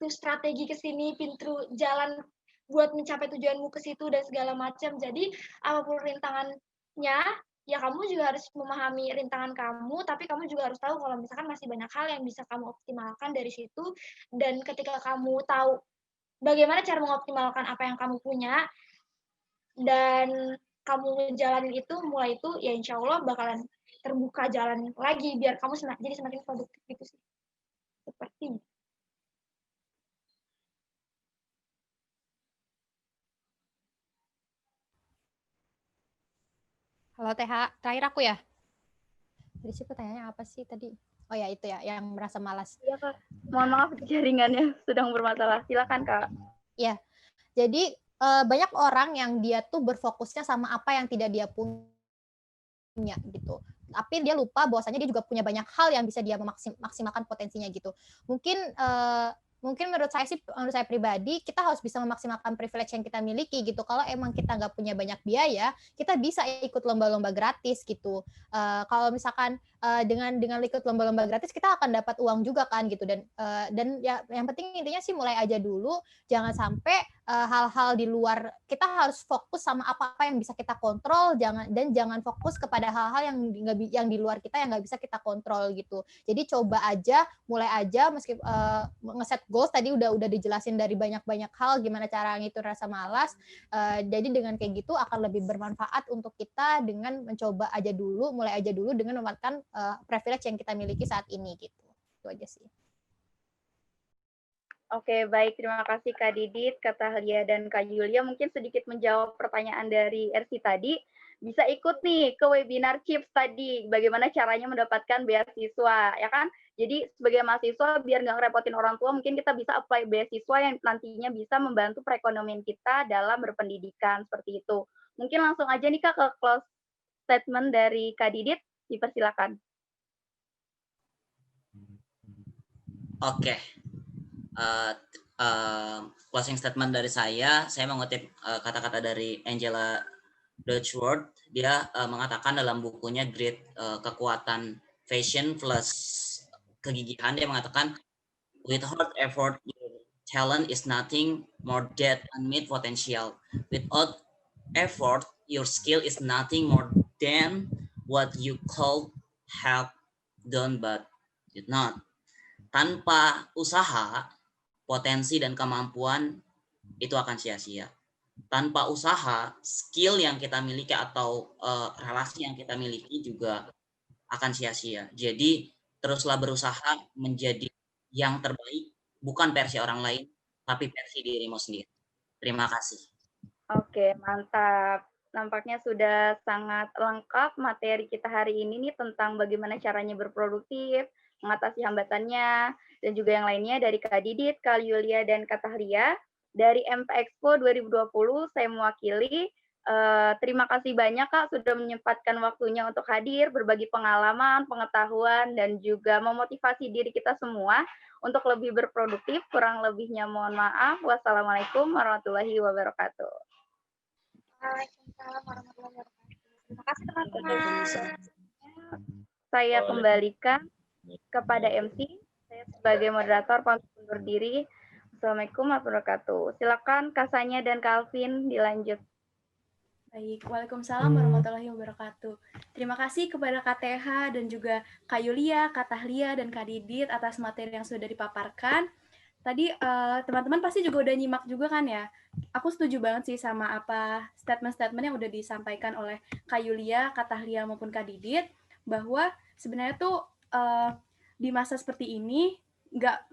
strategi ke sini, pintu jalan buat mencapai tujuanmu ke situ dan segala macam. Jadi apapun rintangannya, ya kamu juga harus memahami rintangan kamu, tapi kamu juga harus tahu kalau misalkan masih banyak hal yang bisa kamu optimalkan dari situ. Dan ketika kamu tahu bagaimana cara mengoptimalkan apa yang kamu punya, dan kamu ngejalanin itu, mulai itu, ya insya Allah bakalan terbuka jalan lagi, biar kamu jadi semakin produktif gitu sih. Seperti. Halo TH, terakhir aku ya. Jadi sih pertanyaannya apa sih tadi? Oh ya itu ya, yang merasa malas. Iya Kak, mohon maaf jaringannya sedang bermasalah. Silakan Kak. Ya, jadi banyak orang yang dia tuh berfokusnya sama apa yang tidak dia punya gitu. Tapi dia lupa bahwasanya dia juga punya banyak hal yang bisa dia memaksimalkan potensinya gitu. Mungkin menurut saya pribadi, kita harus bisa memaksimalkan privilege yang kita miliki gitu. Kalau emang kita nggak punya banyak biaya, kita bisa ikut lomba-lomba gratis gitu. Kalau misalkan dengan ikut lomba-lomba gratis, kita akan dapat uang juga kan gitu. Dan ya yang penting intinya sih mulai aja dulu. Jangan sampai hal-hal di luar, kita harus fokus sama apa-apa yang bisa kita kontrol, jangan fokus kepada hal-hal yang di luar kita yang nggak bisa kita kontrol gitu. Jadi coba aja, mulai aja, meski ngeset goals tadi udah dijelasin dari banyak hal gimana cara ngitung rasa malas. Jadi dengan kayak gitu akan lebih bermanfaat untuk kita dengan mencoba aja dulu, mulai aja dulu dengan memanfaatkan privilege yang kita miliki saat ini gitu. Itu aja sih. Oke, baik. Terima kasih Kak Didit, Kak Tahlia, dan Kak Yulia. Mungkin sedikit menjawab pertanyaan dari RC tadi. Bisa ikut nih ke webinar CHIPS tadi, bagaimana caranya mendapatkan beasiswa, ya kan? Jadi sebagai mahasiswa, biar nggak ngerepotin orang tua, mungkin kita bisa apply beasiswa yang nantinya bisa membantu perekonomian kita dalam berpendidikan, seperti itu. Mungkin langsung aja nih Kak ke close statement dari Kak Didit, dipersilakan. Oke. Closing statement dari saya mengutip kata-kata dari Angela Duckworth. Dia mengatakan dalam bukunya Grit, Kekuatan Fashion plus Kegigihan, dia mengatakan with hard effort your talent is nothing more than unmet potential. Without effort your skill is nothing more than what you could have done but did not. Tanpa usaha, potensi dan kemampuan itu akan sia-sia. Tanpa usaha, skill yang kita miliki atau relasi yang kita miliki juga akan sia-sia. Jadi teruslah berusaha menjadi yang terbaik, bukan versi orang lain, tapi versi dirimu sendiri. Terima kasih. Oke, mantap. Nampaknya sudah sangat lengkap materi kita hari ini nih tentang bagaimana caranya berproduktif, mengatasi hambatannya, dan juga yang lainnya dari Kak Didit, Kak Yulia, dan Kak Tahlia. Dari MP Expo 2020, saya mewakili Terima kasih banyak Kak sudah menyempatkan waktunya untuk hadir, berbagi pengalaman, pengetahuan, dan juga memotivasi diri kita semua untuk lebih berproduktif. Kurang lebihnya mohon maaf. Wassalamualaikum warahmatullahi wabarakatuh. Waalaikumsalam warahmatullahi wabarakatuh. Terima kasih teman-teman. Saya kembalikan kepada MC. Saya sebagai moderator pamit undur diri. Assalamualaikum warahmatullahi wabarakatuh. Silakan Kasanya dan Calvin dilanjut. Baik, Waalaikumsalam warahmatullahi wabarakatuh. Terima kasih kepada KTH dan juga Kak Yulia, Kak Tahlia, dan Kak Didit atas materi yang sudah dipaparkan. Tadi teman-teman pasti juga udah nyimak juga kan ya? Aku setuju banget sih sama apa statement-statement yang udah disampaikan oleh Kak Yulia, Kak Tahlia, maupun Kak Didit, bahwa sebenarnya tuh di masa seperti ini nggak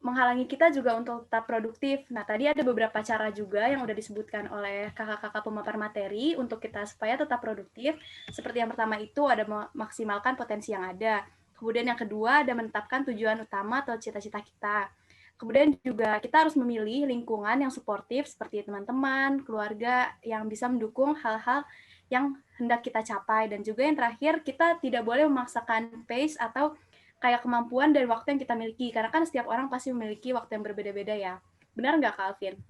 menghalangi kita juga untuk tetap produktif. Nah, tadi ada beberapa cara juga yang udah disebutkan oleh kakak-kakak pemapar materi untuk kita supaya tetap produktif. Seperti yang pertama itu ada memaksimalkan potensi yang ada. Kemudian yang kedua ada menetapkan tujuan utama atau cita-cita kita. Kemudian juga kita harus memilih lingkungan yang suportif seperti teman-teman, keluarga yang bisa mendukung hal-hal yang hendak kita capai. Dan juga yang terakhir, kita tidak boleh memaksakan pace atau kayak kemampuan dan waktu yang kita miliki, karena kan setiap orang pasti memiliki waktu yang berbeda-beda ya. Benar nggak, Kak Alvin?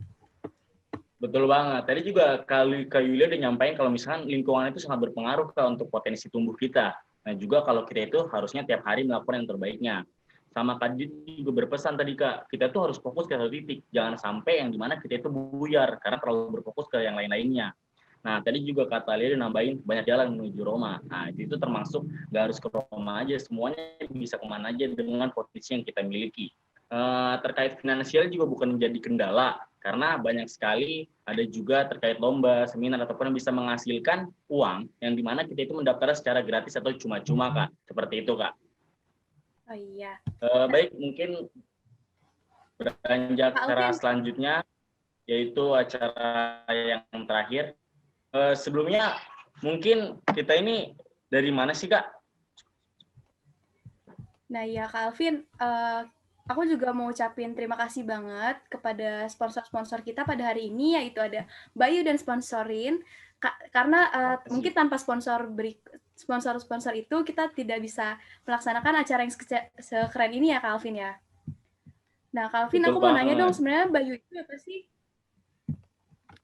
Betul banget. Tadi juga Kak Yulia udah nyampaikan kalau misalkan lingkungan itu sangat berpengaruh Kak untuk potensi tumbuh kita. Nah juga kalau kita itu harusnya tiap hari melakukan yang terbaiknya. Sama Kak Didit juga berpesan tadi Kak, kita tuh harus fokus ke satu titik. Jangan sampai yang dimana kita itu buyar karena terlalu berfokus ke yang lain-lainnya. Nah, tadi juga Kak Talia nambahin banyak jalan menuju Roma. Nah, itu termasuk nggak harus ke Roma aja, semuanya bisa kemana aja dengan potensi yang kita miliki. Terkait finansial juga bukan menjadi kendala, karena banyak sekali ada juga terkait lomba, seminar, ataupun yang bisa menghasilkan uang, yang dimana kita itu mendaftar secara gratis atau cuma-cuma, Kak. Seperti itu, Kak. Oh iya. Baik, mungkin beranjak acara selanjutnya, yaitu acara yang terakhir. Sebelumnya mungkin kita ini dari mana sih Kak? Nah ya Kak Alvin, aku juga mau ucapin terima kasih banget kepada sponsor-sponsor kita pada hari ini, yaitu ada Bayu dan Sponsorin, karena mungkin tanpa sponsor itu kita tidak bisa melaksanakan acara yang sekeren ini ya Kak Alvin ya. Nah Kak Alvin, aku mau nanya dong, sebenarnya Bayu itu apa sih?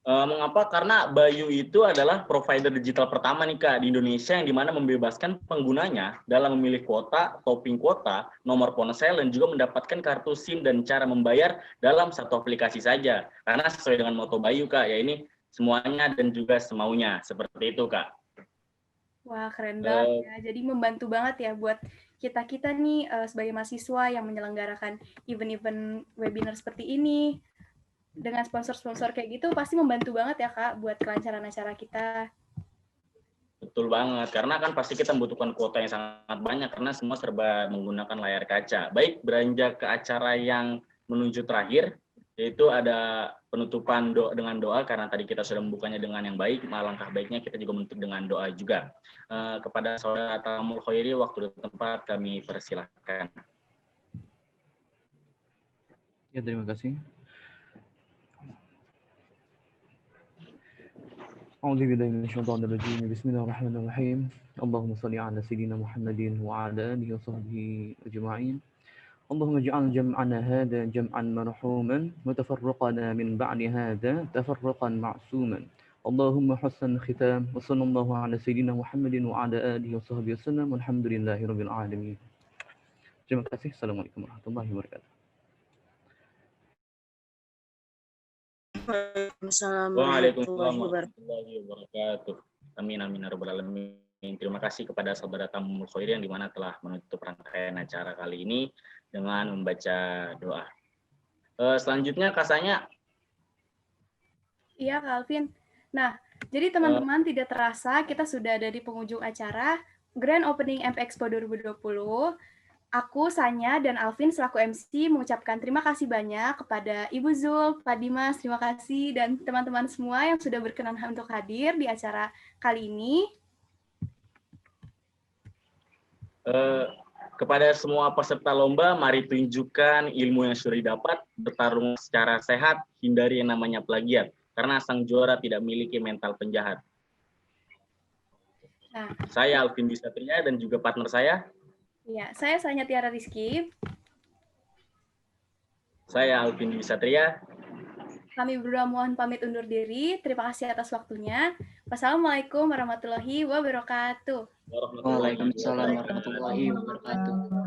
Mengapa? Karena Bayu itu adalah provider digital pertama nih Kak di Indonesia yang dimana membebaskan penggunanya dalam memilih kuota, topping kuota, nomor ponsel, dan juga mendapatkan kartu SIM dan cara membayar dalam satu aplikasi saja. Karena sesuai dengan moto Bayu Kak, ya ini semuanya dan juga semaunya. Seperti itu Kak. Wah keren banget ya, jadi membantu banget ya buat kita nih sebagai mahasiswa yang menyelenggarakan event-event webinar seperti ini. Dengan sponsor-sponsor kayak gitu pasti membantu banget ya Kak buat kelancaran acara kita. Betul banget, karena kan pasti kita membutuhkan kuota yang sangat banyak karena semua serba menggunakan layar kaca. Baik, beranjak ke acara yang menuju terakhir, yaitu ada penutupan dengan doa, karena tadi kita sudah membukanya dengan yang baik, alangkah baiknya kita juga menutup dengan doa juga. Kepada saudara Tamul Khairi, waktu dan tempat kami persilahkan. Ya, terima kasih. أعوذ بالله من الشيطان الرجيم بسم الله الرحمن الرحيم اللهم صل على سيدنا محمد وعلى آله وصحبه أجمعين اللهم اجعل جمعنا هذا جمعا مرحوما وتفرقنا من بعد هذا تفرقا معصوما اللهم حسن الختام وصلى الله على سيدنا محمد وعلى آله وصحبه وسلم والحمد لله رب العالمين. Terima kasih. Assalamualaikum warahmatullahi wabarakatuh. Waalaikumsalam warahmatullahi wabarakatuh. Amin amin ya rabbal alamin. Terima kasih kepada saudara Tamul Khairi yang dimana telah menutup rangkaian acara kali ini dengan membaca doa. Selanjutnya Kasanya. Iya Kak Alvin. Nah, jadi teman-teman tidak terasa kita sudah ada di penghujung acara Grand Opening MP Expo 2020. Aku, Sanya, dan Alvin selaku MC mengucapkan terima kasih banyak kepada Ibu Zul, Pak Dimas, terima kasih, dan teman-teman semua yang sudah berkenan untuk hadir di acara kali ini. Kepada semua peserta lomba, mari tunjukkan ilmu yang sudah didapat, bertarung secara sehat, hindari yang namanya plagiat. karena sang juara tidak memiliki mental penjahat. Nah, Saya Alvin Dwi Satria dan juga partner saya. ya, saya Sanya Tiara Rizky. Saya Alvin Dwi Satria. Kami berdua mohon pamit undur diri. Terima kasih atas waktunya. Wassalamualaikum warahmatullahi wabarakatuh. Waalaikumsalam warahmatullahi wabarakatuh.